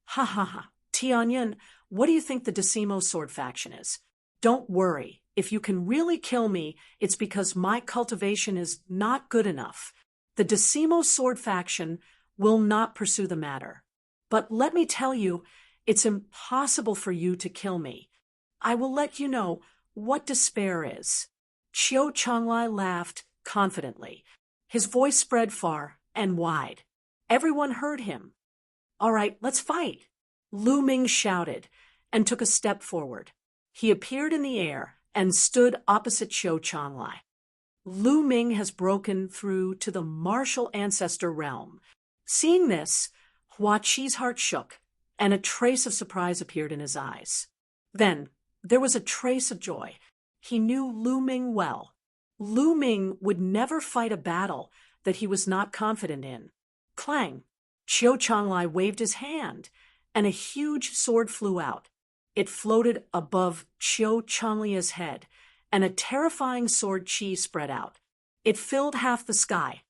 Ha ha ha, Tianyun, what do you think the Decimo Sword faction is? Don't worry, if you can really kill me, it's because my cultivation is not good enough. The Decimo Sword faction will not pursue the matter. But let me tell you, it's impossible for you to kill me. I will let you know what despair is. Qiu Changlai laughed confidently. His voice spread far and wide. Everyone heard him. All right, let's fight. Lu Ming shouted and took a step forward. He appeared in the air and stood opposite Qiu Changlai. Lu Ming has broken through to the martial ancestor realm. Seeing this, Hua Qi's heart shook, and a trace of surprise appeared in his eyes. Then, there was a trace of joy. He knew Lu Ming well. Lu Ming would never fight a battle that he was not confident in. Clang! Qiu Changlai waved his hand, and a huge sword flew out. It floated above Qiu Changlai's head, and a terrifying sword chi spread out. It filled half the sky.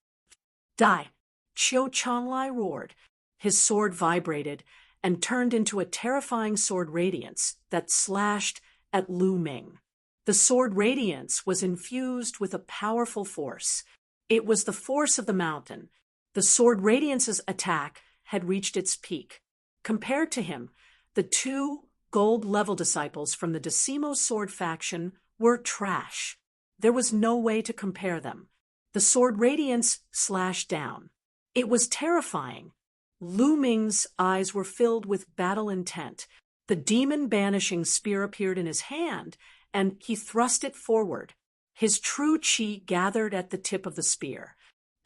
Die! Qiu Changlai roared. His sword vibrated and turned into a terrifying sword radiance that slashed at Lu Ming. The sword radiance was infused with a powerful force. It was the force of the mountain. The sword radiance's attack had reached its peak. Compared to him, the two gold-level disciples from the Decimo Sword faction were trash. There was no way to compare them. The sword radiance slashed down. It was terrifying. Lu Ming's eyes were filled with battle intent. The demon-banishing spear appeared in his hand, and he thrust it forward. His true chi gathered at the tip of the spear.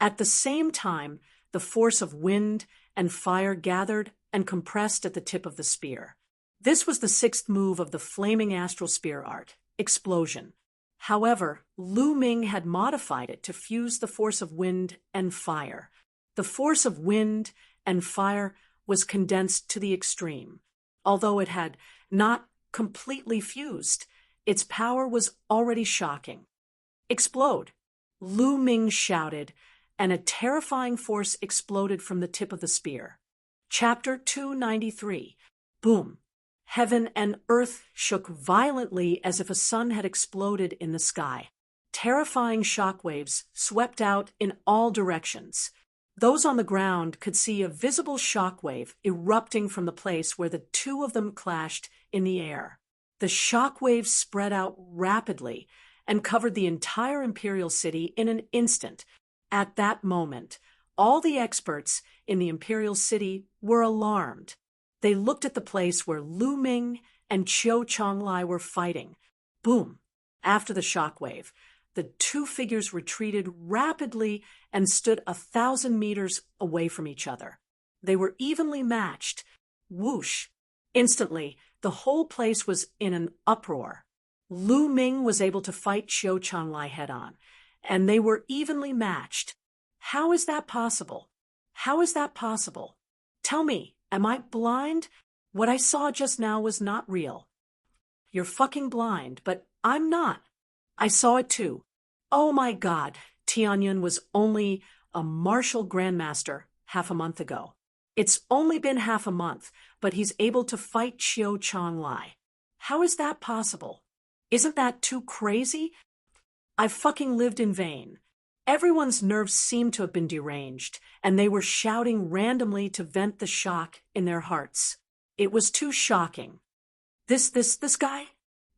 At the same time, the force of wind and fire gathered and compressed at the tip of the spear. This was the sixth move of the flaming astral spear art, explosion. However, Lu Ming had modified it to fuse the force of wind and fire. The force of wind and fire was condensed to the extreme. Although it had not completely fused, its power was already shocking. Explode! Lu Ming shouted, and a terrifying force exploded from the tip of the spear. Chapter 293. Boom! Heaven and earth shook violently as if a sun had exploded in the sky. Terrifying shockwaves swept out in all directions. Those on the ground could see a visible shockwave erupting from the place where the two of them clashed in the air. The shockwaves spread out rapidly and covered the entire imperial city in an instant. At that moment, all the experts in the imperial city were alarmed. They looked at the place where Lu Ming and Qiu Changlai were fighting. Boom! After the shockwave, the two figures retreated rapidly and stood 1,000 meters away from each other. They were evenly matched. Whoosh! Instantly, the whole place was in an uproar. Lu Ming was able to fight Qiu Changlai head-on, and they were evenly matched. How is that possible? How is that possible? Tell me, am I blind? What I saw just now was not real. You're fucking blind, but I'm not. I saw it too. Oh my God, Tianyun was only a martial grandmaster half a month ago. It's only been half a month, but he's able to fight Qiu Changlai. How is that possible? Isn't that too crazy? I've fucking lived in vain. Everyone's nerves seemed to have been deranged, and they were shouting randomly to vent the shock in their hearts. It was too shocking. This guy?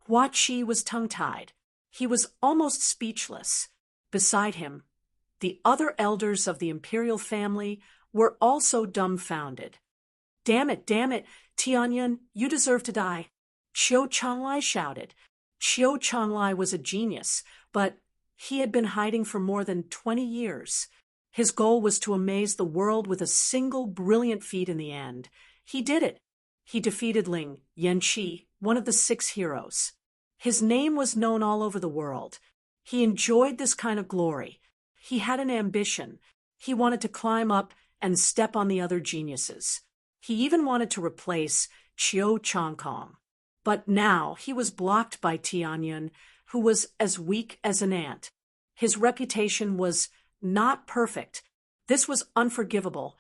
Hua Qi was tongue-tied. He was almost speechless. Beside him, the other elders of the imperial family were also dumbfounded. Damn it, Tianyun, you deserve to die. Qiu Changlai shouted. Qiu Changlai was a genius, but he had been hiding for more than 20 years. His goal was to amaze the world with a single brilliant feat in the end. He did it. He defeated Ling Yanqi, one of the 6 heroes. His name was known all over the world. He enjoyed this kind of glory. He had an ambition. He wanted to climb up and step on the other geniuses. He even wanted to replace Qiu Changkong. But now he was blocked by Tianyun, who was as weak as an ant. His reputation was not perfect. This was unforgivable,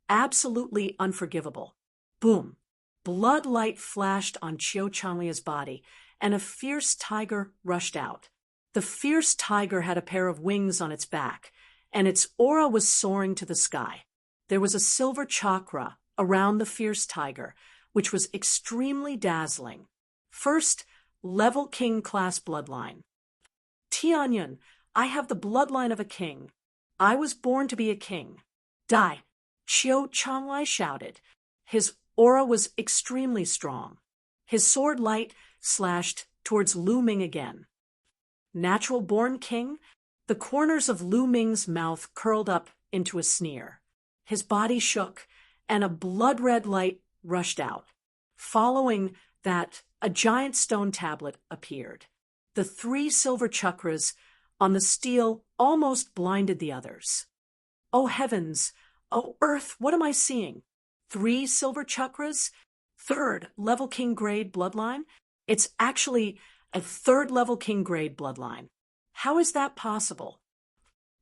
absolutely unforgivable. Boom! Blood light flashed on Qiu Changlia's body, and a fierce tiger rushed out. The fierce tiger had a pair of wings on its back, and its aura was soaring to the sky. There was a silver chakra around the fierce tiger, which was extremely dazzling. First, level king class bloodline. Tianyun, I have the bloodline of a king. I was born to be a king. Die! Qiu Changlai shouted. His aura was extremely strong. His sword light slashed towards Lu Ming again. Natural-born king? The corners of Lu Ming's mouth curled up into a sneer. His body shook, and a blood-red light rushed out. Following that, a giant stone tablet appeared. The 3 silver chakras on the steel almost blinded the others. Oh heavens! Oh earth, what am I seeing? 3 silver chakras? 3rd level king grade bloodline? It's actually a 3rd level king grade bloodline. How is that possible?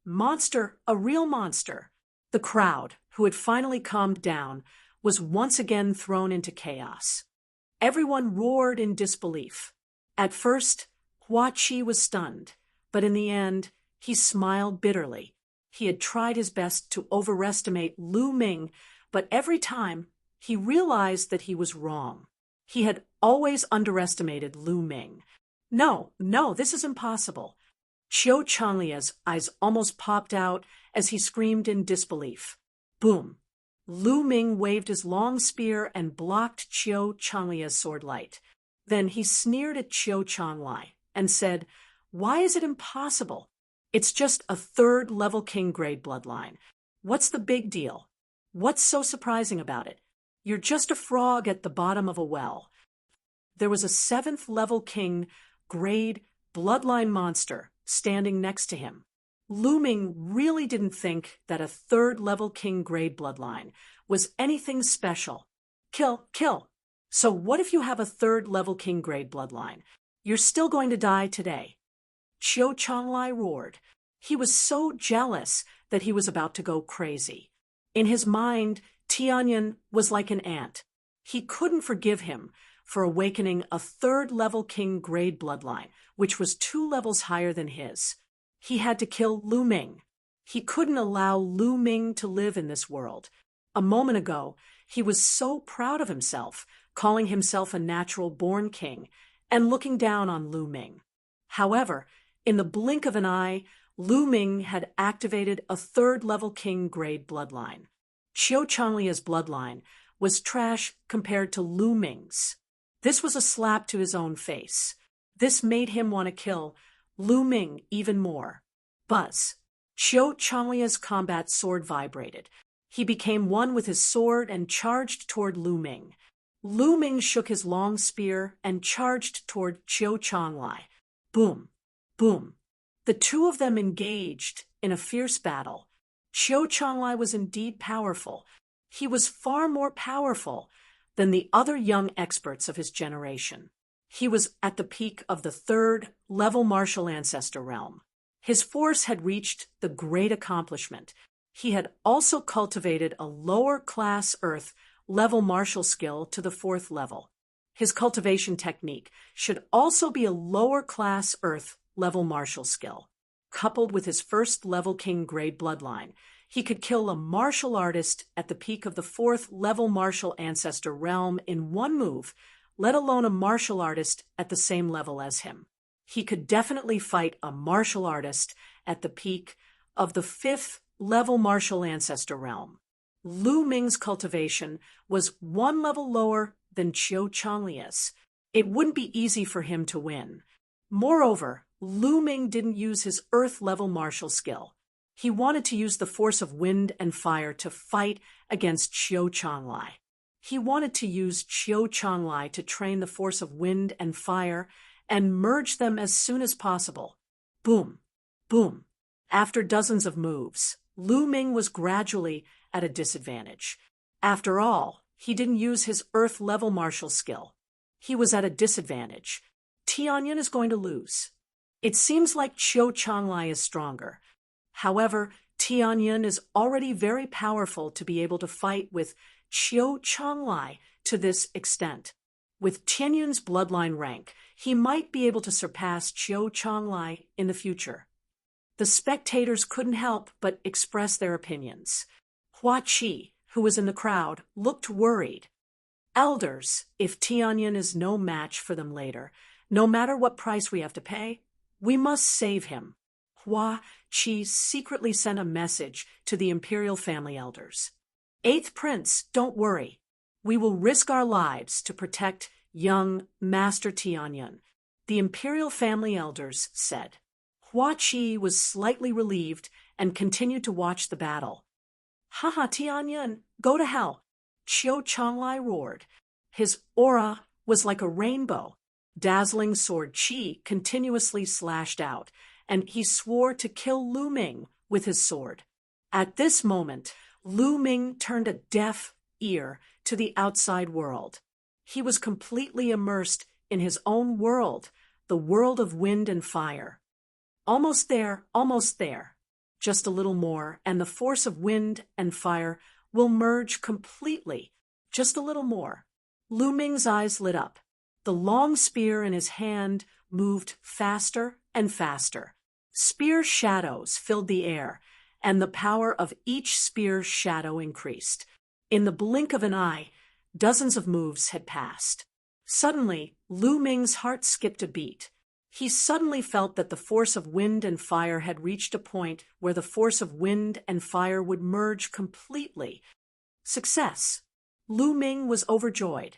Monster, a real monster. The crowd, who had finally calmed down, was once again thrown into chaos. Everyone roared in disbelief. At first, Hua Qi was stunned, but in the end, he smiled bitterly. He had tried his best to overestimate Lu Ming, but every time, he realized that he was wrong. He had always underestimated Lu Ming. No, this is impossible. Qiu Changlia's eyes almost popped out as he screamed in disbelief. Boom! Lu Ming waved his long spear and blocked Qiu Changlia's sword light. Then he sneered at Qiu Changlai and said, "Why is it impossible? It's just a 3rd level king grade bloodline. What's the big deal? What's so surprising about it? You're just a frog at the bottom of a well." There was a 7th level king grade bloodline monster standing next to him. Lu Ming really didn't think that a 3rd level king grade bloodline was anything special. Kill. So what if you have a 3rd level king grade bloodline? You're still going to die today. Qiu Changlai roared. He was so jealous that he was about to go crazy. In his mind, Tianyun was like an ant. He couldn't forgive him for awakening a 3rd level king grade bloodline, which was 2 levels higher than his. He had to kill Lu Ming. He couldn't allow Lu Ming to live in this world. A moment ago, he was so proud of himself, calling himself a natural-born king, and looking down on Lu Ming. However, in the blink of an eye, Lu Ming had activated a 3rd level king grade bloodline. Qiu Changlia's bloodline was trash compared to Lu Ming's. This was a slap to his own face. This made him want to kill Lu Ming even more. Buzz. Qiu Changlia's combat sword vibrated. He became one with his sword and charged toward Lu Ming. Lu Ming shook his long spear and charged toward Qiu Changlai. Boom, boom. The 2 of them engaged in a fierce battle. Qiu Changlai was indeed powerful. He was far more powerful than the other young experts of his generation. He was at the peak of the 3rd level martial ancestor realm. His force had reached the great accomplishment. He had also cultivated a lower class earth level martial skill to the 4th level. His cultivation technique should also be a lower class earth level martial skill. coupled with his first-level king-grade bloodline, he could kill a martial artist at the peak of the fourth-level martial ancestor realm in one move, let alone a martial artist at the same level as him. He could definitely fight a martial artist at the peak of the fifth-level martial ancestor realm. Lu Ming's cultivation was one level lower than Qiu Changli's. It wouldn't be easy for him to win. Moreover, Lu Ming didn't use his earth-level martial skill. He wanted to use the force of wind and fire to fight against Qiu Changlai. He wanted to use Qiu Changlai to train the force of wind and fire and merge them as soon as possible. Boom, boom. After dozens of moves, Lu Ming was gradually at a disadvantage. After all, he didn't use his earth-level martial skill. He was at a disadvantage. Tianyan is going to lose. It seems like Qiu Changlai is stronger. However, Tianyan is already very powerful to be able to fight with Qiu Changlai to this extent. With Tianyan's bloodline rank, he might be able to surpass Qiu Changlai in the future. The spectators couldn't help but express their opinions. Hua Qi, who was in the crowd, looked worried. Elders, if Tianyan is no match for them later, no matter what price we have to pay, we must save him. Hua Qi secretly sent a message to the imperial family elders. Eighth Prince, don't worry. We will risk our lives to protect young Master Tianyan, the imperial family elders said. Hua Qi was slightly relieved and continued to watch the battle. Haha, Tianyan, go to hell, Qiu Changlai roared. His aura was like a rainbow. Dazzling sword Qi continuously slashed out, and he swore to kill Lu Ming with his sword. At this moment, Lu Ming turned a deaf ear to the outside world. He was completely immersed in his own world, the world of wind and fire. Almost there, almost there. Just a little more, and the force of wind and fire will merge completely. Just a little more. Lu Ming's eyes lit up. The long spear in his hand moved faster and faster. Spear shadows filled the air, and the power of each spear shadow increased. In the blink of an eye, dozens of moves had passed. Suddenly, Lu Ming's heart skipped a beat. He suddenly felt that the force of wind and fire had reached a point where the force of wind and fire would merge completely. Success! Lu Ming was overjoyed.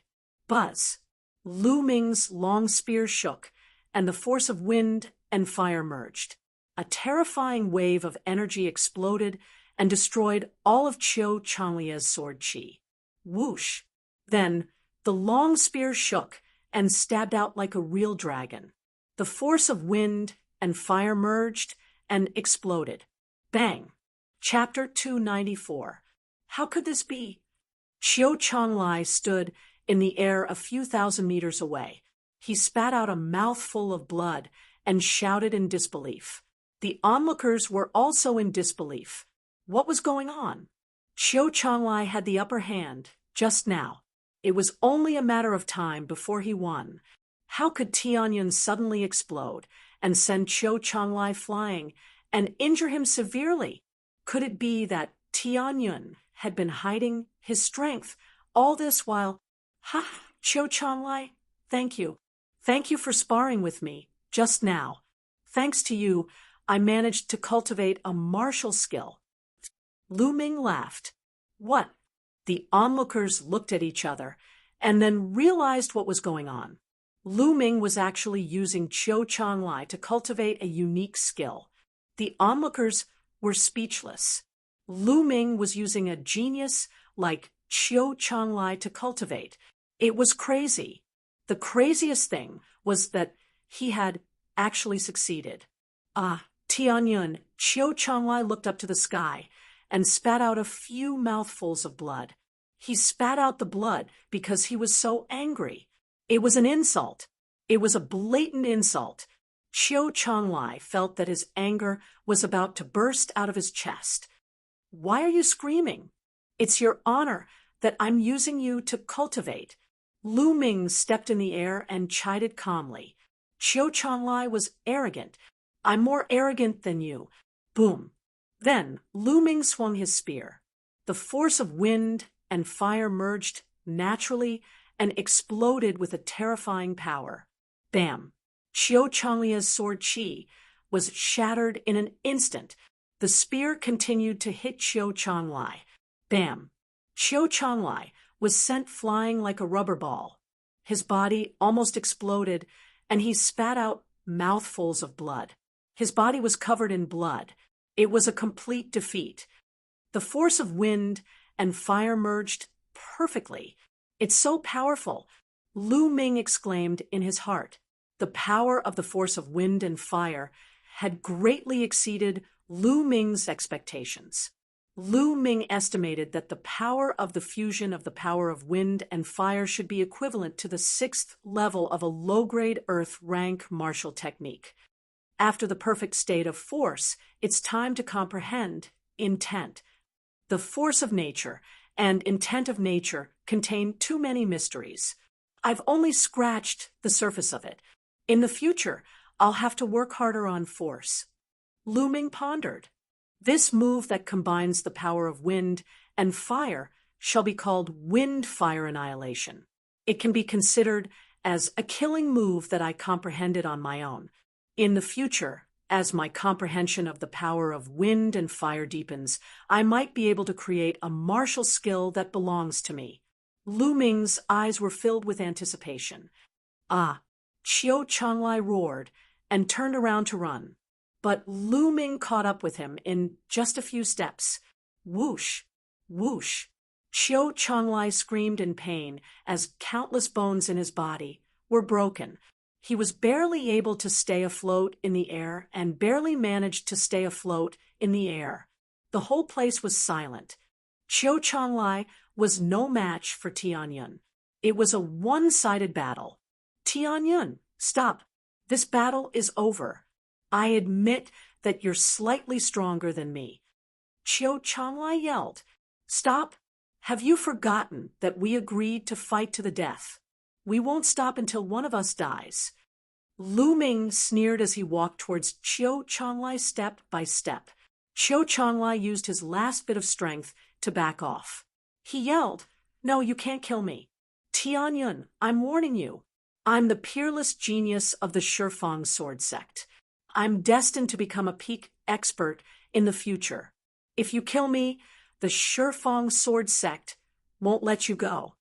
Buzz! Lu Ming's long spear shook, and the force of wind and fire merged. A terrifying wave of energy exploded and destroyed all of Qiu Changlia's sword Qi. Whoosh! Then, the long spear shook and stabbed out like a real dragon. The force of wind and fire merged and exploded. Bang! Chapter 294. How could this be? Qiu Changlai stood in the air a few thousand meters away. He spat out a mouthful of blood and shouted in disbelief. The onlookers were also in disbelief. What was going on? Qiu Changlai had the upper hand just now. It was only a matter of time before he won. How could Tianyan suddenly explode and send Qiu Changlai flying and injure him severely? Could it be that Tianyan had been hiding his strength all this while? Ha, Qiu Changlai, thank you. Thank you for sparring with me just now. Thanks to you, I managed to cultivate a martial skill. Lu Ming laughed. What? The onlookers looked at each other and then realized what was going on. Lu Ming was actually using Qiu Changlai to cultivate a unique skill. The onlookers were speechless. Lu Ming was using a genius like Qiu Changlai to cultivate. It was crazy. The craziest thing was that he had actually succeeded. Tianyan, Qiu Changlai looked up to the sky and spat out a few mouthfuls of blood. He spat out the blood because he was so angry. It was an insult. It was a blatant insult. Qiu Changlai felt that his anger was about to burst out of his chest. Why are you screaming? It's your honor that I'm using you to cultivate. Lu Ming stepped in the air and chided calmly. Qiu Changlai was arrogant. I'm more arrogant than you. Boom. Then Lu Ming swung his spear. The force of wind and fire merged naturally and exploded with a terrifying power. Bam! Qiu Changlia's sword qi was shattered in an instant. The spear continued to hit Qiu Changlai. Bam! Qiu Changlai was sent flying like a rubber ball. His body almost exploded, and he spat out mouthfuls of blood. His body was covered in blood. It was a complete defeat. The force of wind and fire merged perfectly. It's so powerful, Lu Ming exclaimed in his heart. The power of the force of wind and fire had greatly exceeded Lu Ming's expectations. Lu Ming estimated that the power of the fusion of the power of wind and fire should be equivalent to the 6th level of a low-grade Earth rank martial technique. After the perfect state of force, it's time to comprehend intent. The force of nature and intent of nature contain too many mysteries. I've only scratched the surface of it. In the future, I'll have to work harder on force. Lu Ming pondered. This move that combines the power of wind and fire shall be called wind-fire annihilation. It can be considered as a killing move that I comprehended on my own. In the future, as my comprehension of the power of wind and fire deepens, I might be able to create a martial skill that belongs to me. Lu Ming's eyes were filled with anticipation. Ah! Qiu Changlai roared and turned around to run. But Lu Ming caught up with him in just a few steps. Whoosh! Whoosh! Qiu Changlai screamed in pain as countless bones in his body were broken. He was barely able to stay afloat in the air and barely managed to stay afloat in the air. The whole place was silent. Qiu Changlai was no match for Tianyun. It was a one-sided battle. Tianyun, stop. This battle is over. I admit that you're slightly stronger than me. Qiu Changlai yelled. Stop. Have you forgotten that we agreed to fight to the death? We won't stop until one of us dies. Lu Ming sneered as he walked towards Qiu Changlai step by step. Qiu Changlai used his last bit of strength to back off. He yelled, No, you can't kill me. Tianyun, I'm warning you. I'm the peerless genius of the Shifang sword sect. I'm destined to become a peak expert in the future. If you kill me, the Shifang sword sect won't let you go.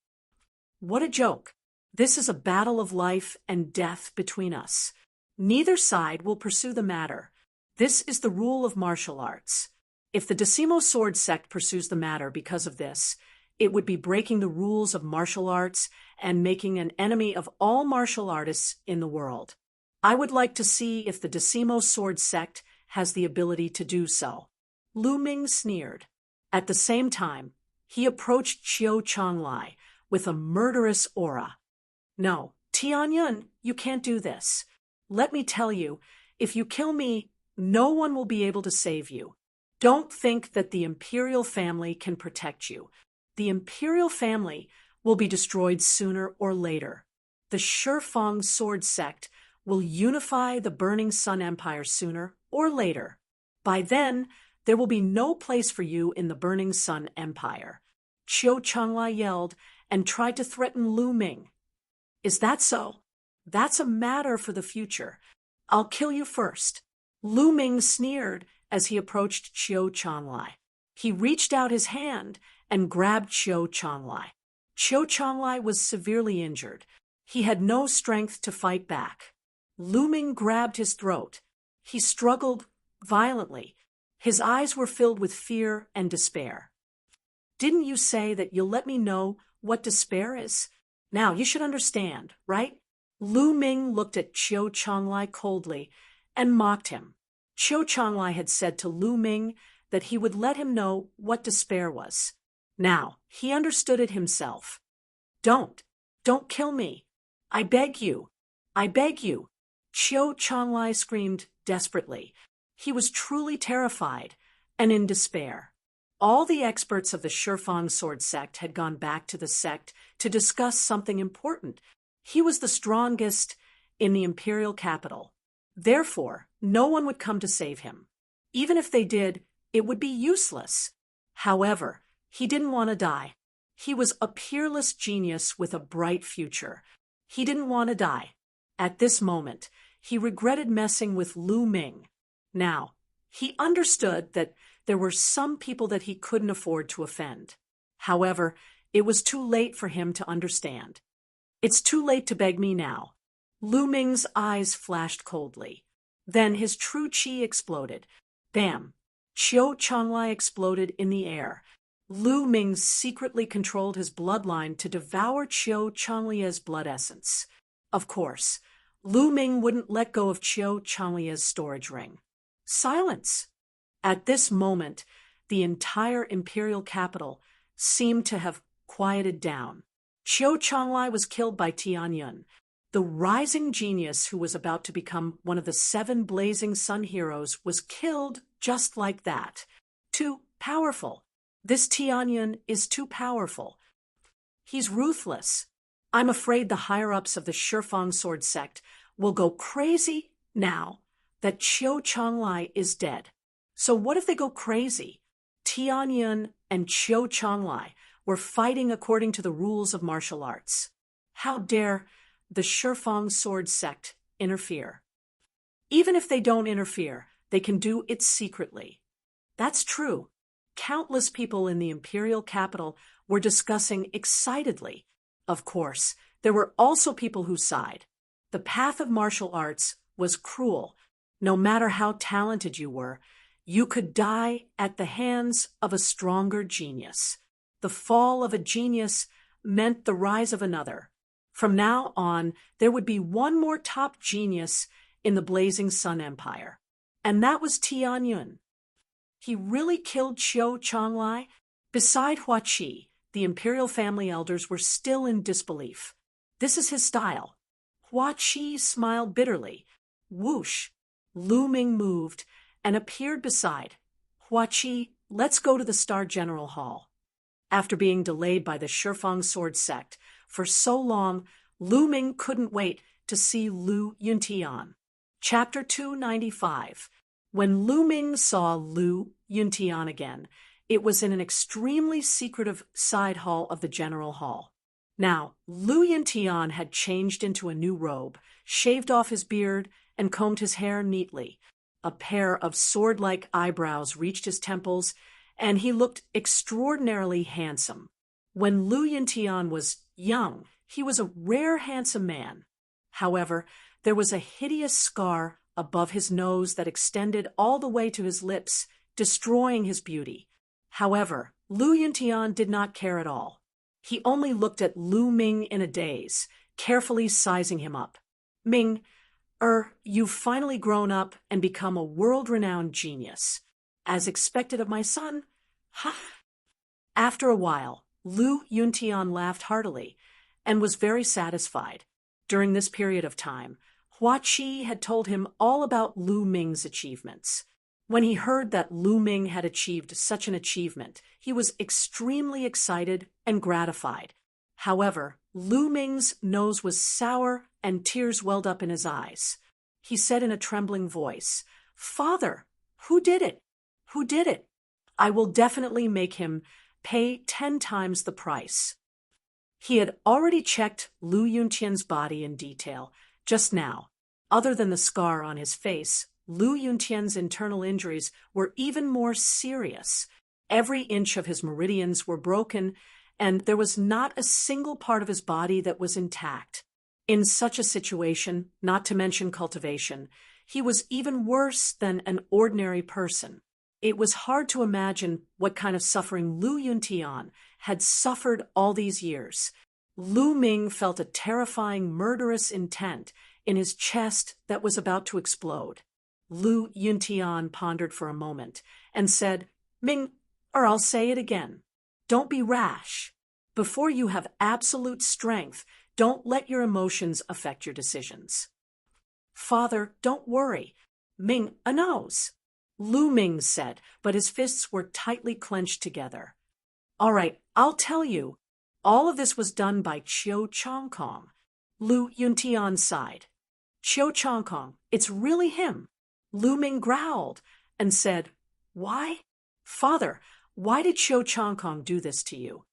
What a joke. This is a battle of life and death between us. Neither side will pursue the matter. This is the rule of martial arts. If the Decimo sword sect pursues the matter because of this, it would be breaking the rules of martial arts and making an enemy of all martial artists in the world. I would like to see if the Decimo sword sect has the ability to do so. Lu Ming sneered. At the same time, he approached Qiu Changlai with a murderous aura. No, Tianyun, you can't do this. Let me tell you, if you kill me, no one will be able to save you. Don't think that the imperial family can protect you. The imperial family will be destroyed sooner or later. The Shifang sword sect will unify the Burning Sun Empire sooner or later. By then, there will be no place for you in the Burning Sun Empire. Qiu Changlai yelled and tried to threaten Lu Ming. Is that so? That's a matter for the future. I'll kill you first. Lu Ming sneered as he approached Qiu Changlai. He reached out his hand and grabbed Qiu Changlai. Qiu Changlai was severely injured. He had no strength to fight back. Lu Ming grabbed his throat. He struggled violently. His eyes were filled with fear and despair. Didn't you say that you'll let me know what despair is? Now, you should understand, right? Lu Ming looked at Qiu Changlai coldly and mocked him. Qiu Changlai had said to Lu Ming that he would let him know what despair was. Now, he understood it himself. Don't kill me. I beg you. I beg you. Qiu Changlai screamed desperately. He was truly terrified and in despair. All the experts of the Shifang sword sect had gone back to the sect to discuss something important. He was the strongest in the imperial capital. Therefore, no one would come to save him. Even if they did, it would be useless. However, he didn't want to die. He was a peerless genius with a bright future. He didn't want to die. At this moment, he regretted messing with Lu Ming. Now, he understood that there were some people that he couldn't afford to offend. However, it was too late for him to understand. It's too late to beg me now. Lu Ming's eyes flashed coldly. Then his true qi exploded. Bam! Qiu Changlai exploded in the air. Lu Ming secretly controlled his bloodline to devour Qiu Changlia's blood essence. Of course, Lu Ming wouldn't let go of Qiu Changlia's storage ring. Silence! At this moment, the entire imperial capital seemed to have quieted down. Qiu Changlai was killed by Tianyun, the rising genius who was about to become one of the 7 blazing sun heroes was killed just like that. Too powerful. This Tianyun is too powerful. He's ruthless. I'm afraid the higher-ups of the Shifang sword sect will go crazy now that Qiu Changlai is dead. So what if they go crazy? Tianyun and Qiu Changlai were fighting according to the rules of martial arts. How dare the Shifang sword sect interfere? Even if they don't interfere, they can do it secretly. That's true. Countless people in the imperial capital were discussing excitedly. Of course, there were also people who sighed. The path of martial arts was cruel. No matter how talented you were, you could die at the hands of a stronger genius. The fall of a genius meant the rise of another. From now on, there would be one more top genius in the Blazing Sun Empire. And that was Tianyun. He really killed Qiu Changlai? Beside Hua Qi, the imperial family elders were still in disbelief. This is his style. Hua Qi smiled bitterly. Whoosh! Lu Ming moved and appeared beside. Hua Qi, let's go to the Star General Hall. After being delayed by the Shifang sword sect for so long, Lu Ming couldn't wait to see Lu Yuntian. Chapter 295. When Lu Ming saw Lu Yuntian again, it was in an extremely secretive side hall of the General Hall. Now, Lu Yuntian had changed into a new robe, shaved off his beard, and combed his hair neatly. A pair of sword-like eyebrows reached his temples, and he looked extraordinarily handsome. When Lu Yuntian was young, he was a rare handsome man. However, there was a hideous scar above his nose that extended all the way to his lips, destroying his beauty. However, Lu Yuntian did not care at all. He only looked at Lu Ming in a daze, carefully sizing him up. Ming, you've finally grown up and become a world-renowned genius. As expected of my son? Ha! After a while, Lu Yuntian laughed heartily and was very satisfied. During this period of time, Hua Qi had told him all about Lu Ming's achievements. When he heard that Lu Ming had achieved such an achievement, he was extremely excited and gratified. However, Lu Ming's nose was sour and tears welled up in his eyes. He said in a trembling voice, "Father, who did it? Who did it? I will definitely make him pay 10 times the price." He had already checked Lu Yuntian's body in detail just now. Other than the scar on his face, Lu Yuntian's internal injuries were even more serious. Every inch of his meridians were broken, and there was not a single part of his body that was intact. In such a situation, not to mention cultivation, he was even worse than an ordinary person. It was hard to imagine what kind of suffering Lu Yuntian had suffered all these years. Lu Ming felt a terrifying, murderous intent in his chest that was about to explode. Lu Yuntian pondered for a moment and said, "Ming, or I'll say it again. Don't be rash. Before you have absolute strength, don't let your emotions affect your decisions." "Father, don't worry. Ming knows," Lu Ming said, but his fists were tightly clenched together. "All right, I'll tell you. All of this was done by Qiu Changkong." Lu Yuntian sighed. Qiu Changkong, it's really him. Lu Ming growled and said, Why? Father, why did Qiu Changkong do this to you?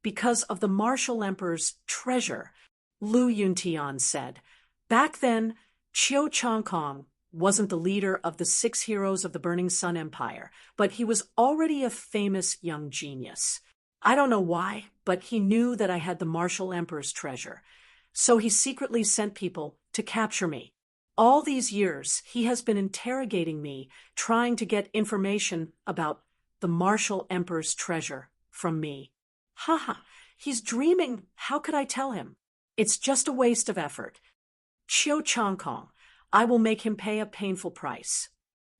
Because of the martial emperor's treasure, Lu Yuntian said. Back then, Qiu Changkong wasn't the leader of the 6 heroes of the Burning Sun Empire, but he was already a famous young genius. I don't know why, but he knew that I had the martial emperor's treasure. So he secretly sent people to capture me. All these years, he has been interrogating me, trying to get information about the martial emperor's treasure from me. Haha, he's dreaming. How could I tell him? It's just a waste of effort. Qiu Changkong, I will make him pay a painful price.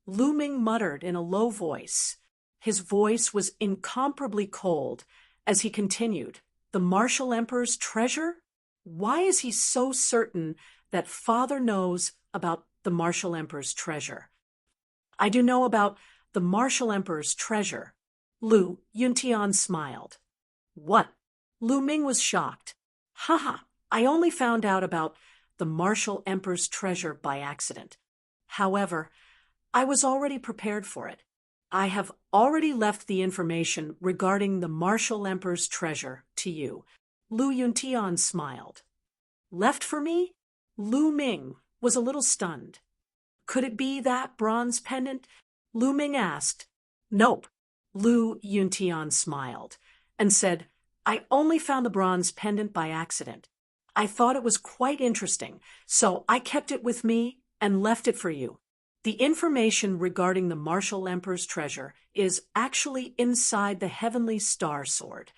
Lu Ming muttered in a low voice. His voice was incomparably cold as he continued, The martial emperor's treasure? Why is he so certain that father knows about the martial emperor's treasure? I do know about the martial emperor's treasure. Lu Yuntian smiled. What? Lu Ming was shocked. Haha, I only found out about the martial emperor's treasure by accident. However, I was already prepared for it. I have already left the information regarding the martial emperor's treasure to you. Lu Yuntian smiled. Left for me? Lu Ming was a little stunned. Could it be that bronze pendant? Lu Ming asked. Nope. Lu Yuntian smiled and said, I only found the bronze pendant by accident. I thought it was quite interesting, so I kept it with me and left it for you. The information regarding the martial emperor's treasure is actually inside the heavenly star sword.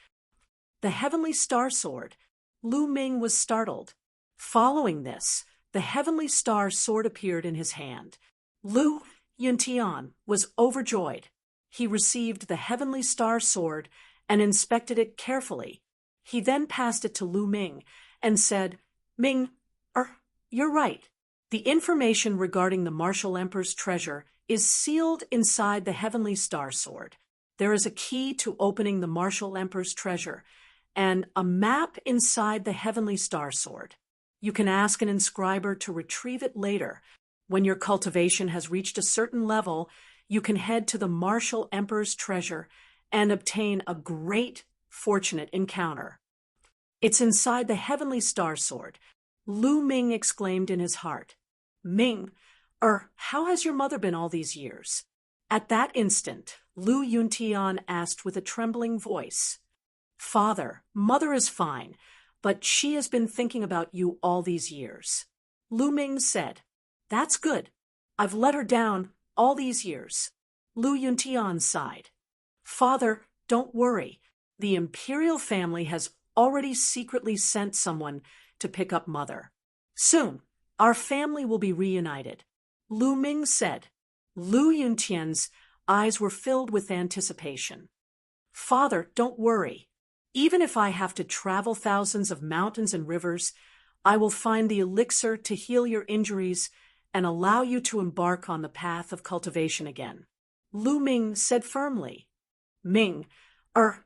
The heavenly star sword? Lu Ming was startled. Following this, the heavenly star sword appeared in his hand. Lu Yuntian was overjoyed. He received the heavenly star sword and inspected it carefully. He then passed it to Lu Ming and said, Ming, you're right. The information regarding the martial emperor's treasure is sealed inside the heavenly star sword. There is a key to opening the martial emperor's treasure and a map inside the heavenly star sword. You can ask an inscriber to retrieve it later. When your cultivation has reached a certain level, you can head to the martial emperor's treasure and obtain a great, fortunate encounter. It's inside the heavenly star sword. Lu Ming exclaimed in his heart. Ming, how has your mother been all these years? At that instant, Lu Yuntian asked with a trembling voice. Father, mother is fine, but she has been thinking about you all these years. Lu Ming said, That's good. I've let her down all these years. Lu Yuntian sighed. Father, don't worry. The imperial family has already secretly sent someone to pick up mother. Soon, our family will be reunited. Lu Ming said. Lu Yuntian's eyes were filled with anticipation. Father, don't worry. Even if I have to travel thousands of mountains and rivers, I will find the elixir to heal your injuries and allow you to embark on the path of cultivation again. Lu Ming said firmly. Ming,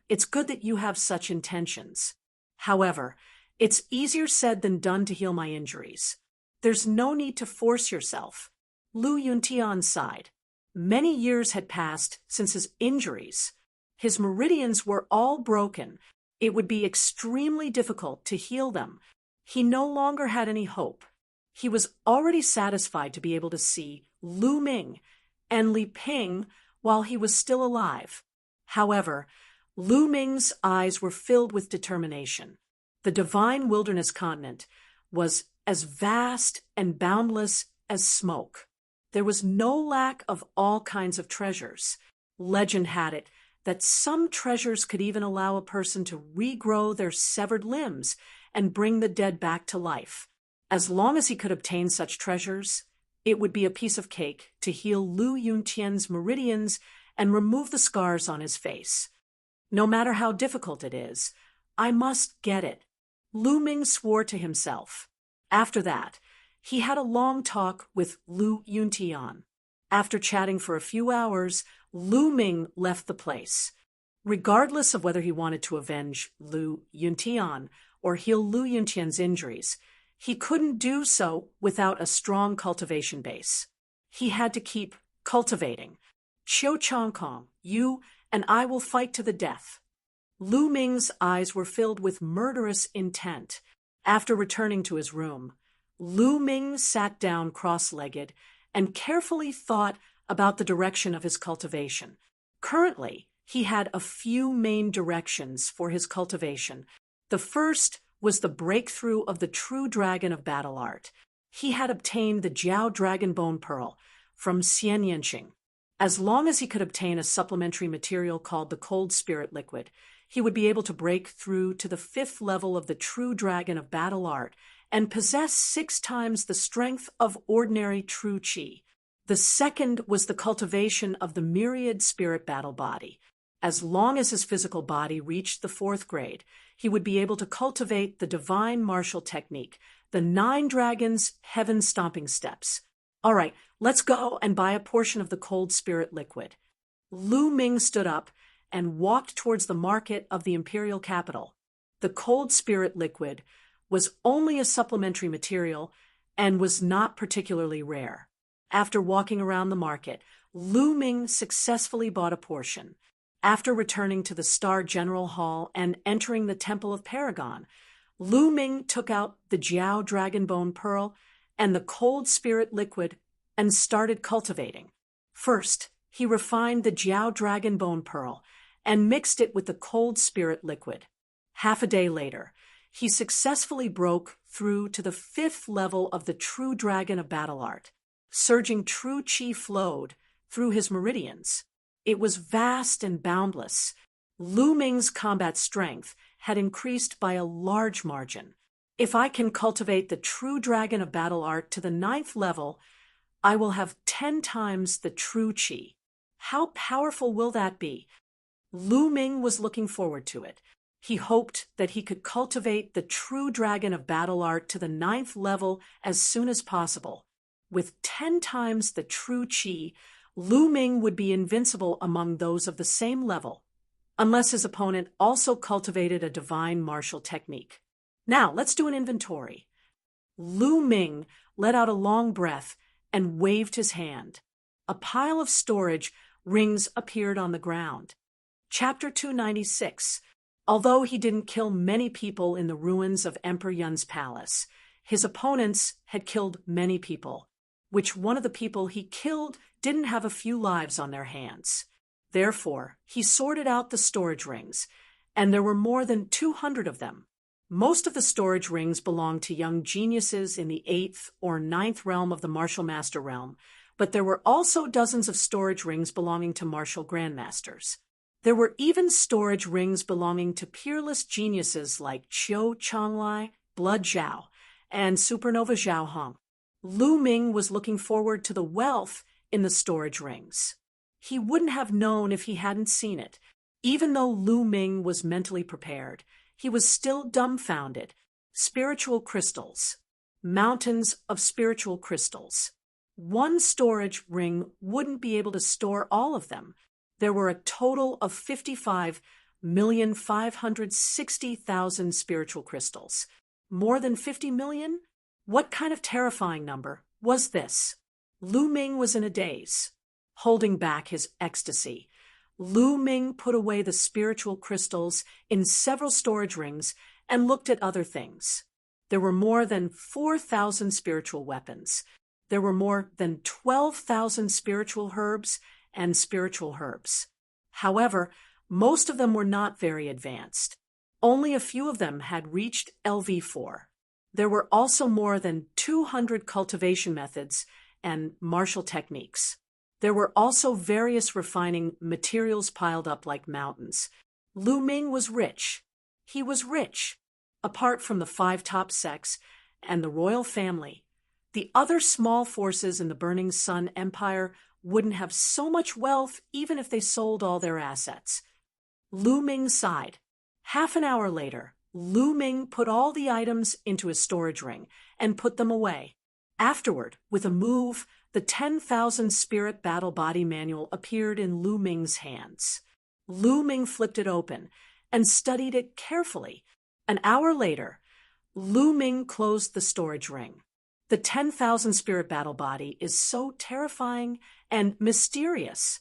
it's good that you have such intentions. However, it's easier said than done to heal my injuries. There's no need to force yourself. Lu Yuntian sighed. Many years had passed since his injuries. His meridians were all broken. It would be extremely difficult to heal them. He no longer had any hope. He was already satisfied to be able to see Lu Ming and Li Ping while he was still alive. However, Lu Ming's eyes were filled with determination. The divine wilderness continent was as vast and boundless as smoke. There was no lack of all kinds of treasures. Legend had it that some treasures could even allow a person to regrow their severed limbs and bring the dead back to life. As long as he could obtain such treasures, it would be a piece of cake to heal Lu Yuntian's meridians and remove the scars on his face. No matter how difficult it is, I must get it. Lu Ming swore to himself. After that, he had a long talk with Lu Yuntian. After chatting for a few hours, Lu Ming left the place. Regardless of whether he wanted to avenge Lu Yuntian or heal Lu Yuntian's injuries, he couldn't do so without a strong cultivation base. He had to keep cultivating. Qiu Changkong, you and I will fight to the death. Lu Ming's eyes were filled with murderous intent. After returning to his room, Lu Ming sat down cross-legged and carefully thought about the direction of his cultivation. Currently, he had a few main directions for his cultivation. The first was the breakthrough of the true dragon of battle art. He had obtained the Jiao Dragon Bone Pearl from Xian Yanqing. As long as he could obtain a supplementary material called the Cold Spirit Liquid, he would be able to break through to the 5th level of the true dragon of battle art and possess 6 times the strength of ordinary true qi. The second was the cultivation of the myriad spirit battle body. As long as his physical body reached the 4th grade, he would be able to cultivate the divine martial technique, the 9 dragons' heaven stomping steps. All right, let's go and buy a portion of the cold spirit liquid. Lu Ming stood up and walked towards the market of the imperial capital. The cold spirit liquid was only a supplementary material and was not particularly rare. After walking around the market, Lu Ming successfully bought a portion. After returning to the Star General Hall and entering the Temple of Paragon, Lu Ming took out the Jiao Dragon Bone Pearl and the Cold Spirit Liquid and started cultivating. First, he refined the Jiao Dragon Bone Pearl and mixed it with the Cold Spirit Liquid. Half a day later, he successfully broke through to the 5th level of the True Dragon of Battle Art. Surging true qi flowed through his meridians. It was vast and boundless. Lu Ming's combat strength had increased by a large margin. If I can cultivate the true dragon of battle art to the 9th level, I will have 10 times the true qi. How powerful will that be? Lu Ming was looking forward to it. He hoped that he could cultivate the true dragon of battle art to the 9th level as soon as possible. With 10 times the true qi, Lu Ming would be invincible among those of the same level, unless his opponent also cultivated a divine martial technique. Now, let's do an inventory. Lu Ming let out a long breath and waved his hand. A pile of storage rings appeared on the ground. Chapter 296. Although he didn't kill many people in the ruins of Emperor Yun's palace, his opponents had killed many people, which one of the people he killed didn't have a few lives on their hands. Therefore, he sorted out the storage rings, and there were more than 200 of them. Most of the storage rings belonged to young geniuses in the 8th or 9th realm of the martial master realm, but there were also dozens of storage rings belonging to martial grandmasters. There were even storage rings belonging to peerless geniuses like Qiu Changlai, Blood Zhao, and Supernova Zhao Hong. Lu Ming was looking forward to the wealth in the storage rings. He wouldn't have known if he hadn't seen it. Even though Lu Ming was mentally prepared, he was still dumbfounded. Spiritual crystals. Mountains of spiritual crystals. One storage ring wouldn't be able to store all of them. There were a total of 55,560,000 spiritual crystals. More than 50 million? What kind of terrifying number was this? Lu Ming was in a daze. Holding back his ecstasy, Lu Ming put away the spiritual crystals in several storage rings and looked at other things. There were more than 4,000 spiritual weapons. There were more than 12,000 spiritual herbs and spiritual herbs. However, most of them were not very advanced. Only a few of them had reached LV4. There were also more than 200 cultivation methods and martial techniques. There were also various refining materials piled up like mountains. Lu Ming was rich. He was rich. Apart from the 5 top sects and the royal family, the other small forces in the Burning Sun Empire wouldn't have so much wealth even if they sold all their assets. Lu Ming sighed. Half an hour later, Lu Ming put all the items into his storage ring and put them away. Afterward, with a move, the 10,000 Spirit Battle Body Manual appeared in Lu Ming's hands. Lu Ming flipped it open and studied it carefully. An hour later, Lu Ming closed the storage ring. The 10,000 spirit battle body is so terrifying and mysterious.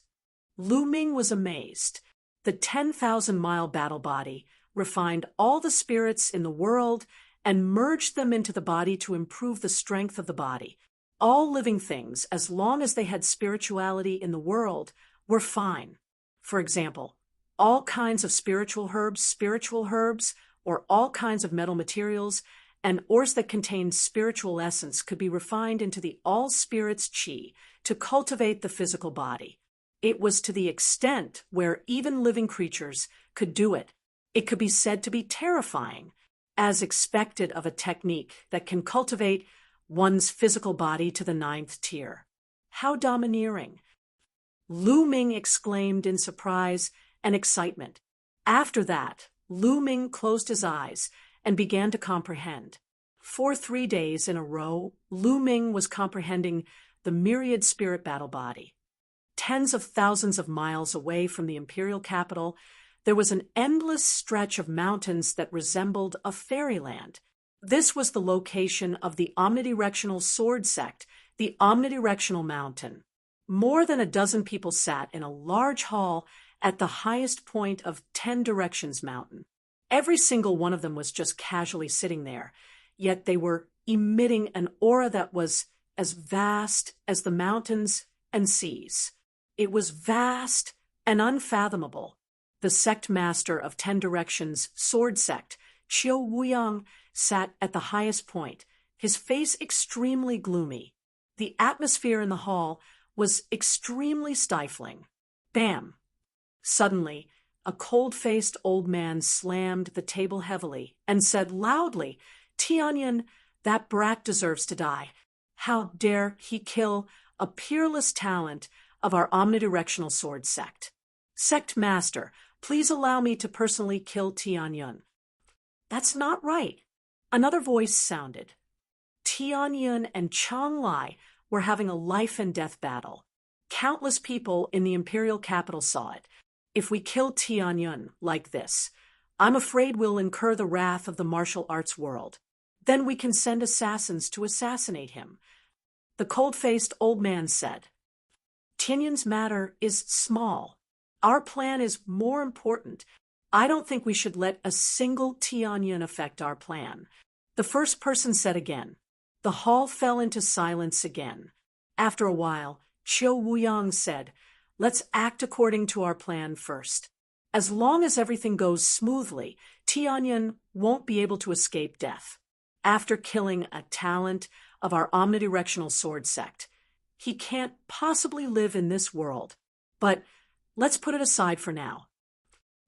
Lu Ming was amazed. The 10,000-mile battle body refined all the spirits in the world and merged them into the body to improve the strength of the body. All living things, as long as they had spirituality in the world, were fine. For example, all kinds of spiritual herbs, or all kinds of metal materials, and ores that contained spiritual essence could be refined into the all-spirits chi to cultivate the physical body. It was to the extent where even living creatures could do it. It could be said to be terrifying, as expected of a technique that can cultivate one's physical body to the 9th tier. How domineering! Lu Ming exclaimed in surprise and excitement. After that, Lu Ming closed his eyes and began to comprehend. For 3 days in a row, Lu Ming was comprehending the myriad spirit battle body. Tens of thousands of miles away from the imperial capital, there was an endless stretch of mountains that resembled a fairyland. This was the location of the omnidirectional sword sect, the omnidirectional mountain. More than a dozen people sat in a large hall at the highest point of 10 Directions Mountain. Every single one of them was just casually sitting there, yet they were emitting an aura that was as vast as the mountains and seas. It was vast and unfathomable. The sect master of 10 Directions sword sect, Qiu Wuyang, sat at the highest point, his face extremely gloomy. The atmosphere in the hall was extremely stifling. Bam! Suddenly, a cold-faced old man slammed the table heavily and said loudly, "Tianyan, that brat deserves to die. How dare he kill a peerless talent of our omnidirectional sword sect? Sect master, please allow me to personally kill Tianyan." "That's not right." Another voice sounded. Tianyan and Chang Lai were having a life-and-death battle. Countless people in the imperial capital saw it. If we kill Tianyan like this, I'm afraid we'll incur the wrath of the martial arts world. Then we can send assassins to assassinate him. The cold-faced old man said, "Tianyan's matter is small. Our plan is more important. I don't think we should let a single Tianyan affect our plan." The first person said again. The hall fell into silence again. After a while, Qiu Wuyang said, "Let's act according to our plan first. As long as everything goes smoothly, Tianyan won't be able to escape death. After killing a talent of our omnidirectional sword sect, he can't possibly live in this world. But let's put it aside for now.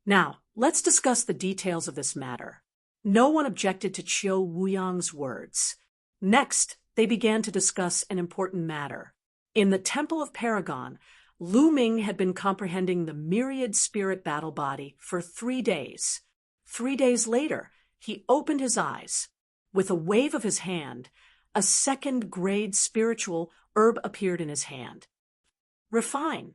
Now, let's discuss the details of this matter." No one objected to Qiu Wuyang's words. Next, they began to discuss an important matter. In the Temple of Paragon, Lu Ming had been comprehending the myriad spirit battle body for 3 days. 3 days later, he opened his eyes. With a wave of his hand, a second-grade spiritual herb appeared in his hand. "Refine,"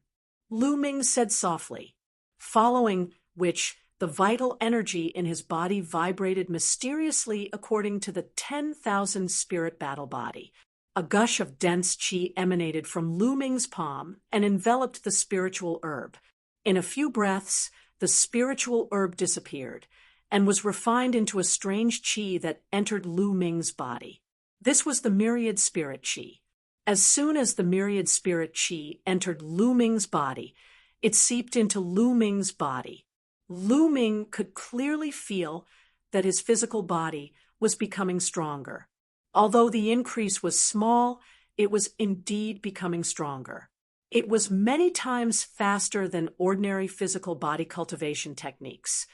Lu Ming said softly, following which the vital energy in his body vibrated mysteriously according to the 10,000 spirit battle body. A gush of dense qi emanated from Lu Ming's palm and enveloped the spiritual herb. In a few breaths, the spiritual herb disappeared and was refined into a strange qi that entered Lu Ming's body. This was the myriad spirit qi. As soon as the myriad spirit qi entered Lu Ming's body, it seeped into Lu Ming's body. Lu Ming could clearly feel that his physical body was becoming stronger. Although the increase was small, it was indeed becoming stronger. It was many times faster than ordinary physical body cultivation techniques.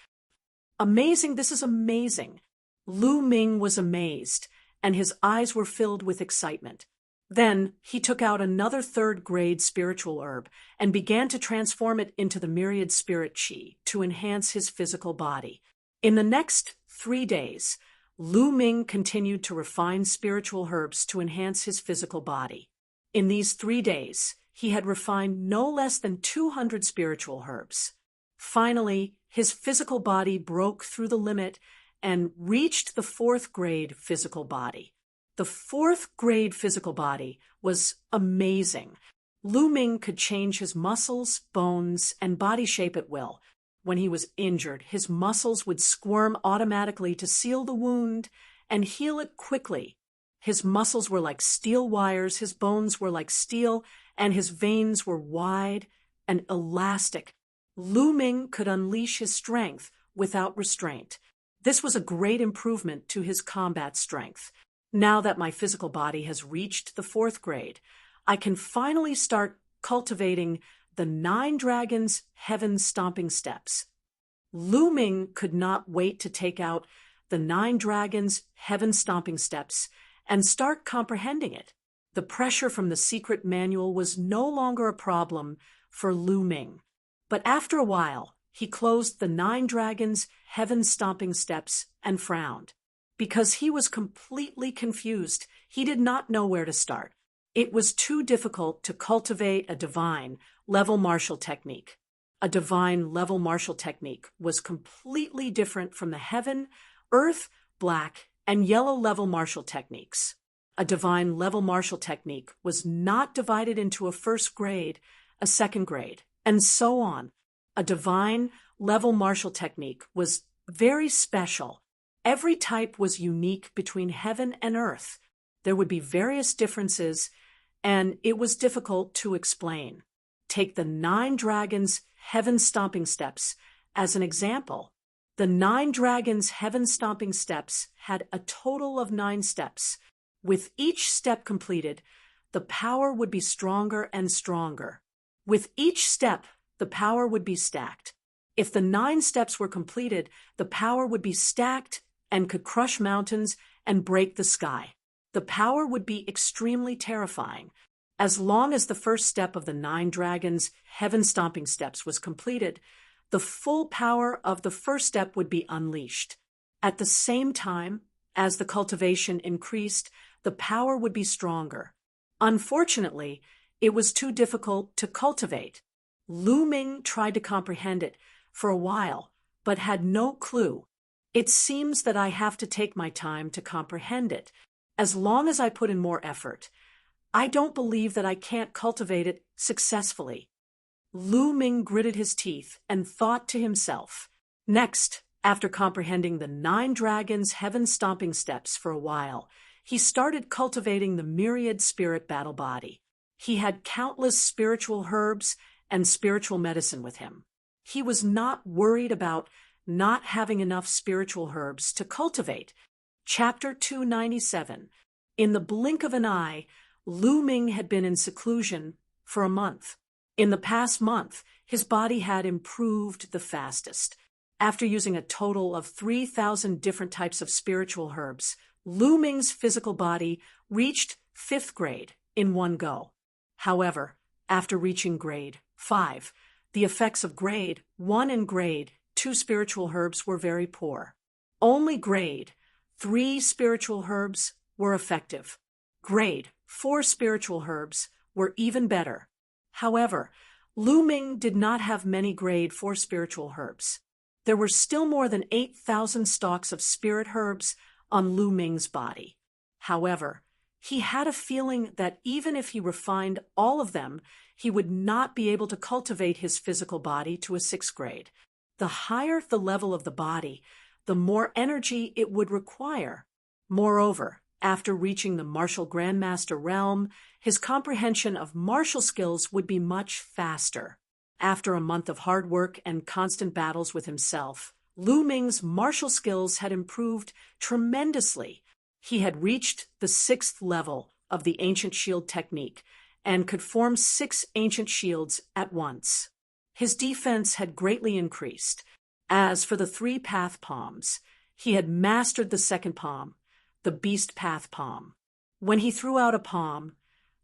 Amazing, this is amazing. Lu Ming was amazed, and his eyes were filled with excitement. Then he took out another third-grade spiritual herb and began to transform it into the myriad spirit qi to enhance his physical body. In the next 3 days, Lu Ming continued to refine spiritual herbs to enhance his physical body. In these 3 days, he had refined no less than 200 spiritual herbs. Finally, his physical body broke through the limit and reached the 4th grade physical body. The 4th grade physical body was amazing. Lu Ming could change his muscles, bones, and body shape at will. When he was injured, his muscles would squirm automatically to seal the wound and heal it quickly. His muscles were like steel wires, his bones were like steel, and his veins were wide and elastic. Lu Ming could unleash his strength without restraint. This was a great improvement to his combat strength. Now that my physical body has reached the 4th grade, I can finally start cultivating the 9 dragons' heaven-stomping steps. Lu Ming could not wait to take out the 9 dragons' heaven-stomping steps and start comprehending it. The pressure from the secret manual was no longer a problem for Lu Ming. But after a while, he closed the 9 dragons' heaven-stomping steps and frowned. Because he was completely confused, he did not know where to start. It was too difficult to cultivate a divine level martial technique. A divine level martial technique was completely different from the heaven, earth, black, and yellow level martial techniques. A divine level martial technique was not divided into a 1st grade, a 2nd grade, and so on. A divine level martial technique was very special. Every type was unique between heaven and earth. There would be various differences, and it was difficult to explain. Take the 9 dragons' heaven-stomping steps as an example. The 9 dragons' heaven-stomping steps had a total of 9 steps. With each step completed, the power would be stronger and stronger. With each step, the power would be stacked. If the 9 steps were completed, the power would be stacked and could crush mountains and break the sky. The power would be extremely terrifying. As long as the 1st step of the 9 dragons' heaven-stomping steps was completed, the full power of the 1st step would be unleashed. At the same time, as the cultivation increased, the power would be stronger. Unfortunately, it was too difficult to cultivate. Lu Ming tried to comprehend it for a while, but had no clue. It seems that I have to take my time to comprehend it. As long as I put in more effort, I don't believe that I can't cultivate it successfully. Lu Ming gritted his teeth and thought to himself. Next, after comprehending the 9 dragons' heaven-stomping steps for a while, he started cultivating the myriad spirit battle body. He had countless spiritual herbs and spiritual medicine with him. He was not worried about not having enough spiritual herbs to cultivate. Chapter 297. In the blink of an eye, Lu Ming had been in seclusion for a month. In the past month, his body had improved the fastest. After using a total of 3,000 different types of spiritual herbs, Lu Ming's physical body reached 5th grade in one go. However, after reaching grade 5, the effects of grade 1 and grade 2 spiritual herbs were very poor. Only grade 3 spiritual herbs were effective. Grade 4 spiritual herbs were even better. However, Lu Ming did not have many grade 4 spiritual herbs. There were still more than 8,000 stalks of spirit herbs on Lu Ming's body. However, he had a feeling that even if he refined all of them, he would not be able to cultivate his physical body to a 6th grade. The higher the level of the body, the more energy it would require. Moreover, after reaching the martial grandmaster realm, his comprehension of martial skills would be much faster. After a month of hard work and constant battles with himself, Lu Ming's martial skills had improved tremendously. He had reached the 6th level of the ancient shield technique and could form 6 ancient shields at once. His defense had greatly increased. As for the 3 path palms, he had mastered the 2nd palm, the beast path palm. When he threw out a palm,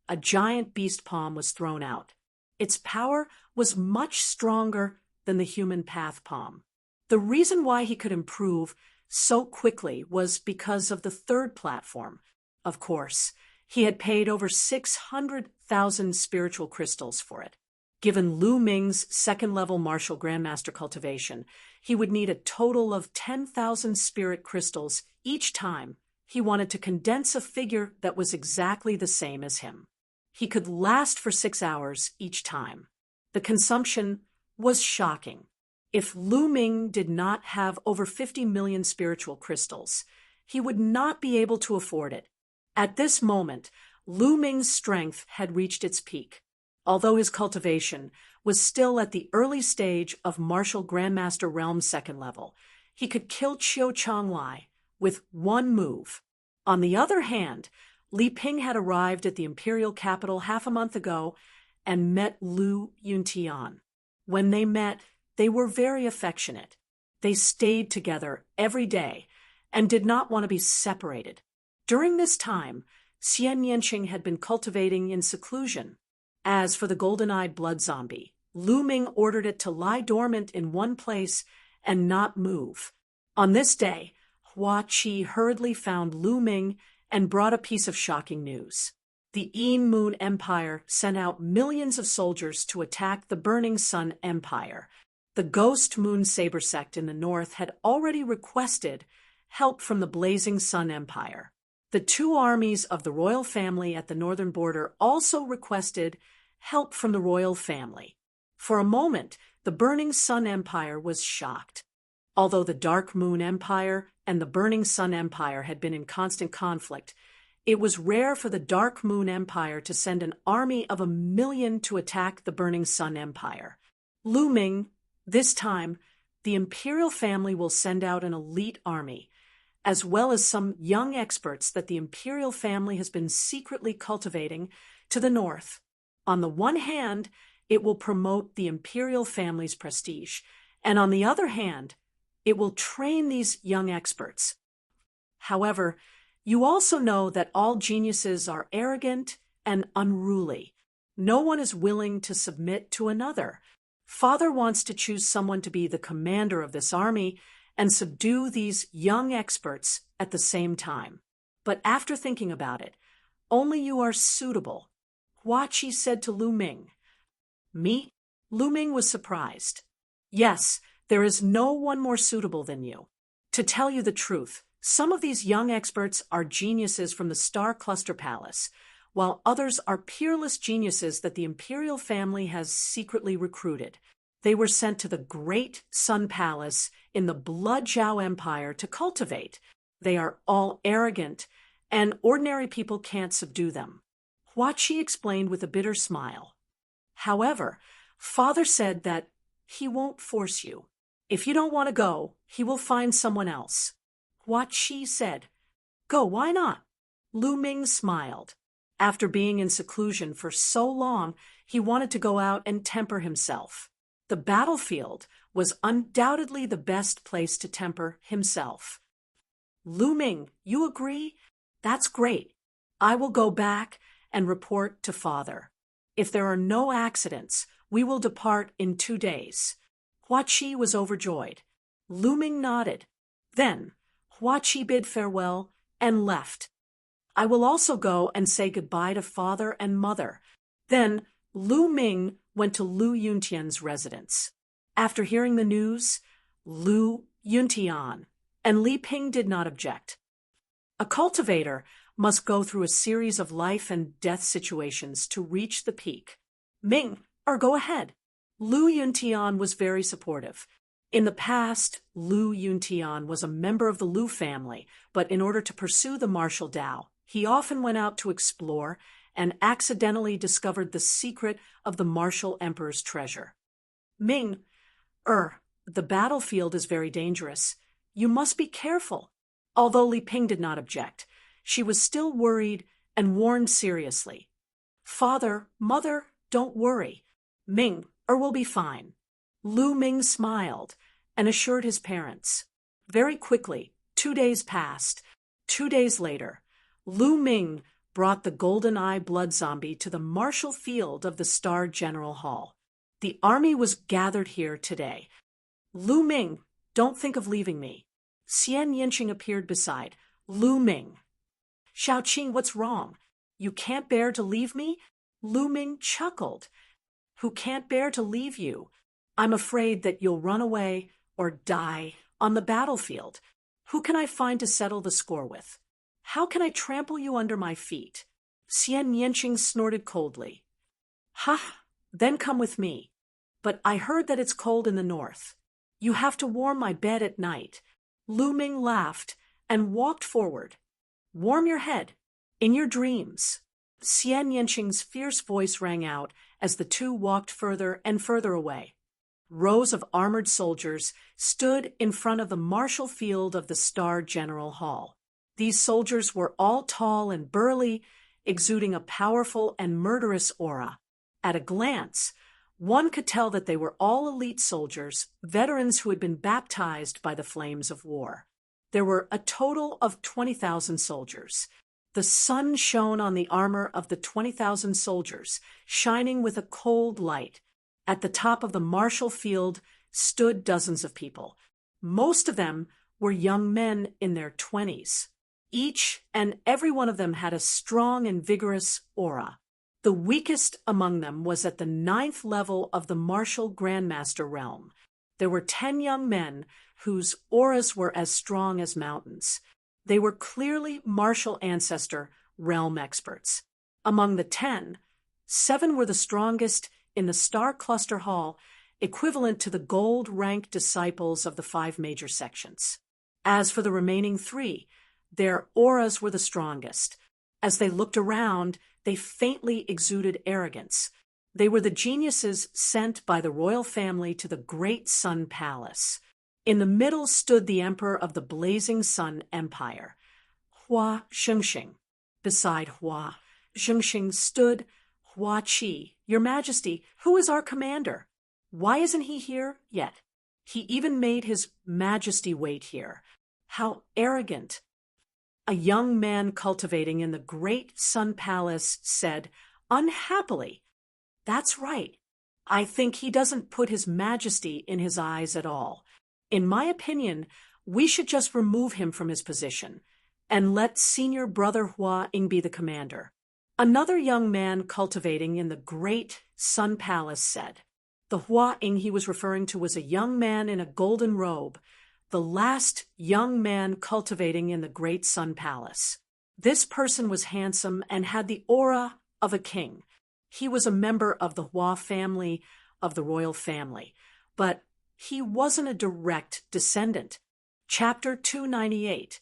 a giant beast palm was thrown out. Its power was much stronger than the human path palm. The reason why he could improve so quickly was because of the 3rd platform. Of course, he had paid over 600,000 spiritual crystals for it. Given Lu Ming's second-level martial grandmaster cultivation, he would need a total of 10,000 spirit crystals each time he wanted to condense a figure that was exactly the same as him. He could last for 6 hours each time. The consumption was shocking. If Lu Ming did not have over 50 million spiritual crystals, he would not be able to afford it. At this moment, Lu Ming's strength had reached its peak. Although his cultivation was still at the early stage of martial grandmaster realm second level, he could kill Qiu Changlai with one move. On the other hand, Li Ping had arrived at the imperial capital half a month ago and met Lu Yuntian. When they met, they were very affectionate. They stayed together every day and did not want to be separated. During this time, Xian Yanqing had been cultivating in seclusion. As for the golden-eyed blood zombie, Lu Ming ordered it to lie dormant in one place and not move. On this day, Hua Qi hurriedly found Lu Ming and brought a piece of shocking news. The Yin Moon Empire sent out millions of soldiers to attack the Burning Sun Empire. The Ghost Moon Saber sect in the north had already requested help from the Blazing Sun Empire. The two armies of the royal family at the northern border also requested help from the royal family. For a moment, the Burning Sun Empire was shocked. Although the Dark Moon Empire and the Burning Sun Empire had been in constant conflict, it was rare for the Dark Moon Empire to send an army of 1 million to attack the Burning Sun Empire. Lu Ming, this time, the imperial family will send out an elite army, as well as some young experts that the imperial family has been secretly cultivating to the north. On the one hand, it will promote the imperial family's prestige, and on the other hand, it will train these young experts. However, you also know that all geniuses are arrogant and unruly. No one is willing to submit to another. Father wants to choose someone to be the commander of this army and subdue these young experts at the same time. But after thinking about it, only you are suitable. Hua Qi said to Lu Ming. Me? Lu Ming was surprised. Yes, there is no one more suitable than you. To tell you the truth, some of these young experts are geniuses from the Star Cluster Palace, while others are peerless geniuses that the imperial family has secretly recruited. They were sent to the Great Sun Palace in the Blood Zhao Empire to cultivate. They are all arrogant, and ordinary people can't subdue them. Hua Qi explained with a bitter smile. However, Father said that he won't force you. If you don't want to go, he will find someone else. Hua Qi said, Go, why not? Lu Ming smiled. After being in seclusion for so long, he wanted to go out and temper himself. The battlefield was undoubtedly the best place to temper himself. Lu Ming, you agree? That's great. I will go back and report to Father. If there are no accidents, we will depart in 2 days. Hua Qi was overjoyed. Lu Ming nodded. Then, Hua Qi bid farewell and left. I will also go and say goodbye to Father and Mother. Then, Lu Ming went to Lu Yuntian's residence. After hearing the news, Lu Yuntian and Li Ping did not object. A cultivator must go through a series of life and death situations to reach the peak. Ming, go ahead. Lu Yuntian was very supportive. In the past, Lu Yuntian was a member of the Lu family, but in order to pursue the martial Dao, he often went out to explore and accidentally discovered the secret of the martial emperor's treasure. Ming, the battlefield is very dangerous. You must be careful. Although Li Ping did not object, she was still worried and warned seriously. Father, Mother, don't worry. Ming, will be fine. Lu Ming smiled and assured his parents. Very quickly, 2 days passed. 2 days later, Lu Ming brought the golden-eye blood zombie to the martial field of the Star General Hall. The army was gathered here today. Lu Ming, don't think of leaving me. Xian Yanqing appeared beside Lu Ming. Xiaoqing, what's wrong? You can't bear to leave me? Lu Ming chuckled. who can't bear to leave you. I'm afraid that you'll run away or die on the battlefield. Who can I find to settle the score with? How can I trample you under my feet?" Xian Yanqing snorted coldly. "Ha! Then come with me. But I heard that it's cold in the north. You have to warm my bed at night." Lu Ming laughed and walked forward. "Warm your head. In your dreams." Xian Yanqing's fierce voice rang out as the two walked further and further away. Rows of armored soldiers stood in front of the martial field of the Star General Hall. These soldiers were all tall and burly, exuding a powerful and murderous aura. At a glance, one could tell that they were all elite soldiers, veterans who had been baptized by the flames of war. There were a total of 20,000 soldiers. The sun shone on the armor of the 20,000 soldiers, shining with a cold light. At the top of the martial field stood dozens of people. Most of them were young men in their 20s. Each and every one of them had a strong and vigorous aura. The weakest among them was at the 9th level of the martial grandmaster realm. There were 10 young men whose auras were as strong as mountains. They were clearly martial ancestor realm experts. Among the 10, 7 were the strongest in the Star Cluster Hall, equivalent to the gold-ranked disciples of the 5 major sections. As for the remaining 3, their auras were the strongest. As they looked around, they faintly exuded arrogance. They were the geniuses sent by the royal family to the Great Sun Palace. In the middle stood the emperor of the Blazing Sun Empire, Hua Zhengxing. Beside Hua Zhengxing stood Hua Qi. "Your Majesty, who is our commander? Why isn't he here yet? He even made his Majesty wait here. How arrogant!" A young man cultivating in the Great Sun Palace said, unhappily, "That's right. I think he doesn't put his Majesty in his eyes at all. In my opinion, we should just remove him from his position and let senior brother Hua Ying be the commander." Another young man cultivating in the Great Sun Palace said. The Hua Ying he was referring to was a young man in a golden robe, the last young man cultivating in the Great Sun Palace. This person was handsome and had the aura of a king. He was a member of the Hua family, of the royal family, but he wasn't a direct descendant. Chapter 298.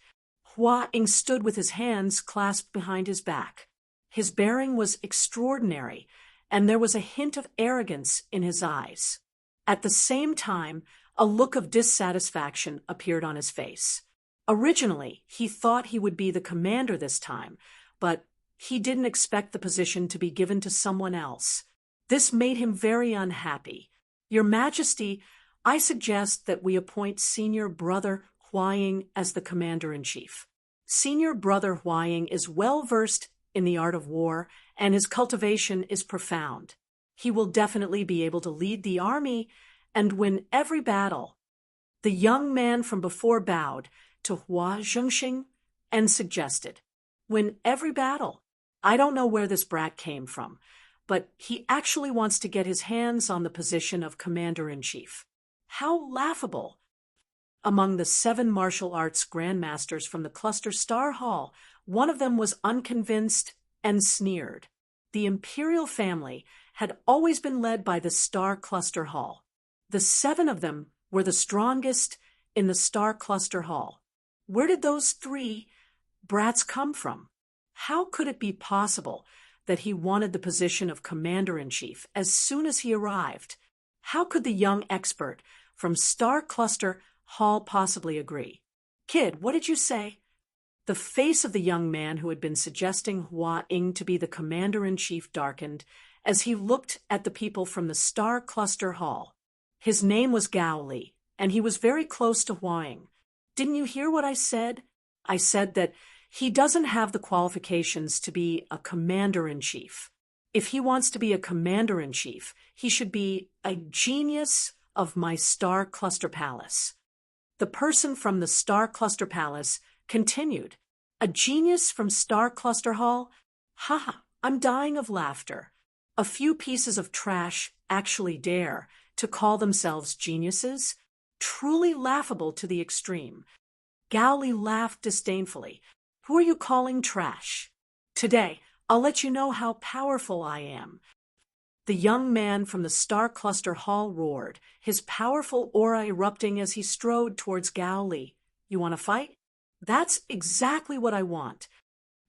Hua Ying stood with his hands clasped behind his back. His bearing was extraordinary, and there was a hint of arrogance in his eyes. At the same time, a look of dissatisfaction appeared on his face. Originally, he thought he would be the commander this time, but he didn't expect the position to be given to someone else. This made him very unhappy. "Your Majesty, I suggest that we appoint senior brother Hua Ying as the commander-in-chief. Senior brother Hua Ying is well-versed in the art of war, and his cultivation is profound. He will definitely be able to lead the army and win every battle." The young man from before bowed to Hua Zhengxing and suggested, "Win every battle. I don't know where this brat came from, but he actually wants to get his hands on the position of commander-in-chief. How laughable!" Among the 7 martial arts grandmasters from the Cluster Star Hall, one of them was unconvinced and sneered. The imperial family had always been led by the Star Cluster Hall. The 7 of them were the strongest in the Star Cluster Hall. Where did those 3 brats come from? How could it be possible that he wanted the position of commander-in-chief as soon as he arrived? How could the young expert from Star Cluster Hall possibly agree? "Kid, what did you say?" The face of the young man who had been suggesting Hua Ying to be the commander-in-chief darkened as he looked at the people from the Star Cluster Hall. His name was Gao Li, and he was very close to Hua Ying. "Didn't you hear what I said? I said that he doesn't have the qualifications to be a commander-in-chief. If he wants to be a commander-in-chief, he should be a genius of my Star Cluster Palace." The person from the Star Cluster Palace continued, "A genius from Star Cluster Hall? Ha ha, I'm dying of laughter. A few pieces of trash actually dare to call themselves geniuses? Truly laughable to the extreme. Gao Li laughed disdainfully. Who are you calling trash? Today, I'll let you know how powerful I am. The young man from the Star Cluster Hall roared, his powerful aura erupting as he strode towards Gao Li. You want to fight? That's exactly what I want.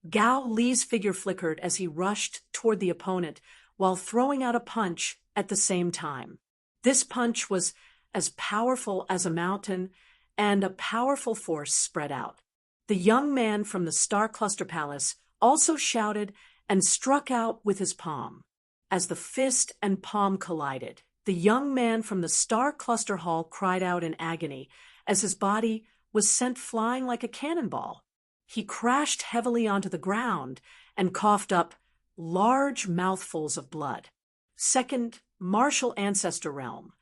Gao Li's figure flickered as he rushed toward the opponent while throwing out a punch at the same time. This punch was as powerful as a mountain, and a powerful force spread out. The young man from the Star Cluster Palace also shouted and struck out with his palm. As the fist and palm collided, the young man from the Star Cluster Hall cried out in agony as his body was sent flying like a cannonball. He crashed heavily onto the ground and coughed up large mouthfuls of blood. Second, martial ancestor realm.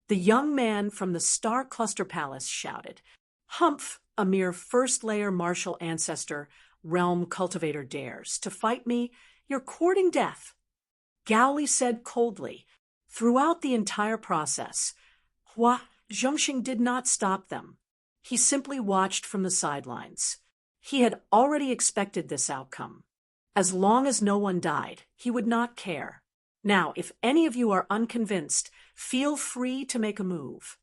The young man from the Star Cluster Palace shouted, Humph, a mere first-layer martial ancestor realm cultivator dares to fight me? You're courting death. Gao Li said coldly. Throughout the entire process, Hua Zhongxing did not stop them. He simply watched from the sidelines. He had already expected this outcome. As long as no one died, he would not care. Now, if any of you are unconvinced, feel free to make a move.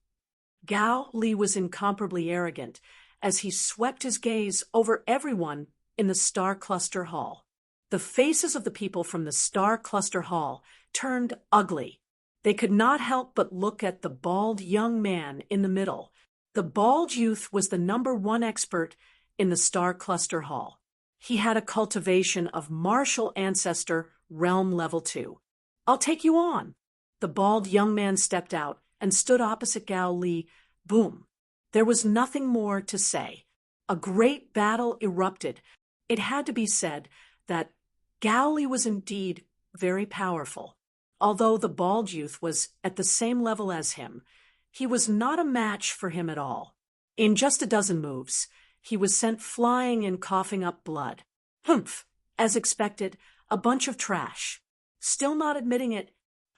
Gao Li was incomparably arrogant as he swept his gaze over everyone in the Star Cluster Hall. The faces of the people from the Star Cluster Hall turned ugly. They could not help but look at the bald young man in the middle. The bald youth was the #1 expert in the Star Cluster Hall. He had a cultivation of martial ancestor realm level 2. I'll take you on. The bald young man stepped out and stood opposite Gao Li. Boom. There was nothing more to say. A great battle erupted. It had to be said that Gao Li was indeed very powerful. Although the bald youth was at the same level as him, he was not a match for him at all. In just a dozen moves, he was sent flying and coughing up blood. Humph! As expected, a bunch of trash. Still not admitting it,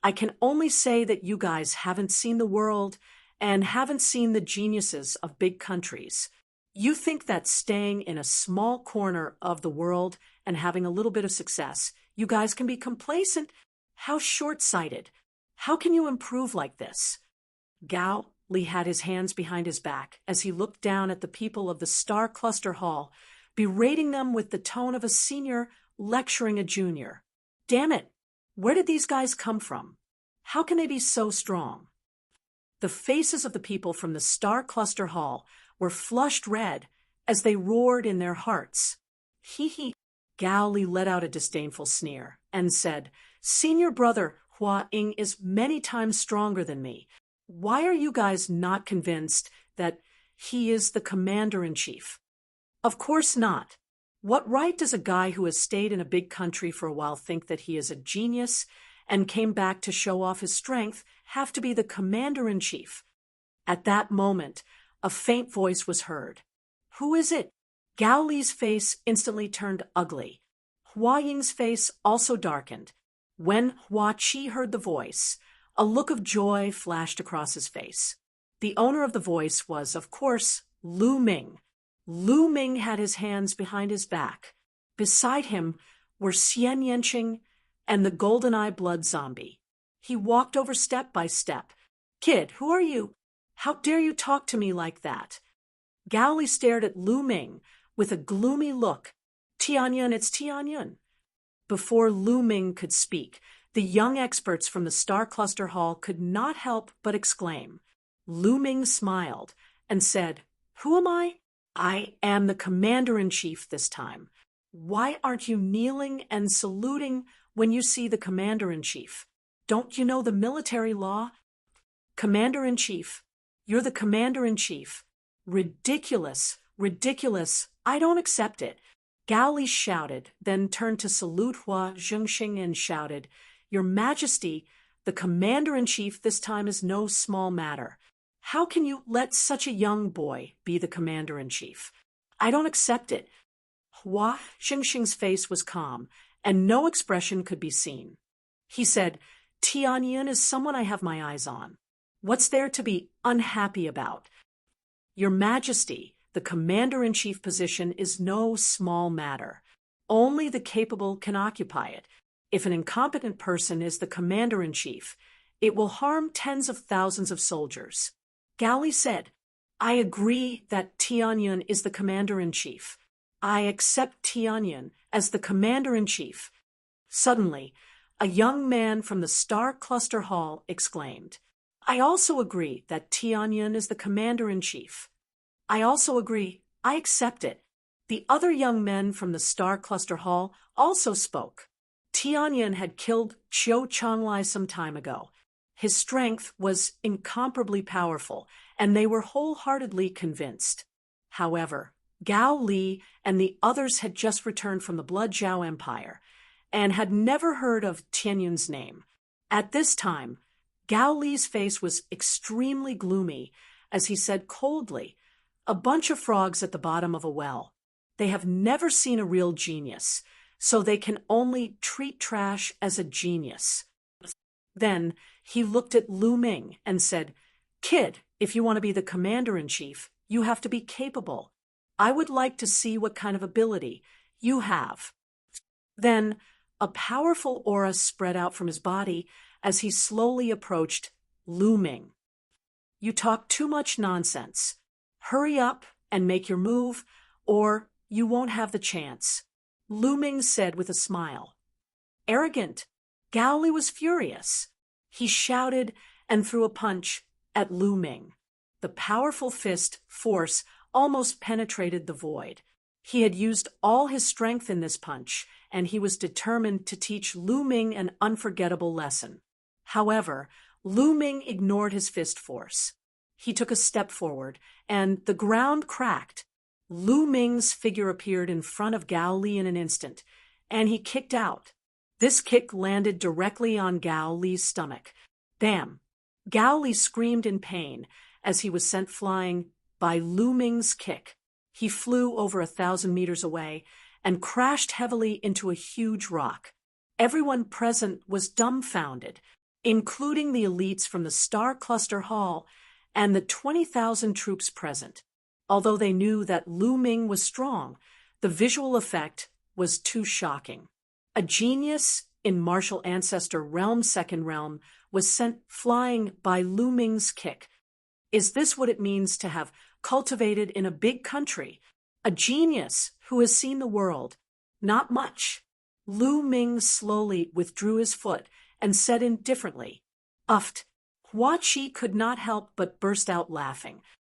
I can only say that you guys haven't seen the world and haven't seen the geniuses of big countries. You think that staying in a small corner of the world and having a little bit of success, you guys can be complacent? How short-sighted. How can you improve like this? Gao Li had his hands behind his back as he looked down at the people of the Star Cluster Hall, berating them with the tone of a senior lecturing a junior. Damn it! Where did these guys come from? How can they be so strong? The faces of the people from the Star Cluster Hall were flushed red as they roared in their hearts. Hee. Gao Li let out a disdainful sneer and said, Senior brother Hua Ying is many times stronger than me. Why are you guys not convinced that he is the commander-in-chief? Of course not. What right does a guy who has stayed in a big country for a while think that he is a genius and came back to show off his strength have to be the commander-in-chief? At that moment, a faint voice was heard. Who is it? Gao Li's face instantly turned ugly. Hua Ying's face also darkened. When Hua Qi heard the voice, a look of joy flashed across his face. The owner of the voice was, of course, Lu Ming. Lu Ming had his hands behind his back. Beside him were Xian Yanqing and the golden-eye blood zombie. He walked over step by step. Kid, who are you? How dare you talk to me like that? Gao Li stared at Lu Ming with a gloomy look. Tianyun, it's Tianyun. Before Lu Ming could speak, the young experts from the Star Cluster Hall could not help but exclaim. Lu Ming smiled and said, Who am I? I am the commander-in-chief this time. Why aren't you kneeling and saluting when you see the commander-in-chief? Don't you know the military law? Commander-in-chief. You're the commander-in-chief. Ridiculous, ridiculous. I don't accept it. Gao Li shouted, then turned to salute Hua Zhongxing and shouted, Your Majesty, the commander-in-chief this time is no small matter. How can you let such a young boy be the commander-in-chief? I don't accept it. Hua Zhongxing's face was calm, and no expression could be seen. He said, Tianyin is someone I have my eyes on. What's there to be unhappy about? Your Majesty, the commander-in-chief position is no small matter. Only the capable can occupy it. If an incompetent person is the commander-in-chief, it will harm tens of thousands of soldiers. Gao Li said, I agree that Tianyin is the commander-in-chief. I accept Tianyin as the commander-in-chief. Suddenly, a young man from the Star Cluster Hall exclaimed, I also agree that Tianyin is the commander-in-chief. I also agree. I accept it. The other young men from the Star Cluster Hall also spoke. Tianyin had killed Qiu Changlai some time ago. His strength was incomparably powerful, and they were wholeheartedly convinced. However, Gao Li and the others had just returned from the Blood Zhao Empire, and had never heard of Tianyun's name. At this time, Gao Li's face was extremely gloomy as he said coldly, a bunch of frogs at the bottom of a well. They have never seen a real genius, so they can only treat trash as a genius. Then he looked at Lu Ming and said, Kid, if you want to be the commander-in-chief, you have to be capable. I would like to see what kind of ability you have. Then a powerful aura spread out from his body as he slowly approached Lu Ming. You talk too much nonsense. Hurry up and make your move, or you won't have the chance, Lu Ming said with a smile. Arrogant, Gao Li was furious. He shouted and threw a punch at Lu Ming. The powerful fist force almost penetrated the void. He had used all his strength in this punch, and he was determined to teach Lu Ming an unforgettable lesson. However, Lu Ming ignored his fist force. He took a step forward, and the ground cracked. Lu Ming's figure appeared in front of Gao Li in an instant, and he kicked out. This kick landed directly on Gao Li's stomach. Damn! Gao Li screamed in pain as he was sent flying by Lu Ming's kick. He flew over 1,000 meters away and crashed heavily into a huge rock. Everyone present was dumbfounded, including the elites from the Star Cluster Hall and the 20,000 troops present. Although they knew that Lu Ming was strong, the visual effect was too shocking. A genius in martial ancestor realm second realm was sent flying by Lu Ming's kick. Is this what it means to have cultivated in a big country? A genius who has seen the world? Not much. Lu Ming slowly withdrew his foot and said indifferently, Uft. Hua Qi could not help but burst out laughing.